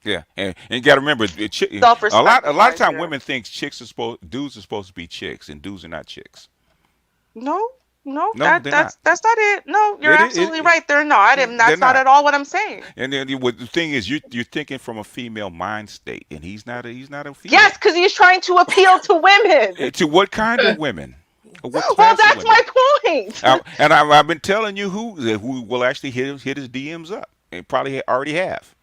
S6: Yeah, and you got to remember, a lot of time women think dudes are supposed to be chicks, and dudes are not chicks.
S2: No, No,
S6: No, they're not.
S2: that's not it. No, you're absolutely
S6: It
S2: right. They're not, and
S6: they're
S2: that's not
S6: not.
S2: at all what I'm saying.
S6: And then what the thing is, you're thinking from a female mind state, and he's not a
S2: Yes,
S6: female.
S2: because he's trying to appeal to women.
S6: To what kind of women? Or what
S2: Well,
S6: class of
S2: that's
S6: women?
S2: my point.
S6: I've been telling you who will actually hit his DMs up, and probably already have.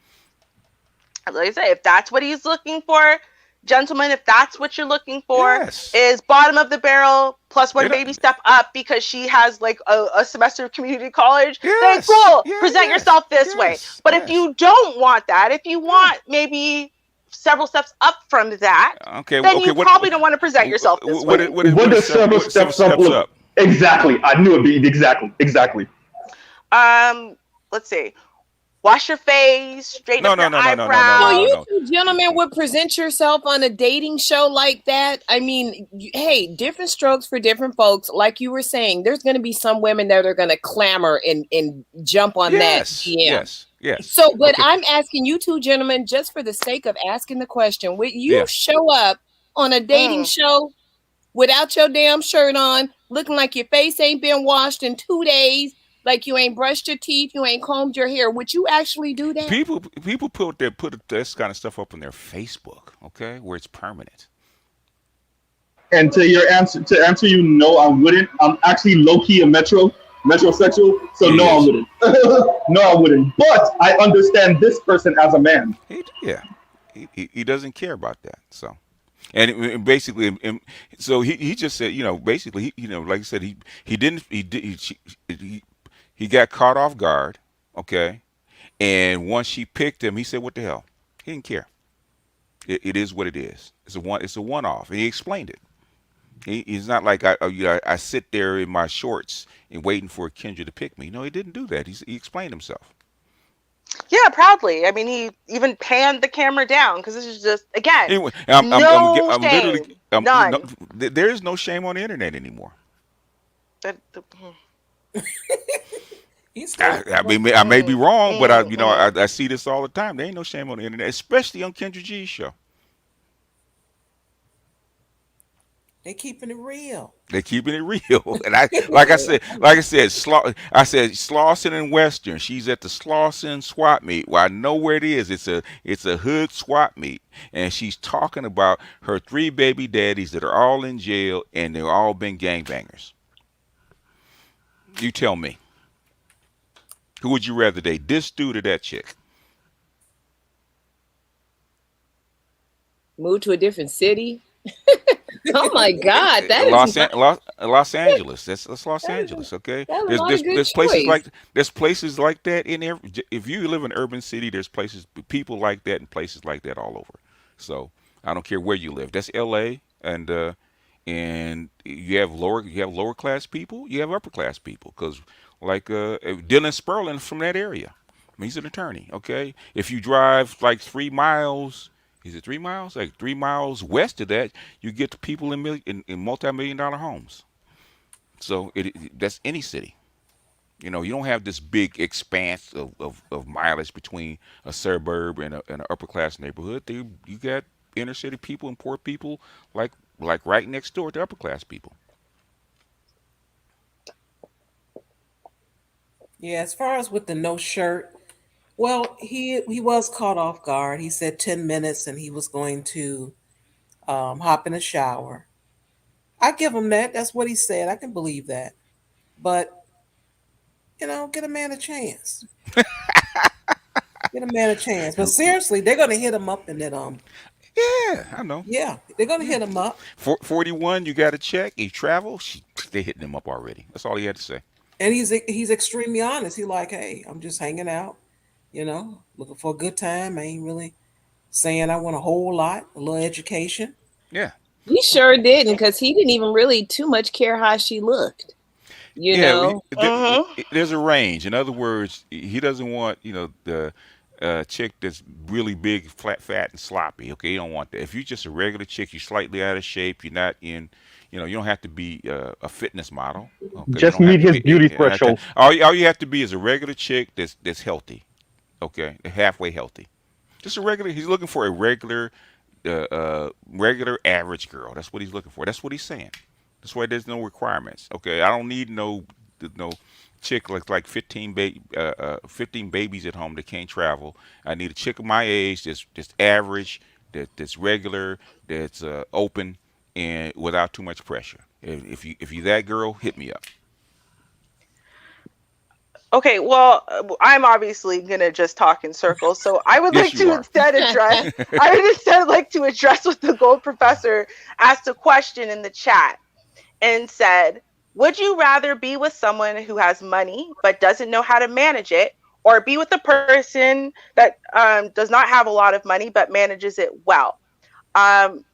S2: Like I say, if that's what he's looking for, gentlemen, if that's what you're looking for,
S6: Yes.
S2: is bottom of the barrel plus one
S6: It,
S2: baby step up because she has like a semester of community college, then
S6: yes.
S2: cool,
S6: Yeah.
S2: present
S6: Yes.
S2: yourself this way.
S6: Yes.
S2: But if
S6: Yes.
S2: you don't want that, if you
S6: Yeah.
S2: want maybe several steps up from that,
S6: Okay.
S2: then
S6: Okay.
S2: you probably don't want to present yourself this way.
S9: What does several steps up look? Exactly. I knew it'd be exactly.
S2: Let's see. Wash your face, straighten
S6: No.
S2: up
S6: No.
S2: your
S6: No. No. No. No. No.
S7: So
S6: No.
S2: eyebrows.
S7: you
S6: No.
S7: two gentlemen would present yourself on a dating show like that? I mean, hey, different strokes for different folks. Like you were saying, there's going to be some women that are going to clamor and jump on that
S6: Yes.
S7: DM.
S6: Yes. Yes.
S7: So, but
S6: Okay.
S7: I'm asking you two gentlemen, just for the sake of asking the question, would you
S6: Yeah.
S7: show up on a dating
S2: Mm.
S7: show without your damn shirt on, looking like your face ain't been washed in 2 days, like you ain't brushed your teeth, you ain't combed your hair? Would you actually do that?
S6: People put this kind of stuff up on their Facebook. Okay, where it's permanent.
S9: And to answer you, no, I wouldn't. I'm actually low key a metrosexual, so no,
S6: He
S9: I
S6: is.
S9: wouldn't. No, I wouldn't. But I understand this person as a man.
S6: Yeah. He doesn't care about that. So. And basically, so he just said, basically, like I said, he didn't he, he got caught off guard, okay, and once she picked him, he said, "What the hell?" He didn't care. It is what it is. It's a one off, and he explained it. He's not like I sit there in my shorts and waiting for Kendra to pick me. No, he didn't do that. He explained himself.
S2: Yeah, proudly. I mean, he even panned the camera down because this is just, again,
S6: Anyway,
S2: no
S6: I'm literally,
S2: shame, none.
S6: there is no shame on the internet anymore.
S1: He's still.
S6: I may be wrong, but
S2: Mm.
S6: I see this all the time. There ain't no shame on the internet, especially on Kendra G's show.
S1: They keeping it real.
S6: They're keeping it real, and I said Slauson and Western. She's at the Slauson swap meet. Well, I know where it is. It's a hood swap meet, and she's talking about her 3 baby daddies that are all in jail, and they've all been gangbangers. You tell me, who would you rather date, this dude or that chick?
S7: Move to a different city? Oh my God, that is
S6: Los,
S7: not,
S6: Los Angeles. That's Los
S7: that is,
S6: Angeles. Okay.
S7: that's
S6: There's
S7: not a
S6: there's
S7: good
S6: there's places
S7: choice.
S6: like that in every. If you live in an urban city, there's people like that and places like that all over. So I don't care where you live. That's L.A. and you have lower class people, you have upper class people. Because like Dylan Sperling from that area. I mean, he's an attorney. Okay. If you drive like 3 miles. Is it 3 miles? Like 3 miles west of that, you get to people in multi-million-dollar homes. So that's any city. You don't have this big expanse of mileage between a suburb and an upper class neighborhood. You got inner city people and poor people like right next door to upper class people.
S1: Yeah, as far as with the no shirt, well, he was caught off guard. He said 10 minutes, and he was going to hop in a shower. I give him that. That's what he said. I can believe that. But get a man a chance. Get a man a chance. But seriously, they're gonna hit him up, and then
S6: Yeah, I know.
S1: yeah, they're gonna
S6: Yeah.
S1: hit him up.
S6: 41, you got to check. He travel. They hitting him up already. That's all he had to say.
S1: And he's extremely honest. He like, hey, I'm just hanging out, looking for a good time. I ain't really saying I want a whole lot, a little education.
S6: Yeah.
S7: He sure didn't, because he didn't even really too much care how she looked. You
S6: Yeah,
S7: know,
S6: there's a range. In other words, he doesn't want the chick that's really big, fat, and sloppy. Okay, you don't want that. If you're just a regular chick, you're slightly out of shape. You're not in. You don't have to be a fitness model. Okay, you
S9: Just
S6: don't have
S9: meet
S6: to
S9: his
S6: be.
S9: beauty threshold.
S6: All you have to be is a regular chick that's healthy. Okay, halfway healthy. Just a regular. He's looking for a regular average girl. That's what he's looking for. That's what he's saying. That's why there's no requirements. Okay, I don't need no chick like 15 babies at home that can't travel. I need a chick of my age that's just average, that's regular, that's open, and without too much pressure. If you that girl, hit me up.
S2: Okay, well, I'm obviously gonna just talk in circles, so I would
S6: Yes,
S2: like
S6: you
S2: to
S6: are.
S2: instead address. I would instead like to address what the gold professor asked a question in the chat and said, "Would you rather be with someone who has money but doesn't know how to manage it, or be with a person that does not have a lot of money but manages it well?"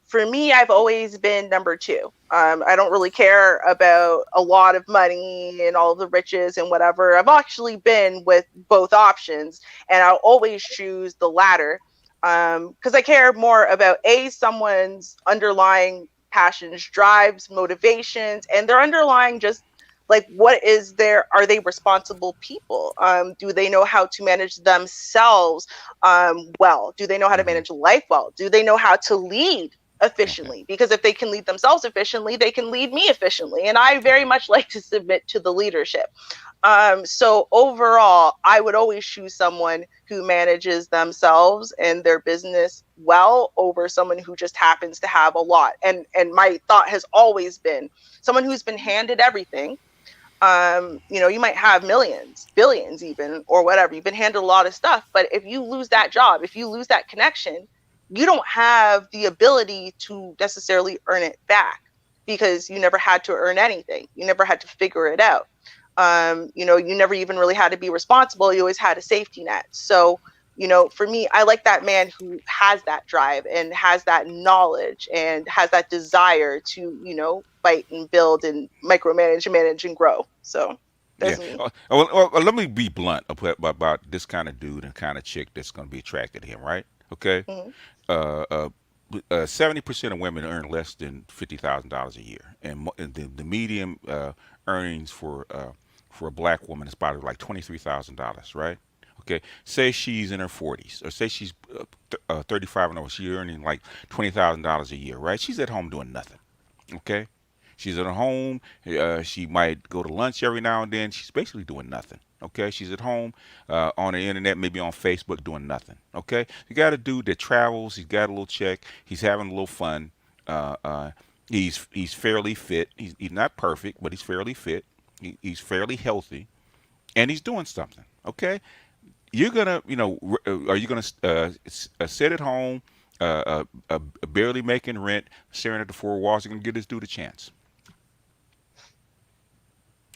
S2: For me, I've always been number two. I don't really care about a lot of money and all the riches and whatever. I've actually been with both options, and I'll always choose the latter because I care more about someone's underlying passions, drives, motivations, and their underlying just like what is their are they responsible people? Do they know how to manage themselves well? Do they know how to
S6: Hmm.
S2: manage life well? Do they know how to lead
S6: Okay.
S2: efficiently? Because if they can lead themselves efficiently, they can lead me efficiently. And I very much like to submit to the leadership. So overall, I would always choose someone who manages themselves and their business well over someone who just happens to have a lot. And my thought has always been someone who's been handed everything. You might have millions, billions even, or whatever. You've been handed a lot of stuff, but if you lose that job, if you lose that connection, you don't have the ability to necessarily earn it back because you never had to earn anything. You never had to figure it out. You never even really had to be responsible. You always had a safety net. So, for me, I like that man who has that drive and has that knowledge and has that desire to, fight and build and micromanage and manage and grow. So
S6: Yeah.
S2: that's me.
S6: Let me be blunt about this kind of dude and kind of chick that's going to be attracted to him, right? Okay.
S2: Mm-hmm.
S6: 70% of women earn less than $50,000 a year, and the median earnings for a black woman is probably like $23,000, right? Okay, say she's in her 40s, or say she's 35 and over, she's earning like $20,000 a year, right? She's at home doing nothing. Okay, she's at home. She might go to lunch every now and then. She's basically doing nothing. Okay, she's at home on the internet, maybe on Facebook, doing nothing. Okay, you got a dude that travels. He's got a little check. He's having a little fun. Uh, uh, he's fairly fit. He's not perfect, but he's fairly fit. He's fairly healthy, and he's doing something. Okay, you're gonna, are you gonna sit at home, barely making rent, staring at the four walls? You're gonna give this dude a chance,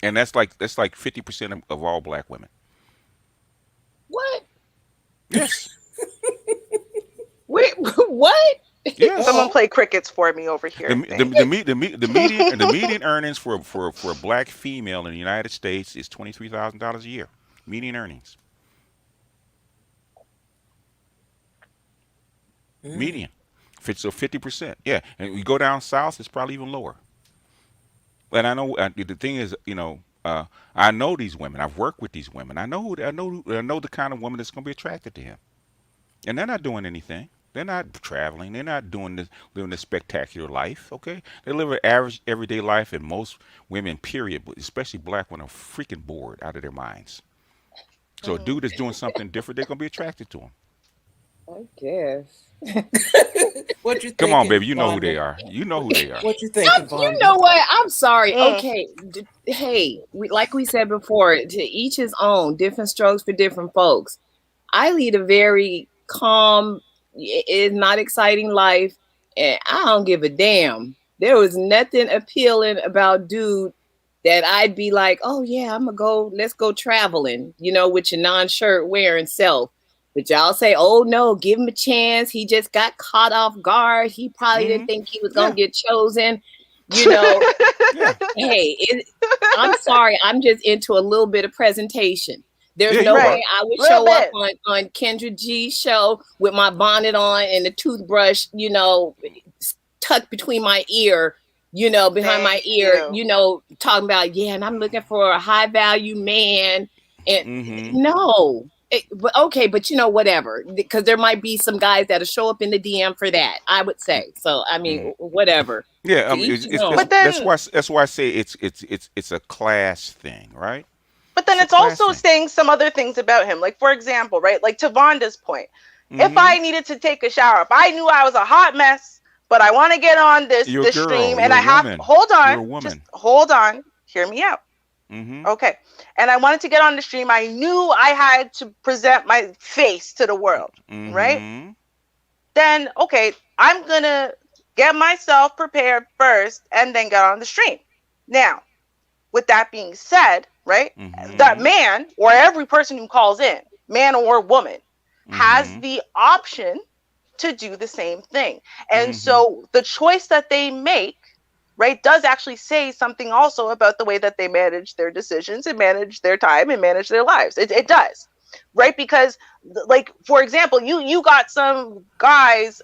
S6: and that's like 50% of all black women.
S7: What?
S6: Yes,
S7: Wait, what?
S6: yes.
S2: Someone play crickets for me over
S6: The
S2: here.
S6: the
S2: Thanks.
S6: the, me- the median earnings for a black female in the United States is $23,000 a year. Median earnings,
S1: Mm.
S6: median. So 50%. Yeah, and you go down south, it's probably even lower. And I know the thing is, I know these women. I've worked with these women. I know the kind of woman that's going to be attracted to him, and they're not doing anything. They're not traveling. They're not living this spectacular life. Okay, they live an average everyday life, and most women, period, but especially black women, are freaking bored out of their minds. So a
S2: Mm-hmm.
S6: dude that's doing something different, they're gonna be attracted to him.
S7: I guess.
S1: What you
S6: Come on,
S1: thinking,
S6: baby, you know who they
S1: Vonda?
S6: are. You know who they are.
S1: What you thinking,
S7: You
S1: Vonda?
S7: know what? I'm sorry.
S2: Mm.
S7: Okay. Hey, like we said before, to each his own, different strokes for different folks. I lead a very calm, it's not exciting life, and I don't give a damn. There was nothing appealing about dude that I'd be like, oh yeah, I'm gonna go, let's go traveling, with your non-shirt wearing self. But y'all say, oh no, give him a chance. He just got caught off guard. He probably
S6: Hmm.
S7: didn't think he was gonna
S6: Yeah,
S7: get chosen. You know,
S6: yeah,
S7: hey, I'm sorry, I'm just into a little bit of presentation. There's
S6: yeah.
S7: no
S6: You
S2: Right.
S7: way
S6: are.
S7: I would
S2: Little
S7: show up
S2: bit.
S7: on Kendra G's show with my bonnet on and the toothbrush, tucked between my ear, behind my
S2: Thank
S7: ear,
S2: you.
S7: talking about, yeah, and I'm looking for a high value man. And
S6: Hmm.
S7: no. Okay, but whatever, because there might be some guys that'll show up in the DM for that, I would say. So I mean, whatever.
S6: Yeah,
S7: To
S6: I mean,
S7: each his own.
S2: But then
S6: that's why I say it's a class thing, right?
S2: But then
S6: It's a
S2: it's
S6: class
S2: also
S6: thing.
S2: saying some other things about him. Like, for example, right? Like to Vonda's point, if
S6: Mm-hmm.
S2: I needed to take a shower, if I knew I was a hot mess, but I want to get on
S6: You're a
S2: this stream
S6: girl.
S2: and
S6: You're a
S2: I have
S6: woman.
S2: hold
S6: You're
S2: on,
S6: a
S2: just
S6: woman.
S2: hold on, hear me out.
S6: Mm-hmm.
S2: Okay. And I wanted to get on the stream. I knew I had to present my face to the world, right?
S6: Mm-hmm.
S2: Then okay, I'm gonna get myself prepared first and then get on the stream. Now, with that being said, right, that
S6: Mm-hmm.
S2: man or every person who calls in, man or woman, has
S6: Mm-hmm.
S2: the option to do the same thing. And
S6: Mm-hmm.
S2: so the choice that they make, right, does actually say something also about the way that they manage their decisions and manage their time and manage their lives. It does. Right? Because like for example, you got some guys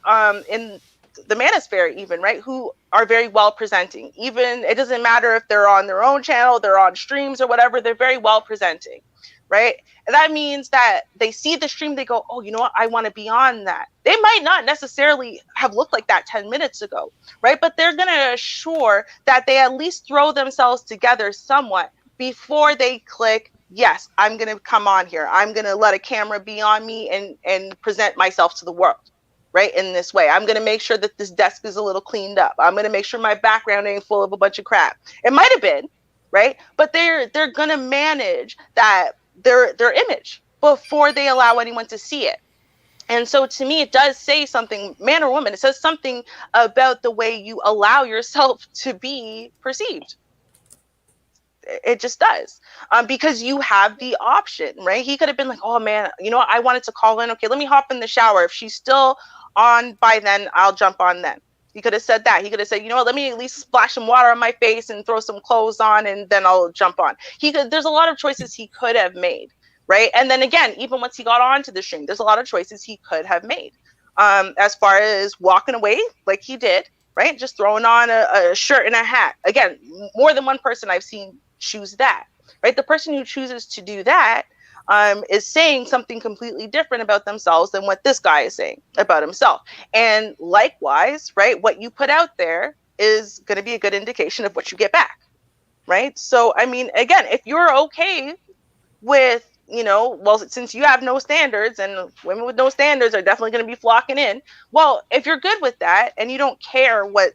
S2: in the manosphere even, right, who are very well presenting. Even it doesn't matter if they're on their own channel, they're on streams or whatever, they're very well presenting, right? And that means that they see the stream, they go, oh, you know what, I want to be on that. They might not necessarily have looked like that 10 minutes ago, right? But they're going to assure that they at least throw themselves together somewhat before they click, yes, I'm going to come on here. I'm going to let a camera be on me and present myself to the world, right? In this way, I'm going to make sure that this desk is a little cleaned up. I'm going to make sure my background ain't full of a bunch of crap. It might have been, right? But they're going to manage that their image before they allow anyone to see it. And so to me, it does say something, man or woman, it says something about the way you allow yourself to be perceived. It just does. Because you have the option, right? He could have been like, oh man, you know what? I wanted to call in. Okay, let me hop in the shower. If she's still on by then, I'll jump on then. He could have said that. He could have said, you know what, let me at least splash some water on my face and throw some clothes on and then I'll jump on. There's a lot of choices he could have made, right? And then again, even once he got onto the stream, there's a lot of choices he could have made. As far as walking away like he did, right? Just throwing on a shirt and a hat. Again, more than one person I've seen choose that, right? The person who chooses to do that is saying something completely different about themselves than what this guy is saying about himself. And likewise, right, what you put out there is going to be a good indication of what you get back, right? So, I mean, again, if you're okay with, well, since you have no standards and women with no standards are definitely going to be flocking in. Well, if you're good with that and you don't care what,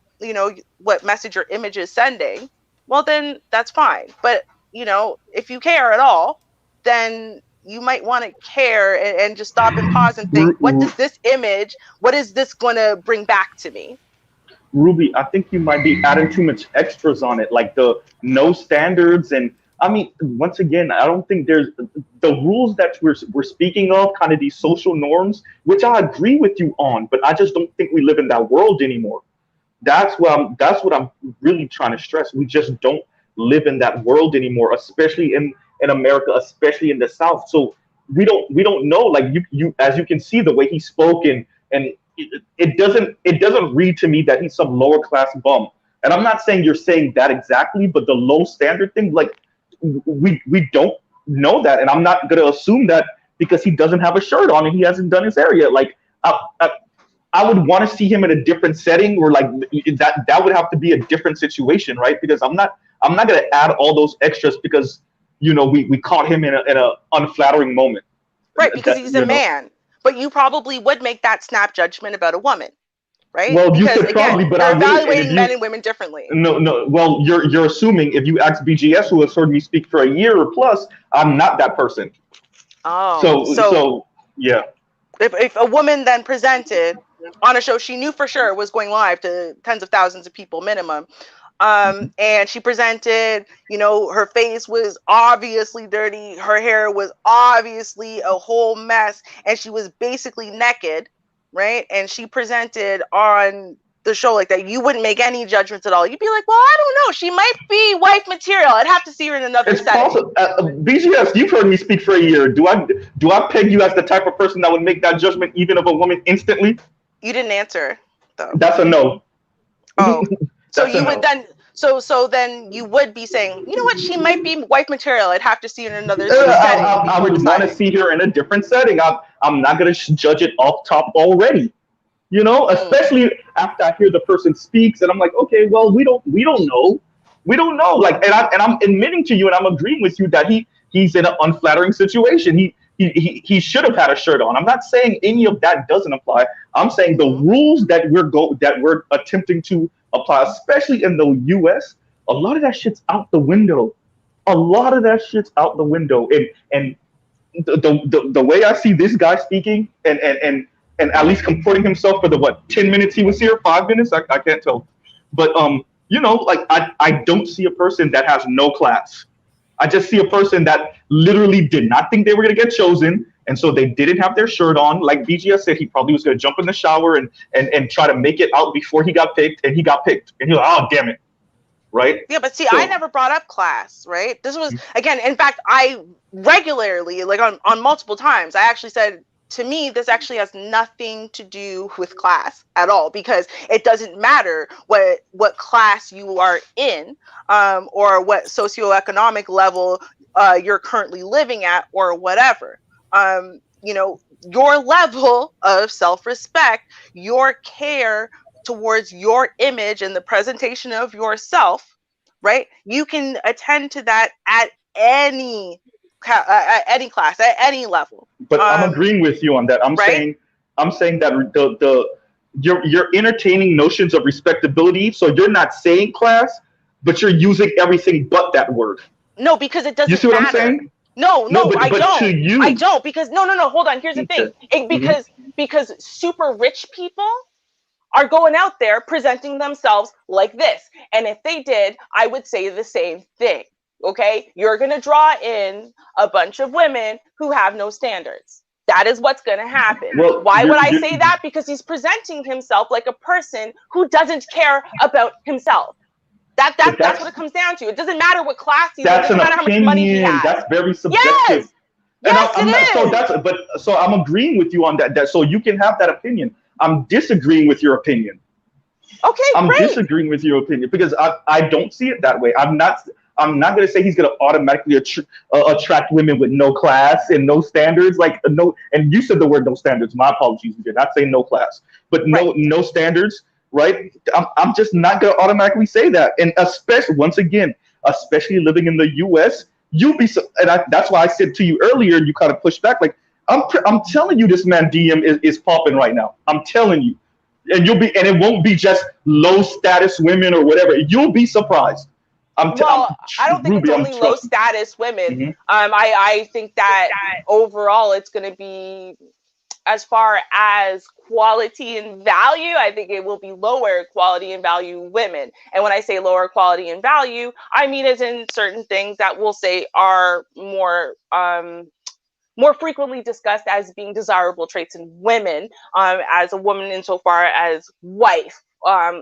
S2: what message or image is sending, well, then that's fine. But, if you care at all, then you might want to care and just stop and pause and think, what does this image, what is this going to bring back to me?
S9: Ruby, I think you might be adding too much extras on it, like the no standards. And I mean, once again, I don't think there's the rules that we're speaking of, kind of these social norms, which I agree with you on, but I just don't think we live in that world anymore. That's what I'm really trying to stress. We just don't live in that world anymore, especially in America, especially in the South. So we don't know. Like you as you can see the way he spoke, and it doesn't read to me that he's some lower class bum. And I'm not saying you're saying that exactly, but the low standard thing, like we don't know that, and I'm not gonna assume that because he doesn't have a shirt on and he hasn't done his hair yet. Like I would want to see him in a different setting, or like that would have to be a different situation, right? Because I'm not gonna add all those extras because we caught him in a unflattering moment.
S2: Right, because he's a man. But you probably would make that snap judgment about a woman, right?
S9: Well, you
S2: Because
S9: could
S2: again,
S9: probably, but
S2: you're
S9: I wouldn't. And if
S2: evaluating men and women differently.
S9: no, well, you're assuming if you ask BGS, who has heard me speak for a year or plus, I'm not that person.
S2: Oh,
S9: So yeah.
S2: If a woman then presented on a show she knew for sure was going live to tens of thousands of people minimum, and she presented, her face was obviously dirty, her hair was obviously a whole mess, and she was basically naked, right? And she presented on the show like that, you wouldn't make any judgments at all. You'd be like, well, I don't know, she might be wife material. I'd have to see her in another
S9: It's
S2: setting.
S9: possible. BGS, you've heard me speak for a year. Do I peg you as the type of person that would make that judgment even of a woman instantly?
S2: You didn't answer though.
S9: That's a no.
S2: Oh, so
S9: That's a
S2: you
S9: no.
S2: would then, So then you would be saying, you know what, she might be wife material. I'd have to see her in another
S9: I,
S2: setting
S9: I
S2: before
S9: would want to
S2: deciding.
S9: see her in a different setting. I'm not going to judge it off top already. You know, especially after I hear the person speaks, and I'm like, okay, well, we don't know. Like, and I'm admitting to you, and I'm agreeing with you that he's in an unflattering situation. He should have had a shirt on. I'm not saying any of that doesn't apply. I'm saying the rules that we're attempting to apply, especially in the U.S., a lot of that shit's out the window. A lot of that shit's out the window, and the way I see this guy speaking and at least comporting himself for the 10 minutes he was here, 5 minutes, I can't tell, but you know, like I don't see a person that has no class. I just see a person that literally did not think they were going to get chosen, and so they didn't have their shirt on. Like BGS said, he probably was going to jump in the shower and try to make it out before he got picked, and he got picked, and he was like, oh damn it, right?
S2: Yeah, but see,
S9: So,
S2: I never brought up class, right? This was, again, in fact, I regularly, like on multiple times, I actually said, to me, this actually has nothing to do with class at all, because it doesn't matter what class you are in, or what socioeconomic level you're currently living at, or whatever. You know, your level of self-respect, your care towards your image and the presentation of yourself, right? You can attend to that at any class, at any level.
S9: but I'm agreeing with you on that.
S2: Right?
S9: I'm saying that the you're entertaining notions of respectability, so you're not saying class, but you're using everything but that word.
S2: No, because it
S9: You
S2: doesn't
S9: see what I'm
S2: matter.
S9: saying?
S2: No,
S9: No,
S2: I
S9: but to
S2: don't. I
S9: you,
S2: don't, because no, hold on. Here's the thing.
S9: okay. Hmm.
S2: Because super rich people are going out there presenting themselves like this. And if they did, I would say the same thing. Okay? You're going to draw in a bunch of women who have no standards. That is what's going to happen.
S9: Well,
S2: Why would I say that? Because he's presenting himself like a person who doesn't care about himself.
S9: but
S2: That's what it comes down to. It doesn't matter what class he's in. It
S9: that's
S2: doesn't
S9: an
S2: matter how much money he
S9: opinion.
S2: has.
S9: That's very
S2: Yes.
S9: subjective. And
S2: Yes,
S9: I'm not, so
S2: it is.
S9: that's but so I'm agreeing with you on that. That so you can have that opinion. I'm disagreeing with your opinion.
S2: Okay,
S9: I'm
S2: great.
S9: disagreeing with your opinion because I don't see it that way. I'm not going to say he's going to automatically attract women with no class and no standards. Like no, and you said the word no standards. My apologies. You did not say no class, but no standards. Right? I'm just not going to automatically say that. And especially once again, especially living in the U.S., you'll be. That's why I said to you earlier, and you kind of pushed back. Like I'm telling you, this man DM is popping right now. I'm telling you. And and it won't be just low status women or whatever. You'll be surprised.
S2: I don't think
S9: Ruby,
S2: it's only low status women.
S9: Mm-hmm.
S2: I think that overall it's going to be, as far as quality and value, I think it will be lower quality and value women. And when I say lower quality and value, I mean as in certain things that we'll say are more frequently discussed as being desirable traits in women, as a woman insofar as wife,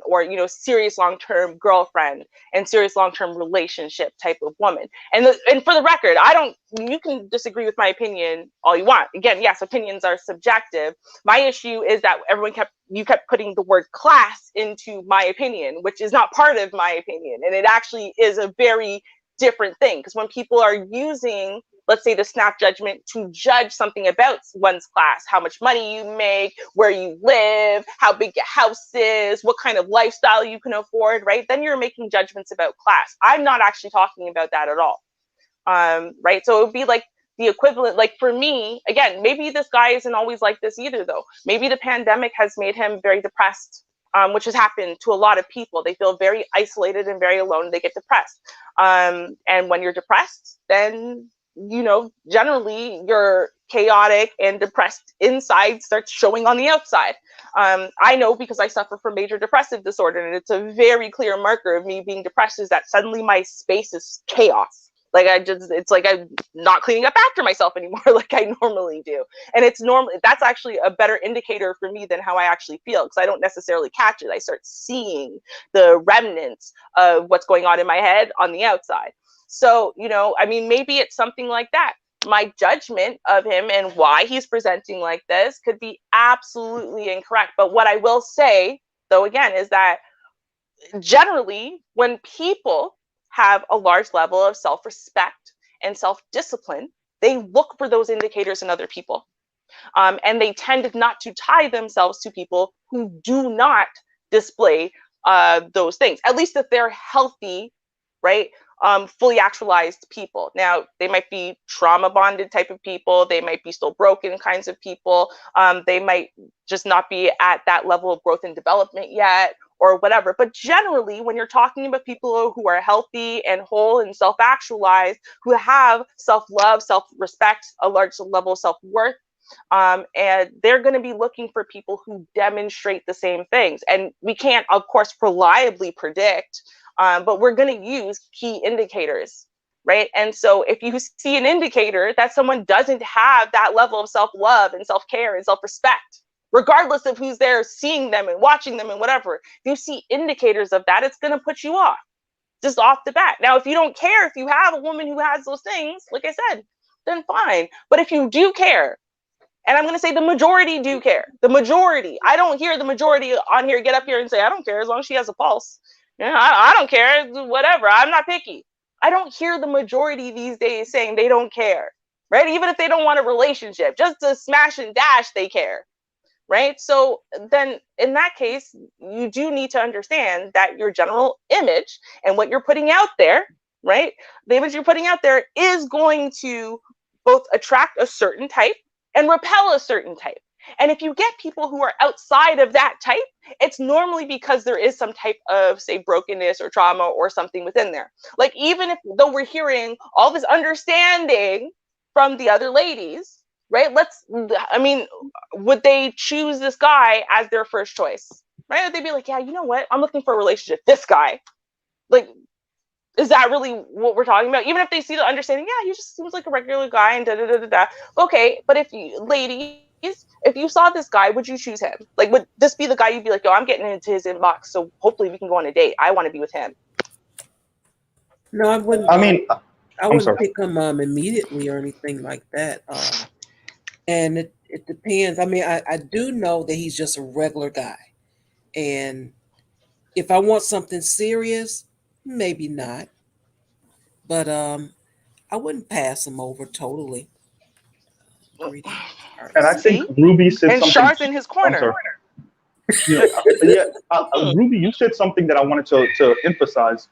S2: or, you know, serious long-term girlfriend and serious long-term relationship type of woman. And for the record, you can disagree with my opinion all you want. Again, yes, opinions are subjective. My issue is that you kept putting the word class into my opinion, which is not part of my opinion. And it actually is a very different thing, because when people are using, let's say, the snap judgment to judge something about one's class, how much money you make, where you live, how big your house is, what kind of lifestyle you can afford, right? Then you're making judgments about class. I'm not actually talking about that at all. Right? So it would be like the equivalent, like for me, again, maybe this guy isn't always like this either, though. Maybe the pandemic has made him very depressed, which has happened to a lot of people. They feel very isolated and very alone. They get depressed. And when you're depressed, then, you know, generally your chaotic and depressed inside starts showing on the outside. I know, because I suffer from major depressive disorder, and it's a very clear marker of me being depressed is that suddenly my space is chaos. Like it's like I'm not cleaning up after myself anymore like I normally do. And that's actually a better indicator for me than how I actually feel, because I don't necessarily catch it. I start seeing the remnants of what's going on in my head on the outside. So, you know, I mean, maybe it's something like that. My judgment of him and why he's presenting like this could be absolutely incorrect. But what I will say, though, again, is that generally, when people have a large level of self-respect and self-discipline, they look for those indicators in other people. And they tend not to tie themselves to people who do not display those things, at least if they're healthy, right? Fully actualized people. Now, they might be trauma bonded type of people. They might be still broken kinds of people. They might just not be at that level of growth and development yet, or whatever. But generally, when you're talking about people who are healthy and whole and self-actualized, who have self-love, self-respect, a large level of self-worth, and they're going to be looking for people who demonstrate the same things. And we can't, of course, reliably predict, but we're going to use key indicators, right? And so if you see an indicator that someone doesn't have that level of self-love and self-care and self-respect, regardless of who's there seeing them and watching them and whatever, if you see indicators of that, it's going to put you off just off the bat. Now, if you don't care, if you have a woman who has those things, like I said, then fine. But if you do care, and I'm going to say the majority do care. The majority. I don't hear the majority on here get up here and say, I don't care as long as she has a pulse. Yeah, I don't care. Whatever. I'm not picky. I don't hear the majority these days saying they don't care, right? Even if they don't want a relationship, just to smash and dash, they care, right? So then in that case, you do need to understand that your general image and what you're putting out there, right? The image you're putting out there is going to both attract a certain type and repel a certain type. And if you get people who are outside of that type, it's normally because there is some type of, say, brokenness or trauma or something within there. Like, even if, though we're hearing all this understanding from the other ladies, right? I mean, would they choose this guy as their first choice, right? Would they be like, yeah, you know what? I'm looking for a relationship. This guy, like, is that really what we're talking about? Even if they see the understanding, yeah, he just seems like a regular guy and da da da da da. Okay, but if you, ladies, if you saw this guy, would you choose him? Like, would this be the guy you'd be like, yo, I'm getting into his inbox, so hopefully we can go on a date. I want to be with him.
S1: No, I wouldn't.
S9: I mean,
S1: I
S9: I'm
S1: wouldn't
S9: sorry.
S1: pick him immediately or anything like that. And it depends. I mean, I do know that he's just a regular guy, and if I want something serious, maybe not. But I wouldn't pass him over totally. Greedy.
S9: And I think
S2: See?
S9: Ruby said
S2: And
S9: something.
S2: Char's in his
S9: I'm
S2: corner.
S9: sorry. Ruby, you said something that I wanted to emphasize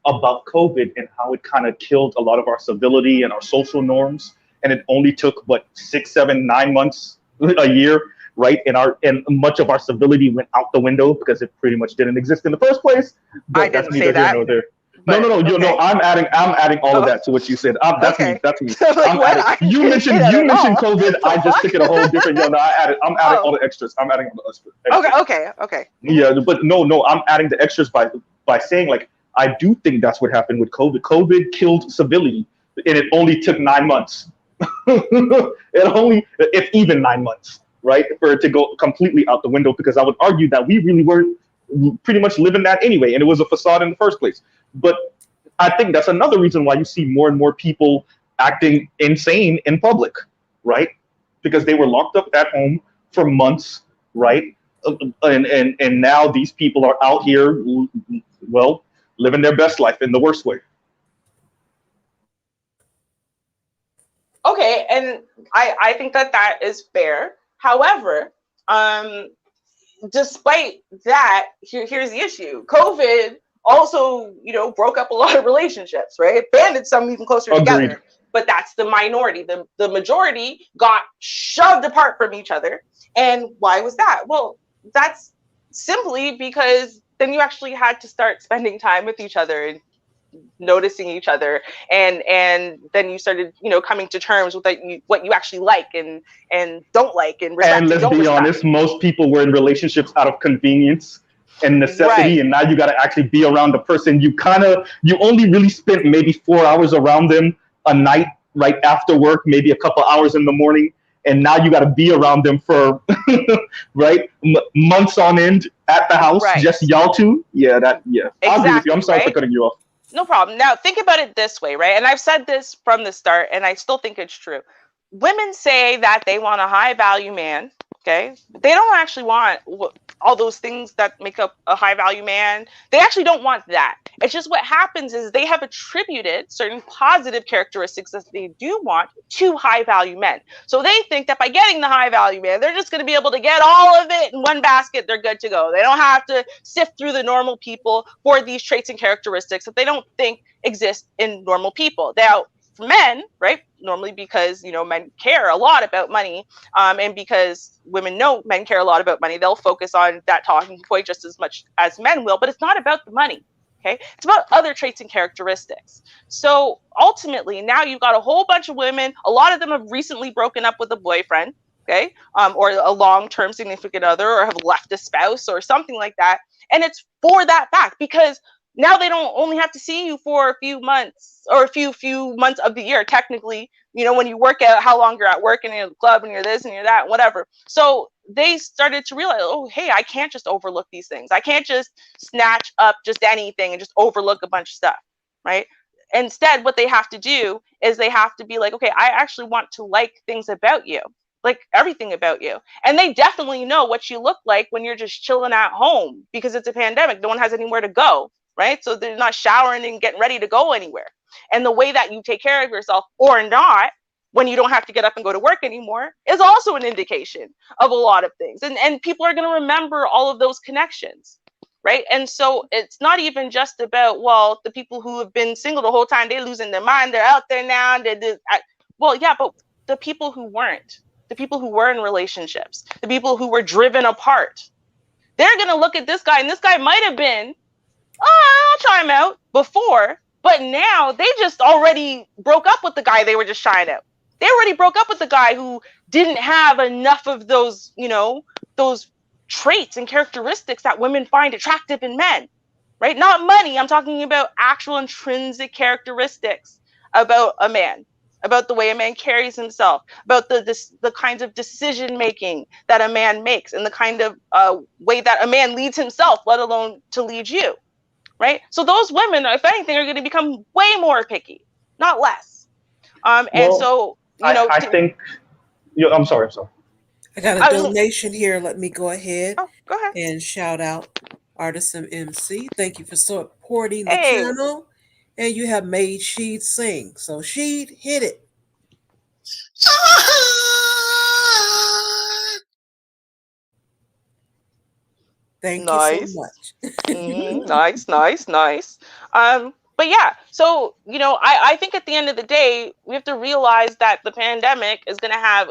S9: about COVID and how it kind of killed a lot of our civility and our social norms. And it only took, what, 6, 7, 9 months, a year, right? And much of our civility went out the window because it pretty much didn't exist in the first place. But
S2: I didn't say that.
S9: Here nor there.
S2: But,
S9: no.
S2: okay.
S9: I'm adding all of that to what you said. That's
S2: Okay.
S9: me. That's me.
S2: Like,
S9: I'm
S2: what?
S9: adding. You
S2: I didn't say that at
S9: mentioned
S2: all.
S9: COVID. I just took it a whole different. I'm adding
S2: Oh.
S9: all the extras. I'm adding all the extras.
S2: Okay.
S9: Yeah, but no. I'm adding the extras by saying, like, I do think that's what happened with COVID. COVID killed civility, and it only took 9 months. If even 9 months, right, for it to go completely out the window. Because I would argue that we really were pretty much living that anyway, and it was a facade in the first place. But I think that's another reason why you see more and more people acting insane in public, right? Because they were locked up at home for months, right? And now these people are out here, well, living their best life in the worst way.
S2: Okay, and I think that is fair. However, despite that, here's the issue. COVID also, broke up a lot of relationships, right? Banded some even closer together. But that's the minority. The majority got shoved apart from each other. And why was that? Well, that's simply because then you actually had to start spending time with each other and noticing each other, and then you started coming to terms with what you actually like and don't like and respect.
S9: And let's be honest, most people were in relationships out of convenience and necessity, right. And now you got to actually be around the person you only really spent maybe 4 hours around them a night, right after work, maybe a couple hours in the morning, and now you got to be around them for right months on end at the house, right. Just y'all two. Yeah. Exactly, I'll agree with you. I'm sorry for cutting you off.
S2: No problem. Now, think about it this way, right? And I've said this from the start, and I still think it's true. Women say that they want a high value man, Okay, they don't actually want all those things that make up a high value man. They actually don't want that. It's just what happens is they have attributed certain positive characteristics that they do want to high value men. So they think that by getting the high value man, they're just going to be able to get all of it in one basket. They're good to go. They don't have to sift through the normal people for these traits and characteristics that they don't think exist in normal people. Now, for men, right? Normally because, you know, men care a lot about money, and because women know men care a lot about money, they'll focus on that talking point just as much as men will, but it's not about the money. Okay, it's about other traits and characteristics. So ultimately, now you've got a whole bunch of women. A lot of them have recently broken up with a boyfriend, okay, or a long-term significant other, or have left a spouse or something like that. And it's for that fact, because now they don't only have to see you for a few months or a few months of the year. Technically, you know, when you work out how long you're at work and you're at the club and you're this and you're that, whatever. So they started to realize, oh, hey, I can't just overlook these things. I can't just snatch up just anything and just overlook a bunch of stuff, right? Instead, what they have to do is they have to be like, okay, I actually want to like things about you, like everything about you. And they definitely know what you look like when you're just chilling at home, because it's a pandemic. No one has anywhere to go, right? So they're not showering and getting ready to go anywhere. And the way that you take care of yourself or not, when you don't have to get up and go to work anymore, is also an indication of a lot of things. And people are going to remember all of those connections, right? And so it's not even just about, well, the people who have been single the whole time, they're losing their mind, they're out there now. Well, yeah, but the people who weren't, the people who were in relationships, the people who were driven apart, they're going to look at this guy, and this guy might have been, oh, I'll try him out before, but now they just already broke up with the guy they were just trying out. They already broke up with the guy who didn't have enough of those, you know, those traits and characteristics that women find attractive in men, right? Not money. I'm talking about actual intrinsic characteristics about a man, about the way a man carries himself, about the kinds of decision making that a man makes, and the kind of way that a man leads himself, let alone to lead you. Right? So those women, if anything, are going to become way more picky, not less. And so, you know,
S9: I think. I'm sorry.
S1: I got a donation here. Let me go ahead
S2: go ahead
S1: and shout out Artisan MC. Thank you for supporting the
S2: Hey.
S1: channel. And you have made Sheed sing. So Sheed, hit it. Thank you so much.
S2: Nice. But yeah, so, you know, I think at the end of the day, we have to realize that the pandemic is going to have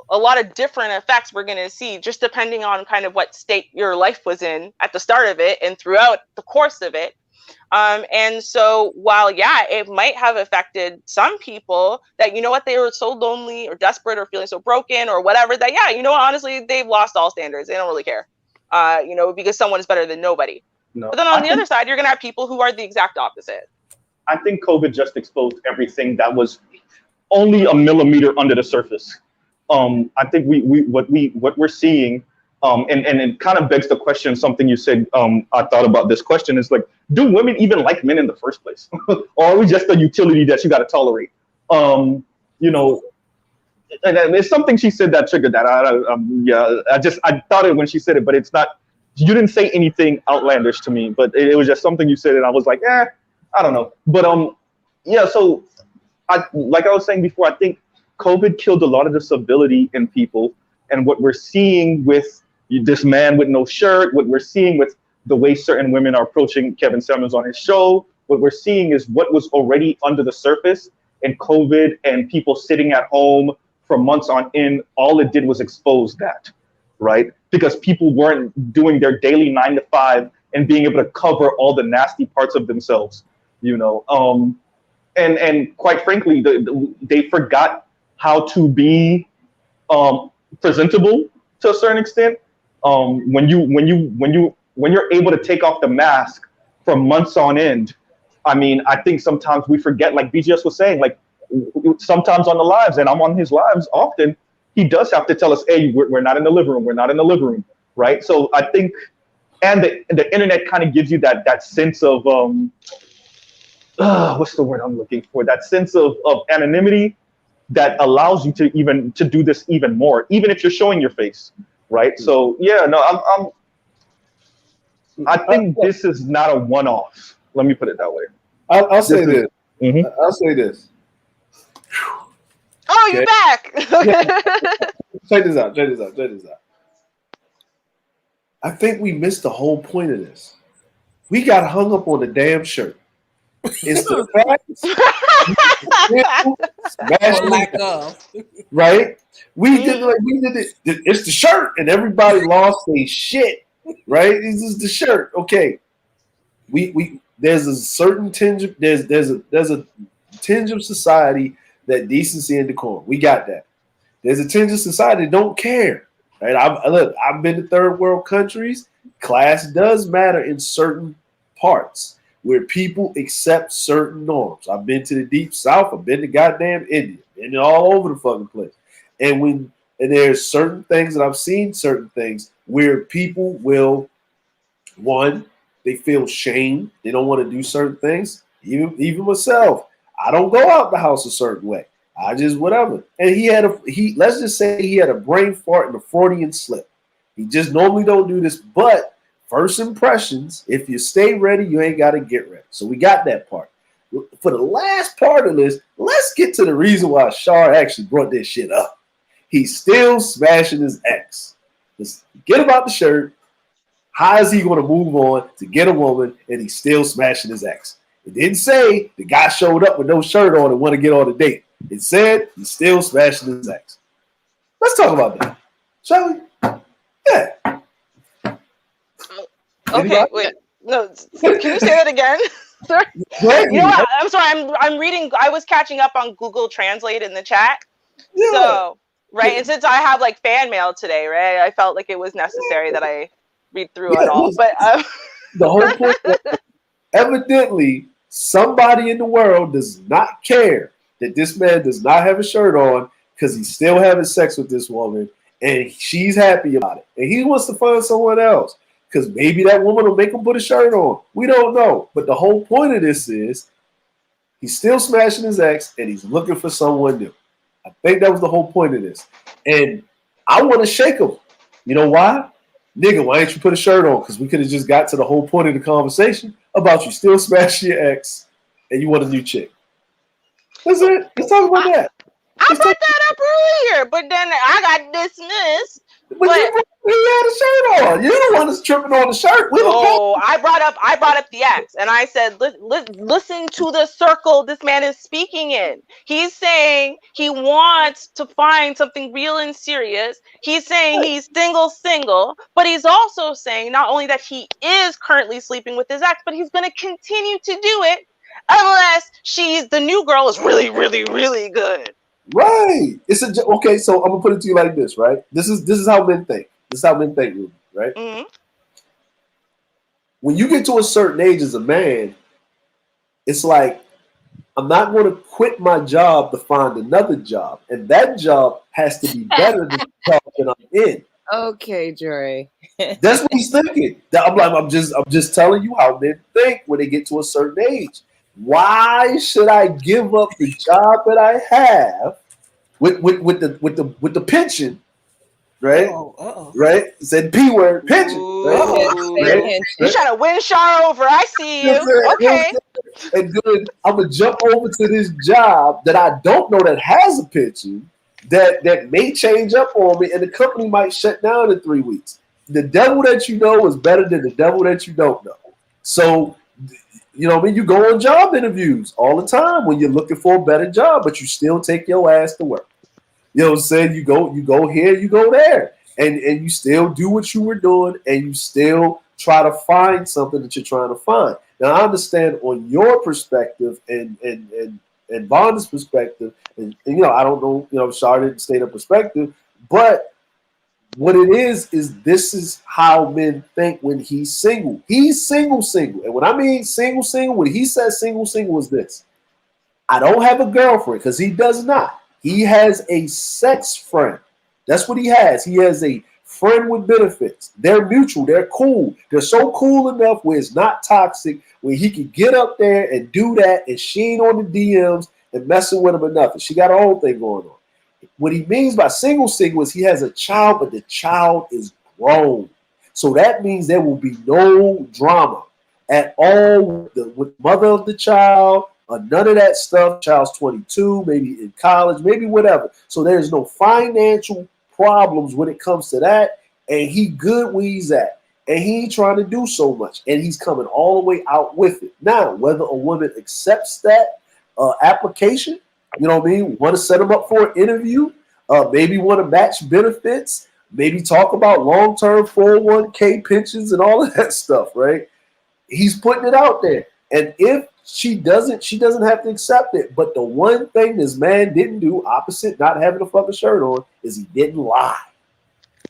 S2: a lot of different effects we're going to see, just depending on kind of what state your life was in at the start of it and throughout the course of it. And so while, yeah, it might have affected some people that, you know what, they were so lonely or desperate or feeling so broken or whatever that, yeah, you know what, honestly, they've lost all standards. They don't really care, you know, because someone is better than nobody. No. But then on the other side, you're going to have people who are the exact opposite.
S9: I think COVID just exposed everything that was only a millimeter under the surface. I think what we're seeing, and it kind of begs the question, something you said, I thought about this question is like, do women even like men in the first place? Or are we just a utility that you got to tolerate? You know, and there's something she said that triggered that. I thought it when she said it, but it's not, you didn't say anything outlandish to me, but it was just something you said and I was like, I don't know. But yeah, so like I was saying before, I think COVID killed a lot of the civility in people. And what we're seeing with this man with no shirt, what we're seeing with the way certain women are approaching Kevin Samuels on his show, what we're seeing is what was already under the surface, and COVID and people sitting at home for months on end, all it did was expose that, right? Because people weren't doing their daily 9 to 5 and being able to cover all the nasty parts of themselves, you know? And quite frankly, they forgot how to be presentable to a certain extent. When you're able to take off the mask for months on end, I mean, I think sometimes we forget, like BGS was saying, like sometimes on the lives, and I'm on his lives often, he does have to tell us, hey, we're not in the living room, we're not in the living room, right? So I think, and the internet kind of gives you that sense of, what's the word I'm looking for? That sense of anonymity that allows you to do this even more, even if you're showing your face, right? So yeah, no, I think this is not a one-off. Let me put it that way.
S8: I'll say
S9: This is.
S8: this.
S9: Mhm.
S8: I'll say this.
S2: Oh, you're
S8: Okay.
S2: back.
S8: Yeah. Check this out. Check this out. Check this out. I think we missed the whole point of this. We got hung up on the damn shirt. It's the fact,
S1: Or lack of.
S8: right? We did it. It's the shirt, and everybody lost their shit, right? This is the shirt. Okay, we there's a certain tinge. There's a tinge of society that decency and decorum. We got that. There's a tinge of society that don't care. Right? I've been to third world countries. Class does matter in certain parts where people accept certain norms. I've been to the deep south. I've been to goddamn India. Been all over the fucking place. And there's certain things that I've seen, certain things where people will, one, they feel shame. They don't want to do certain things. Even myself, I don't go out the house a certain way. I just whatever. And let's just say he had a brain fart and a Freudian slip. He just normally don't do this, but first impressions, if you stay ready, you ain't got to get ready. So we got that part. For the last part of this, let's get to the reason why Shar actually brought this shit up. He's still smashing his ex. Let's get about the shirt. How is he going to move on to get a woman and he's still smashing his ex? It didn't say the guy showed up with no shirt on and want to get on a date. It said he's still smashing his ex. Let's talk about that, shall we? Yeah.
S2: Okay, wait. No, can you say that again? Sorry. You know what? I'm sorry. I'm reading. I was catching up on Google Translate in the chat.
S8: Yeah.
S2: So right, and since I have like fan mail today, right, I felt like it was necessary that I read through it all. But
S8: the whole point, evidently, somebody in the world does not care that this man does not have a shirt on because he's still having sex with this woman, and she's happy about it, and he wants to find someone else. Because maybe that woman will make him put a shirt on. We don't know. But the whole point of this is he's still smashing his ex and he's looking for someone new. I think that was the whole point of this. And I want to shake him. You know why? Nigga, why ain't you put a shirt on? Because we could have just got to the whole point of the conversation about you still smashing your ex and you want a new chick. That's it. Let's talk about that.
S2: I brought that up earlier, but then I got dismissed.
S8: But he had a shirt on. You're the one that's tripping on the shirt.
S2: No, I brought up the ex, and I said, listen to the circle this man is speaking in. He's saying he wants to find something real and serious. He's saying he's single, but he's also saying not only that he is currently sleeping with his ex, but he's going to continue to do it unless the new girl is really, really, really good.
S8: Right. Okay. So I'm gonna put it to you like this, right? This is how men think. This is how men think, Ruby, right?
S2: Mm-hmm.
S8: When you get to a certain age as a man, it's like I'm not going to quit my job to find another job, and that job has to be better than the job that I'm in.
S7: Okay, Dre.
S8: That's what he's thinking. I'm just telling you how men think when they get to a certain age. Why should I give up the job that I have with the pension, right? Right? It said P word pension. Right?
S2: You're trying to win Shar over. I see you. Okay.
S8: And then I'm gonna jump over to this job that I don't know that has a pension that may change up on me, and the company might shut down in 3 weeks. The devil that you know is better than the devil that you don't know. So. You know what I mean? You go on job interviews all the time when you're looking for a better job, but you still take your ass to work. You know what I'm saying? You go here, you go there, and you still do what you were doing, and you still try to find something that you're trying to find. Now, I understand on your perspective and Vonda's perspective, and I don't know, Shar didn't state a perspective, but what it is this is how men think when he's single. He's single. And when I mean single, when he says single is this. I don't have a girlfriend, because he does not. He has a sex friend. That's what he has. He has a friend with benefits. They're mutual. They're cool. They're so cool enough where it's not toxic, where he can get up there and do that, and she ain't on the DMs and messing with him or nothing. She got her own thing going on. What he means by single is he has a child, but the child is grown. So that means there will be no drama at all with the mother of the child, or none of that stuff. Child's 22, maybe in college, maybe whatever. So there's no financial problems when it comes to that. And he good where he's at. And he ain't trying to do so much. And he's coming all the way out with it. Now, whether a woman accepts that application, you know what I mean, want to set him up for an interview, maybe want to match benefits, maybe talk about long-term 401k pensions and all of that stuff, right? He's putting it out there. And if she doesn't have to accept it. But the one thing this man didn't do, opposite not having a fucking shirt on, is he didn't lie.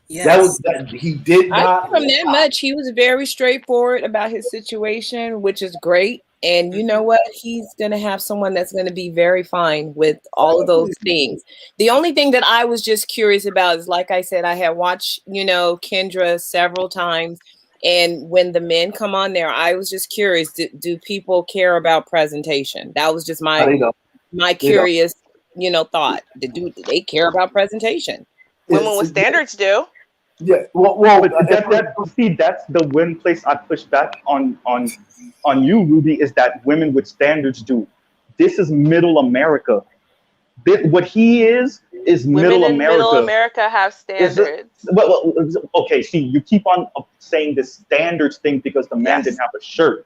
S1: Yes.
S8: That was that he did not.
S7: From that much, he was very straightforward about his situation, which is great. And you know what? He's going to have someone that's going to be very fine with all of those things. The only thing that I was just curious about is, like I said, I had watched, Kendra several times. And when the men come on there, I was just curious, do people care about presentation? That was just my curious, thought. Do they care about presentation?
S2: Women with standards do.
S8: Yeah,
S9: but that's the one place I push back on you, Ruby, is that women with standards do. This is middle America. What he is middle America.
S2: Middle America have standards.
S9: Okay, see, you keep on saying this standards thing because the man didn't have a shirt.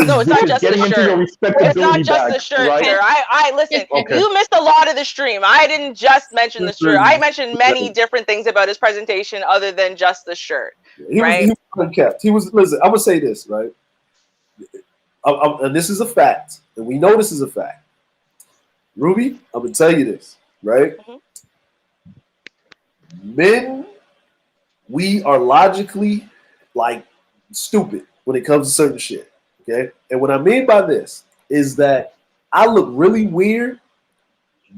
S2: No, it's not just the shirt. It's not just the shirt,
S9: right?
S2: sir. I listen. Okay. You missed a lot of the stream. I didn't just mention the shirt. I mentioned many different things about his presentation other than just the shirt.
S8: He was unkept. Listen, I'm gonna say this, right? And this is a fact, and we know this is a fact. Ruby, I'm gonna tell you this, right? Men, we are logically like stupid when it comes to certain shit. Okay, and what I mean by this is that I look really weird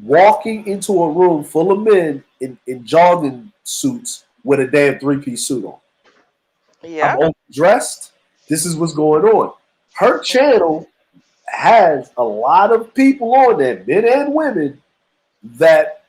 S8: walking into a room full of men in jogging suits with a damn three-piece suit on.
S2: Yeah,
S8: I'm overdressed. This is what's going on. Her channel has a lot of people on there, men and women, that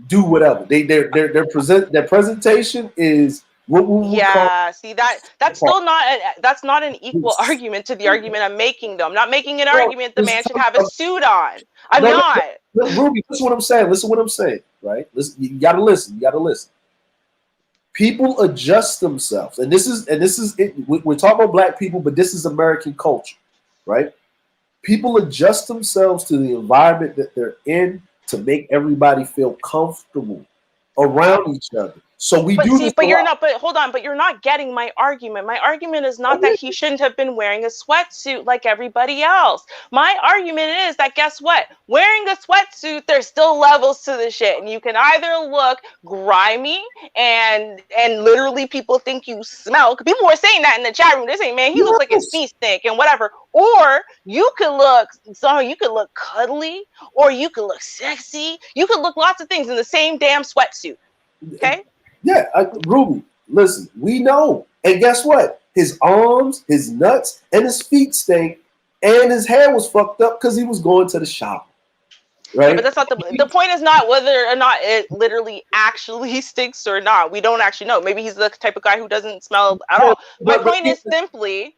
S8: do whatever. Their presentation is.
S2: See that's still not an equal argument to the argument I'm making, though. I'm not making an argument the man should have a suit on. I'm not.
S8: Ruby, listen what I'm saying. Listen what I'm saying, right? Listen, you gotta listen. You gotta listen. People adjust themselves, and this is it. We're talking about black people, but this is American culture, right? People adjust themselves to the environment that they're in to make everybody feel comfortable around each other. So but
S2: you're not getting my argument. My argument is not that he shouldn't have been wearing a sweatsuit like everybody else. My argument is that, guess what? Wearing a sweatsuit, there's still levels to the shit. And you can either look grimy and literally people think you smell. People were saying that in the chat room. They're saying, man, he looks like his feet stink and whatever. Or you could look cuddly, or you could look sexy. You could look lots of things in the same damn sweatsuit. Okay?
S8: Yeah, Ruby, listen, we know. And guess what? His arms, his nuts, and his feet stink, and his hair was fucked up because he was going to the shop. Right?
S2: Yeah, but that's not the point is not whether or not it literally actually stinks or not. We don't actually know. Maybe he's the type of guy who doesn't smell at all. My point is simply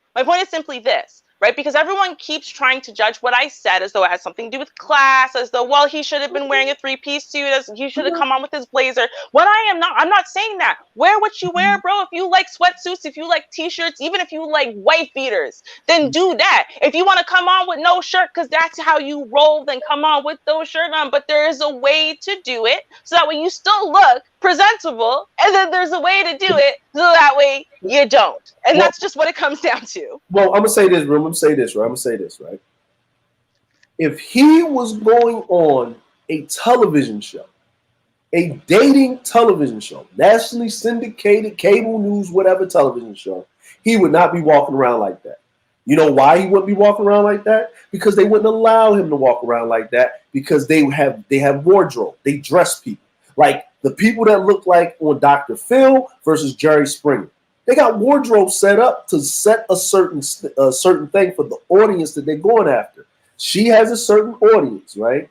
S2: this. Right? Because everyone keeps trying to judge what I said as though it has something to do with class, as though, well, he should have been wearing a three-piece suit, as he should have come on with his blazer. I'm not saying that. Wear what you wear, bro. If you like sweatsuits, if you like t-shirts, even if you like wife beaters, then do that. If you want to come on with no shirt because that's how you roll, then come on with those shirt on. But there is a way to do it so that way you still look presentable, and then there's a way to do it so that way you don't. And that's just what it comes down to.
S8: Well, I'm gonna say this, bro. I'm gonna say this, right? If he was going on a television show, a dating television show, nationally syndicated, cable news, whatever television show, he would not be walking around like that. You know why he wouldn't be walking around like that? Because they wouldn't allow him to walk around like that, because they have wardrobe. They dress people. Like the people that look like on Dr. Phil versus Jerry Springer. They got wardrobe set up to set a certain thing for the audience that they're going after. She has a certain audience, right?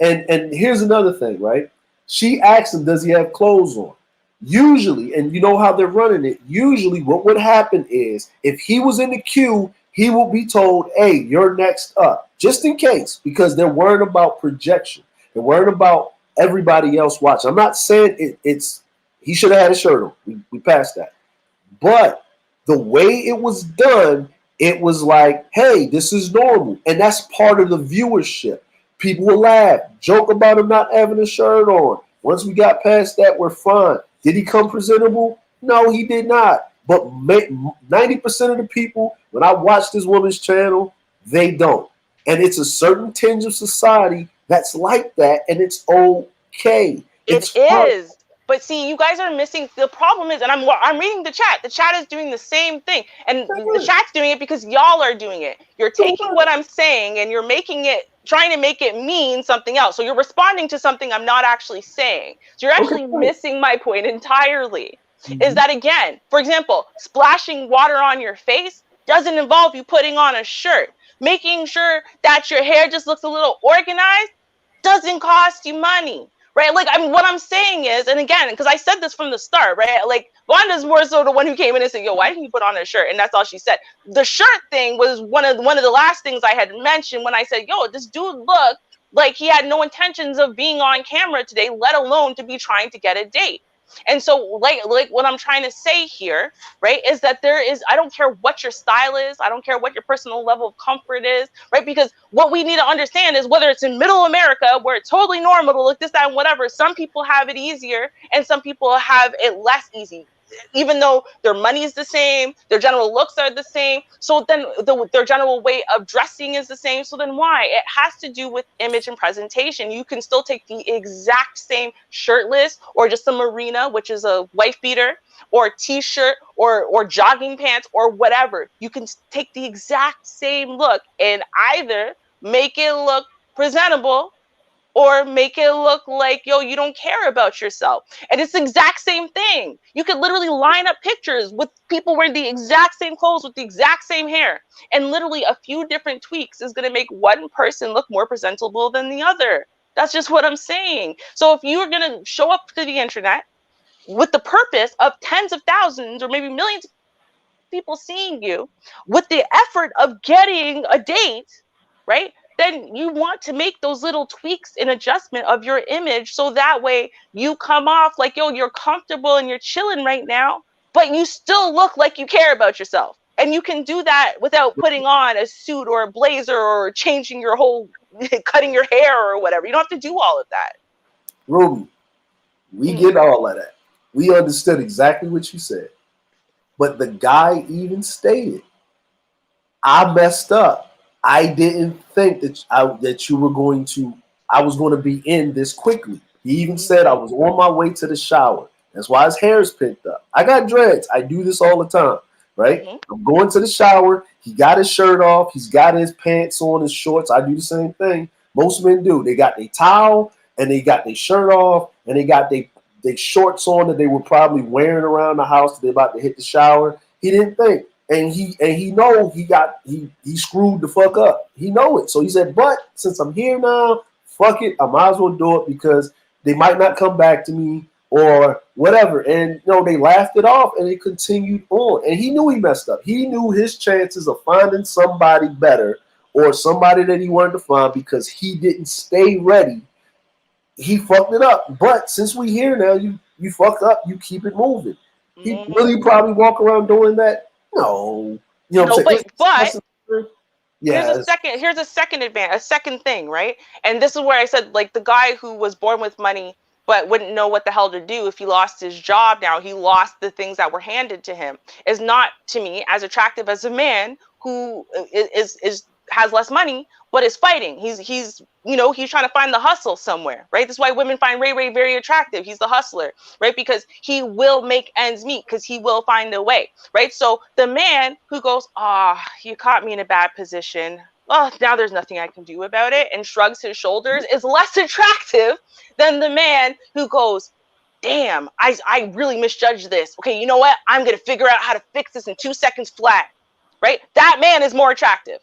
S8: And here's another thing, right? She asked him, does he have clothes on? Usually, and you know how they're running it, usually what would happen is if he was in the queue, he will be told, hey, you're next up, just in case, because they're worried about projection. They're worried about everybody else watching. I'm not saying it's he should have had a shirt on. We passed that. But the way it was done, it was like, hey, this is normal. And that's part of the viewership. People will laugh, joke about him not having a shirt on. Once we got past that, we're fine. Did he come presentable? No, he did not. But 90% of the people, when I watch this woman's channel, they don't. And it's a certain tinge of society that's like that, and it's okay.
S2: It
S8: It's fine.
S2: is. But see, you guys are missing. The problem is, and I'm reading the chat. The chat is doing the same thing, and the chat's doing it because y'all are doing it. You're taking what I'm saying and you're making it, trying to make it mean something else. So you're responding to something I'm not actually saying. So you're actually missing my point entirely. Is that, again, for example, splashing water on your face doesn't involve you putting on a shirt. Making sure that your hair just looks a little organized doesn't cost you money. Right? Like, I mean, what I'm saying is, and again, because I said this from the start, right? Like, Wanda's more so the one who came in and said, yo, why didn't you put on a shirt? And that's all she said. The shirt thing was one of the last things I had mentioned when I said, yo, this dude looked like he had no intentions of being on camera today, let alone to be trying to get a date. And so, like what I'm trying to say here, right, is that there is, I don't care what your style is, I don't care what your personal level of comfort is, right? Because what we need to understand is whether it's in middle America where it's totally normal to look this, that, and whatever, some people have it easier and some people have it less easy. Even though their money is the same, their general looks are the same, so then their general way of dressing is the same. So then why? It has to do with image and presentation. You can still take the exact same shirtless or just a merino, which is a wife beater, or a t-shirt or jogging pants or whatever. You can take the exact same look and either make it look presentable or make it look like, yo, you don't care about yourself. And it's the exact same thing. You could literally line up pictures with people wearing the exact same clothes with the exact same hair. And literally a few different tweaks is going to make one person look more presentable than the other. That's just what I'm saying. So if you're going to show up to the internet with the purpose of tens of thousands or maybe millions of people seeing you with the effort of getting a date, right? Then you want to make those little tweaks and adjustment of your image so that way you come off like, yo, you're comfortable and you're chilling right now, but you still look like you care about yourself. And you can do that without putting on a suit or a blazer or changing your whole, cutting your hair or whatever. You don't have to do all of that.
S8: Ruby, we get all of that. We understood exactly what you said. But the guy even stated, I messed up. I didn't think that you were going to, I was going to be in this quickly. He even said I was on my way to the shower. That's why his hair is picked up. I got dreads. I do this all the time, right? I'm going to the shower. He got his shirt off. He's got his pants on, his shorts. I do the same thing. Most men do. They got their towel and they got their shirt off and they got their shorts on that they were probably wearing around the house. They're about to hit the shower. He didn't think. And he know he screwed the fuck up. He know it. So he said, but since I'm here now, fuck it. I might as well do it because they might not come back to me or whatever. And they laughed it off and it continued on. And he knew he messed up. He knew his chances of finding somebody better or somebody that he wanted to find because he didn't stay ready. He fucked it up. But since we here now, you fuck up, you keep it moving. He really probably walk around doing that. No,
S2: but
S8: yeah.
S2: Here's a second thing, right? And this is where I said, like, the guy who was born with money but wouldn't know what the hell to do if he lost his job. Now he lost the things that were handed to him. Is not to me as attractive as a man who has less money but is fighting. He's trying to find the hustle somewhere, right? That's why women find Ray Ray very attractive. He's the hustler, right? Because he will make ends meet, because he will find a way, right? So the man who goes, you caught me in a bad position, oh, now there's nothing I can do about it, and shrugs his shoulders, is less attractive than the man who goes, damn, I really misjudged this. Okay, you know what? I'm going to figure out how to fix this in 2 seconds flat, right? That man is more attractive.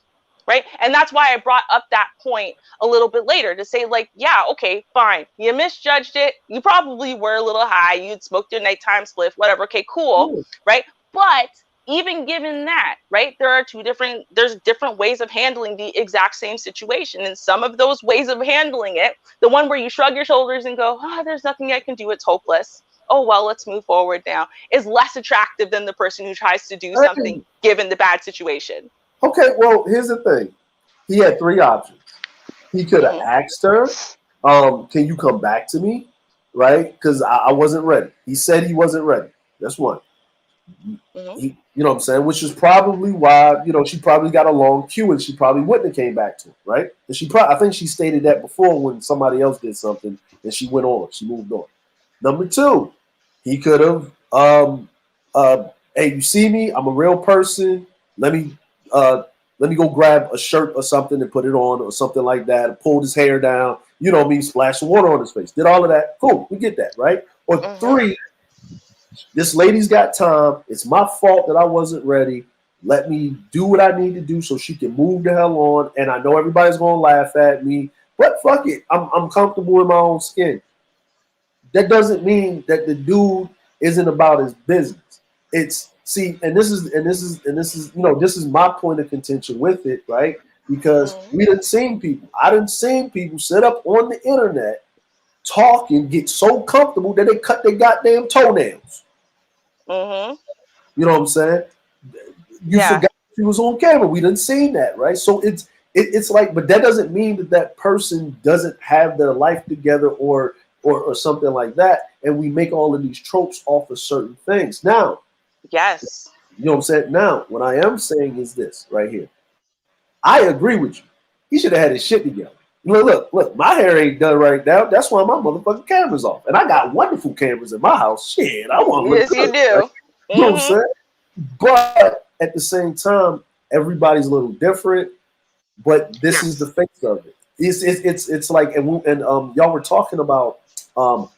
S2: Right. And that's why I brought up that point a little bit later to say, like, yeah, okay, fine. You misjudged it. You probably were a little high. You'd smoked your nighttime spliff, whatever. Okay, cool. Right. But even given that, right, there's different ways of handling the exact same situation. And some of those ways of handling it, the one where you shrug your shoulders and go, oh, there's nothing I can do. It's hopeless. Oh, well, let's move forward now, is less attractive than the person who tries to do something given the bad situation.
S8: Okay, well, here's the thing. He had three options. He could have asked her, can you come back to me? Right? Because I wasn't ready. He said he wasn't ready. That's one. He, you know what I'm saying? Which is probably why, she probably got a long queue and she probably wouldn't have came back to him, right? And I think she stated that before when somebody else did something and she went on. She moved on. Number two, he could have, hey, you see me? I'm a real person. Let me go grab a shirt or something and put it on or something like that. Pulled his hair down, splash some water on his face. Did all of that. Cool, we get that, right? Or three, this lady's got time. It's my fault that I wasn't ready. Let me do what I need to do so she can move the hell on. And I know everybody's going to laugh at me, but fuck it. I'm comfortable in my own skin. That doesn't mean that the dude isn't about his business. This is my point of contention with it, right? Because I done seen people sit up on the internet, talk and get so comfortable that they cut their goddamn toenails. You know what I'm saying? You forgot she was on camera. We done seen that, right? So it's like, but that doesn't mean that person doesn't have their life together or something like that. And we make all of these tropes off of certain things. Now,
S2: yes,
S8: you know what I'm saying? Now, what I am saying is this right here. I agree with you. He should have had his shit together. Look, my hair ain't done right now. That's why my motherfucking camera's off. And I got wonderful cameras in my house. Shit, I want to look good.
S2: You do.
S8: Right? You know what I'm saying? But at the same time, everybody's a little different. But this is the face of it. It's like, and y'all were talking about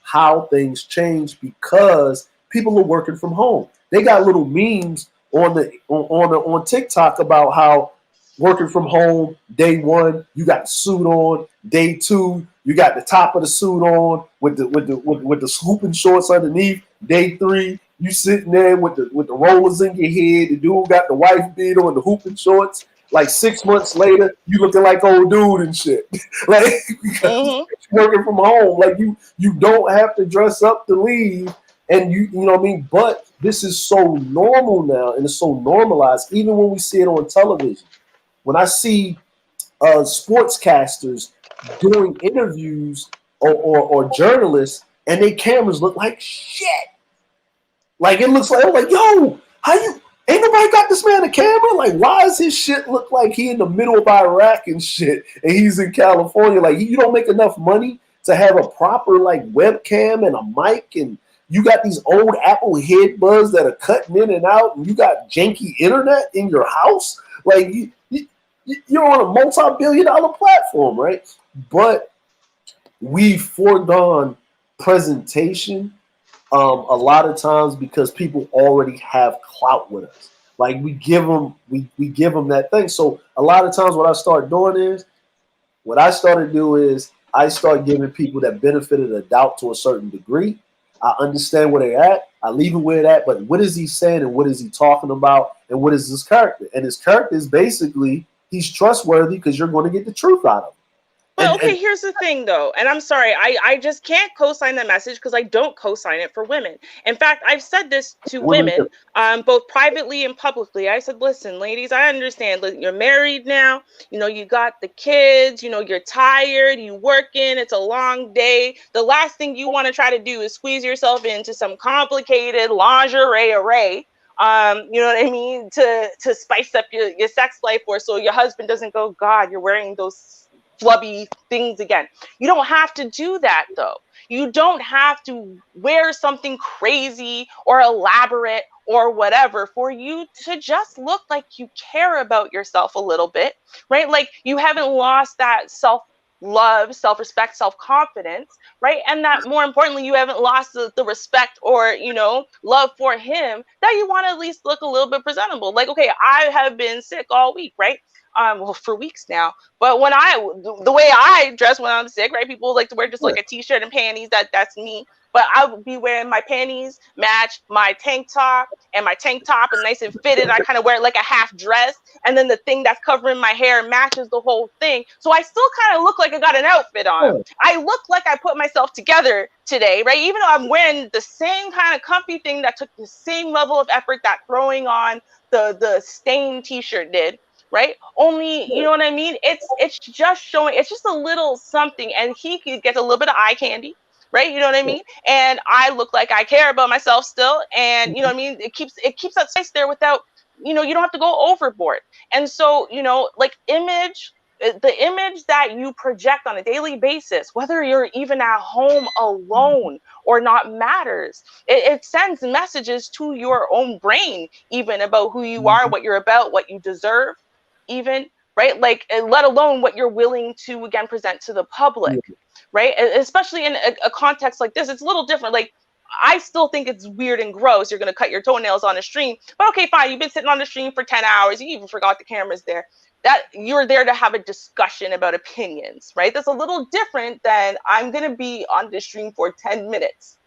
S8: how things change because people are working from home. They got little memes on TikTok about how working from home, day one, you got the suit on. Day two, you got the top of the suit on with the swooping shorts underneath. Day three, you sitting there with the rollers in your head. The dude got the wife beater and the hooping shorts. Like 6 months later, you looking like old dude and shit. Like because working from home, like you don't have to dress up to leave, and you know what I mean. But this is so normal now, and it's so normalized, even when we see it on television. When I see sportscasters doing interviews or journalists, and their cameras look like shit. Like it looks like, I'm like, yo, how you? Ain't nobody got this man a camera? Like, why does his shit look like he in the middle of Iraq and shit, and he's in California? Like, you don't make enough money to have a proper like webcam and a mic, and you got these old Apple headbuds that are cutting in and out, and you got janky internet in your house. Like, you're on a multi-billion-dollar platform, right? But we've foregone presentation a lot of times because people already have clout with us. Like we give them that thing. So a lot of times what I start doing is, what I started to do is I start giving people that benefit of the doubt to a certain degree. I understand where they're at. I leave it where they're at. But what is he saying and what is he talking about and what is his character? And his character is basically he's trustworthy because you're going to get the truth out of him.
S2: But okay, here's the thing though, and I'm sorry, I just can't co-sign that message because I don't co-sign it for women. In fact, I've said this to women, both privately and publicly. I said, listen, ladies, I understand. You're married now. You got the kids. You're tired. You working. It's a long day. The last thing you want to try to do is squeeze yourself into some complicated lingerie array. You know what I mean? To spice up your sex life, or so your husband doesn't go, God, you're wearing those flubby things again. You don't have to do that though. You don't have to wear something crazy or elaborate or whatever for you to just look like you care about yourself a little bit, right? Like you haven't lost that self love, self-respect, self-confidence, right? And that more importantly, you haven't lost the respect or, love for him, that you want to at least look a little bit presentable. Like, okay, I have been sick all week, right? Well, for weeks now. But the way I dress when I'm sick, right? People like to wear just like a t-shirt and panties. That's me. But I would be wearing my panties match my tank top, and my tank top and nice and fitted. I kind of wear it like a half dress, and then the thing that's covering my hair matches the whole thing. So I still kind of look like I got an outfit on. I look like I put myself together today, right? Even though I'm wearing the same kind of comfy thing that took the same level of effort that throwing on the stained t-shirt did. Right? Only, you know what I mean? It's just showing, it's just a little something, and he could get a little bit of eye candy, right? You know what I mean? And I look like I care about myself still, and you know what I mean? It keeps that space there without, you don't have to go overboard. And so, like the image that you project on a daily basis, whether you're even at home alone or not, matters. It sends messages to your own brain, even about who you are, what you're about, what you deserve, even, right? Like, let alone what you're willing to, again, present to the public, right? Especially in a context like this, it's a little different. Like, I still think it's weird and gross. You're going to cut your toenails on a stream, but okay, fine. You've been sitting on the stream for 10 hours. You even forgot the camera's there. That you're there to have a discussion about opinions, right? That's a little different than I'm going to be on the stream for 10 minutes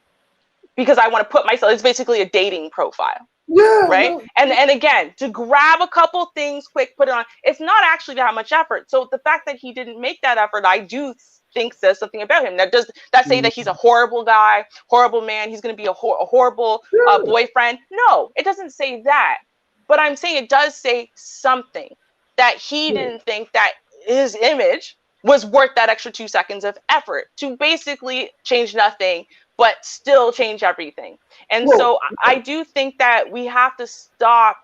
S2: because I want to put myself, it's basically a dating profile. Yeah, right. No. And again, to grab a couple things quick, put it on. It's not actually that much effort. So the fact that he didn't make that effort, I do think says something about him. Now, does that say that he's a horrible guy, horrible man? He's going to be a horrible boyfriend? No, it doesn't say that. But I'm saying it does say something, that he didn't think that his image was worth that extra 2 seconds of effort to basically change nothing, but still change everything. And so I do think that we have to stop,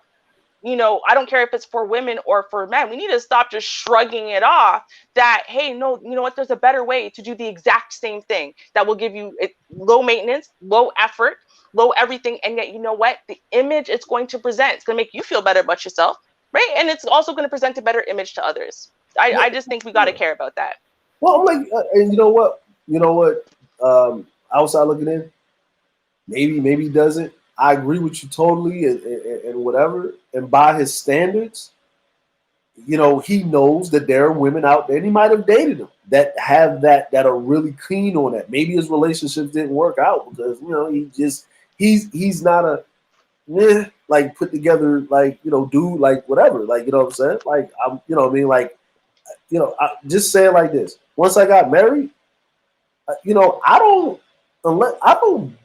S2: I don't care if it's for women or for men, we need to stop just shrugging it off that, hey, no, you know what, there's a better way to do the exact same thing that will give you low maintenance, low effort, low everything. And yet, you know what, the image it's going to present, it's going to make you feel better about yourself, right? And it's also going to present a better image to others. I just think we got to care about that.
S8: Well, I'm like, and you know what, outside looking in, maybe he doesn't. I agree with you totally, and whatever. And by his standards, he knows that there are women out there, and he might have dated them that have that are really keen on that. Maybe his relationships didn't work out because he's not a like put together dude, like whatever, like, you know what I'm saying, like, I'm, you know what I mean, like, I just say it like this. Once I got married, I don't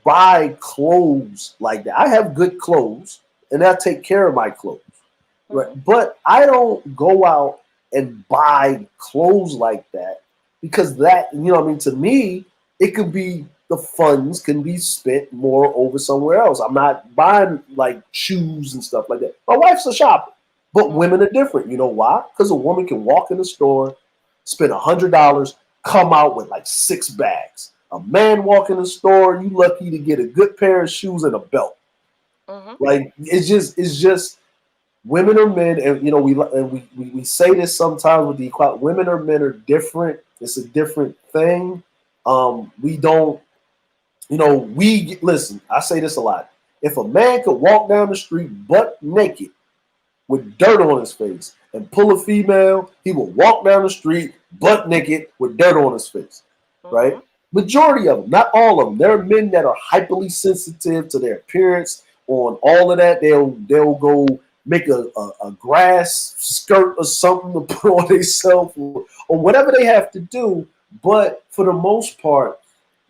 S8: buy clothes like that. I have good clothes and I take care of my clothes, right? But I don't go out and buy clothes like that because that, to me, it could be, the funds can be spent more over somewhere else. I'm not buying like shoes and stuff like that. My wife's a shopper, but women are different. You know why? Because a woman can walk in the store, spend $100, come out with like 6 bags. A man walk in the store, you lucky to get a good pair of shoes and a belt. Like, it's just women or men, and we say this sometimes with the equality. Women or men are different. It's a different thing. We don't, listen. I say this a lot. If a man could walk down the street butt naked with dirt on his face and pull a female, he will walk down the street butt naked with dirt on his face, right? Majority of them, not all of them. There are men that are hyperly sensitive to their appearance, on all of that. They'll go make a grass skirt or something to put on themselves or whatever they have to do. But for the most part,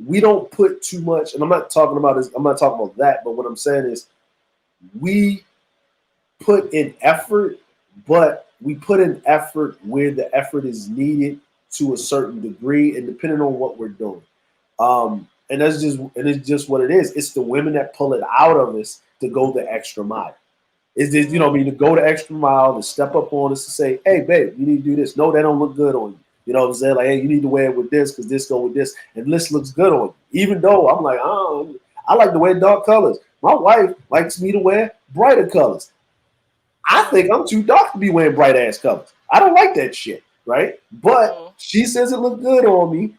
S8: we don't put too much, and I'm not talking about that, but what I'm saying is we put in effort, but we put in effort where the effort is needed to a certain degree and depending on what we're doing. And it's just what it is. It's the women that pull it out of us to go the extra mile. It's just, to go the extra mile, to step up on us, to say, hey, babe, you need to do this. No, that don't look good on you. You know what I'm saying? Like, hey, you need to wear it with this because this go with this. And this looks good on you. Even though I'm like, I like to wear dark colors. My wife likes me to wear brighter colors. I think I'm too dark to be wearing bright ass colors. I don't like that shit. right? But she says it looked good on me.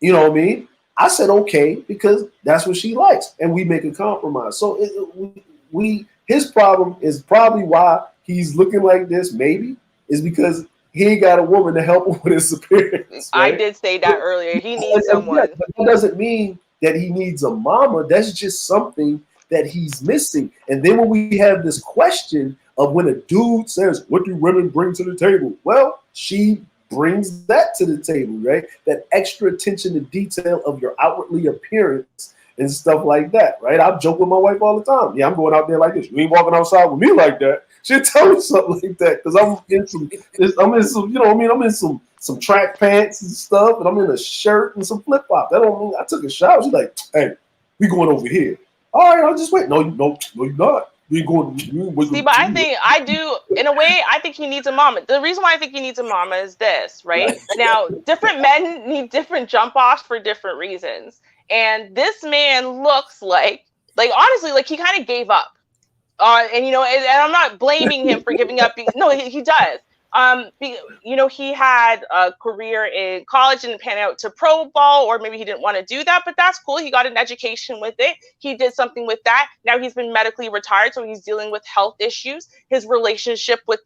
S8: You know what I mean? I said okay because that's what she likes, and we make a compromise. So we his problem is probably why he's looking like this. Maybe is because he ain't got a woman to help him with his appearance.
S2: I
S8: Right?
S2: did say that earlier. He needs
S8: Yeah,
S2: someone.
S8: but that doesn't mean that he needs a mama. That's just something that he's missing. And then when we have this question of when a dude says, "What do women bring to the table?" Well, she brings that to the table, right? That extra attention to detail of your outwardly appearance and stuff like that, right? I joke with my wife all the time. Yeah, I'm going out there like this. You ain't walking outside with me like that. She'll tell me something like that because I'm in some, you know what I mean? I'm in some track pants and stuff, and I'm in a shirt and some flip flops. That don't mean I took a shower. She's like, "Hey, we going over here." All right, I'll just wait. No, no, you're not. We ain't going.
S2: See, but I think I do, in a way, I think he needs a mama. The reason why I think he needs a mama is this, right? Now, different men need different jump offs for different reasons. And this man looks like honestly, like he kind of gave up. And you know, and I'm not blaming him for giving up. No, he does. You know, he had a career in college and pan out to pro ball, or maybe he didn't want to do that, but that's cool. He got an education with it. He did something with that. Now he's been medically retired, so he's dealing with health issues. His relationship with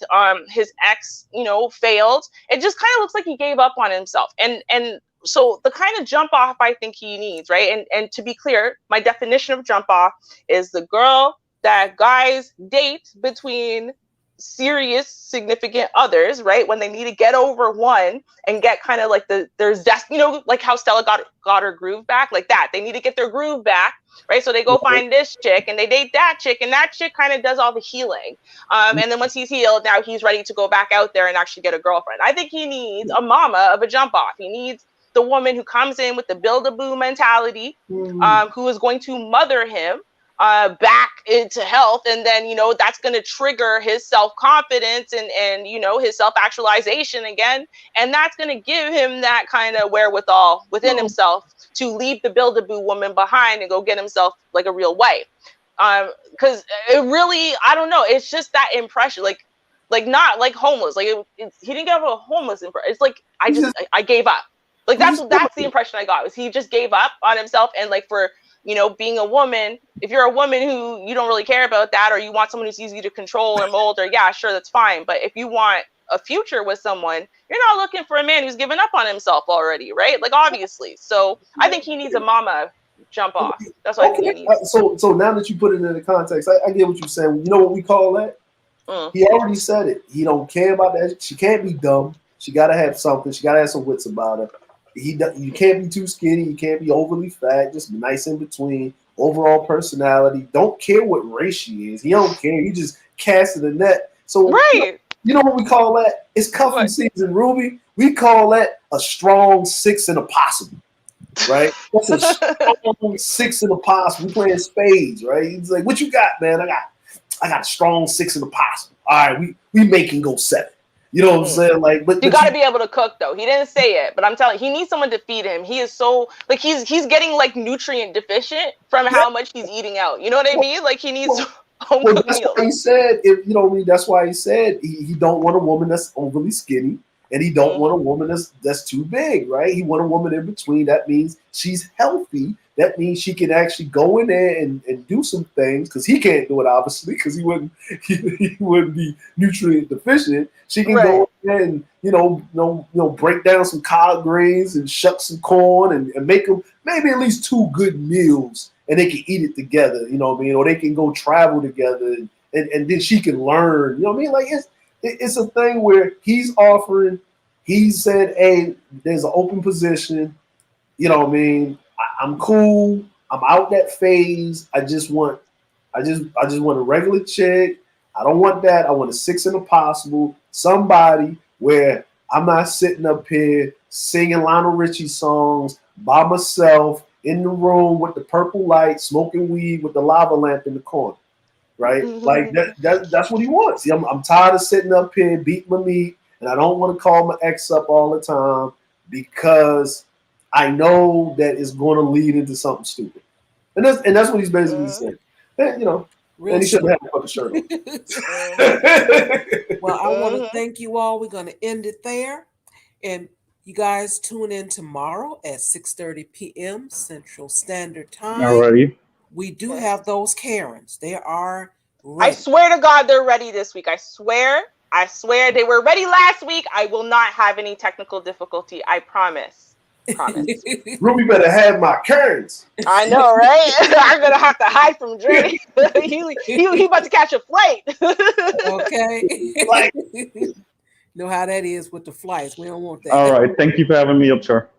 S2: his ex, you know, failed. It just kind of looks like he gave up on himself. And so the kind of jump off I think he needs, right? And to be clear, my definition of jump off is the girl that guys date between serious significant others, right? When they need to get over one and get kind of like you know, like how Stella got her groove back, like that. They need to get their groove back, right? So they go find this chick and they date that chick, and that chick kind of does all the healing. And then once he's healed, now he's ready to go back out there and actually get a girlfriend. I think he needs a mama of a jump off. He needs the woman who comes in with the build-a-boo mentality, who is going to mother him back into health, and then, you know, that's going to trigger his self-confidence and you know, his self-actualization again, and that's going to give him that kind of wherewithal within himself to leave the build-a-boo woman behind and go get himself like a real wife. Because it really, I don't know, it's just that impression, like not like homeless, like he didn't get a homeless impression. It's like I gave up. Like that's the impression I got, was he just gave up on himself. And like, for, you know, being a woman, if you're a woman who you don't really care about that, or you want someone who's easy to control or mold, or yeah, sure, that's fine. But if you want a future with someone, you're not looking for a man who's given up on himself already, right? Like, obviously. So I think he needs a mama jump off. That's what I think he needs.
S8: So now that you put it in the context, I get what you're saying. You know what we call that? He already said it. He don't care about that. She can't be dumb. She got to have something. She got to have some wits about her. You can't be too skinny. You can't be overly fat. Just nice in between. Overall personality. Don't care what race she is. He don't care. He just casted a net. So you know what we call that? It's cuffing season, Ruby. We call that a strong six in a possible. Right? That's a strong six in a possible. We playing spades, right? He's like, "What you got, man?" I got a strong six in a possible. All right, we making go 7. You know what I'm saying? Like, but
S2: you got to be able to cook, though. He didn't say it, but I'm telling you, he needs someone to feed him. He is so, like, he's getting like nutrient deficient from how much he's eating out. You know what I mean? Like, he needs home cooked meals.
S8: Why he said, if you know what I mean, that's why he said he don't want a woman that's overly skinny, and he don't want a woman that's too big, right? He want a woman in between. That means she's healthy. That means she can actually go in there and do some things, because he can't do it, obviously, because he wouldn't be nutrient deficient. She can go in there and you know break down some collard greens and shuck some corn and make them maybe at least 2 good meals, and they can eat it together. You know what I mean? Or they can go travel together, and then she can learn. You know what I mean? Like, it's a thing where he's offering. He said, "Hey, there's an open position. You know what I mean? I'm cool. I'm out that phase. I just want a regular chick. I don't want that. I want a six in a possible. Somebody where I'm not sitting up here singing Lionel Richie songs by myself in the room with the purple light, smoking weed with the lava lamp in the corner." Right? Like that's what he wants. See, I'm tired of sitting up here beating my meat, and I don't want to call my ex up all the time because I know that it's going to lead into something stupid. And that's what he's basically saying. And, you know, and he shouldn't have a fucking shirt on.
S1: Well, I want to thank you all. We're going to end it there. And you guys tune in tomorrow at 6:30 p.m. Central Standard Time.
S9: Alrighty.
S1: We do have those Karens. They are
S2: I
S1: ready.
S2: swear to God, they're ready this week. I swear they were ready last week. I will not have any technical difficulty. I promise. Promise.
S8: Ruby better have my currents.
S2: I know, right? I'm gonna have to hide from Dre. he about to catch a flight.
S1: Okay.
S8: Like,
S1: know how that is with the flights. We don't want that.
S9: All right. Thank you for having me up, Char.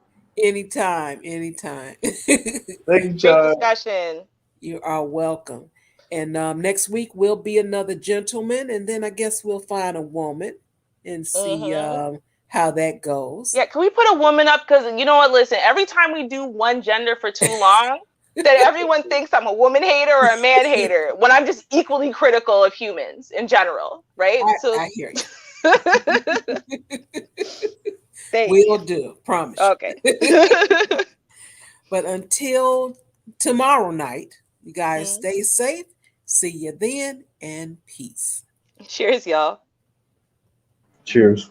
S1: Anytime.
S8: thank you,
S2: Great
S8: Char.
S2: discussion.
S1: You are welcome. And next week will be another gentleman, and then I guess we'll find a woman and see how that goes.
S2: Yeah, can we put a woman up? Because you know what? Listen, every time we do one gender for too long, then everyone thinks I'm a woman hater or a man hater when I'm just equally critical of humans in general, right?
S1: I hear you. We'll do, promise.
S2: Okay.
S1: But until tomorrow night, you guys stay safe. See you then, and peace.
S2: Cheers, y'all.
S9: Cheers.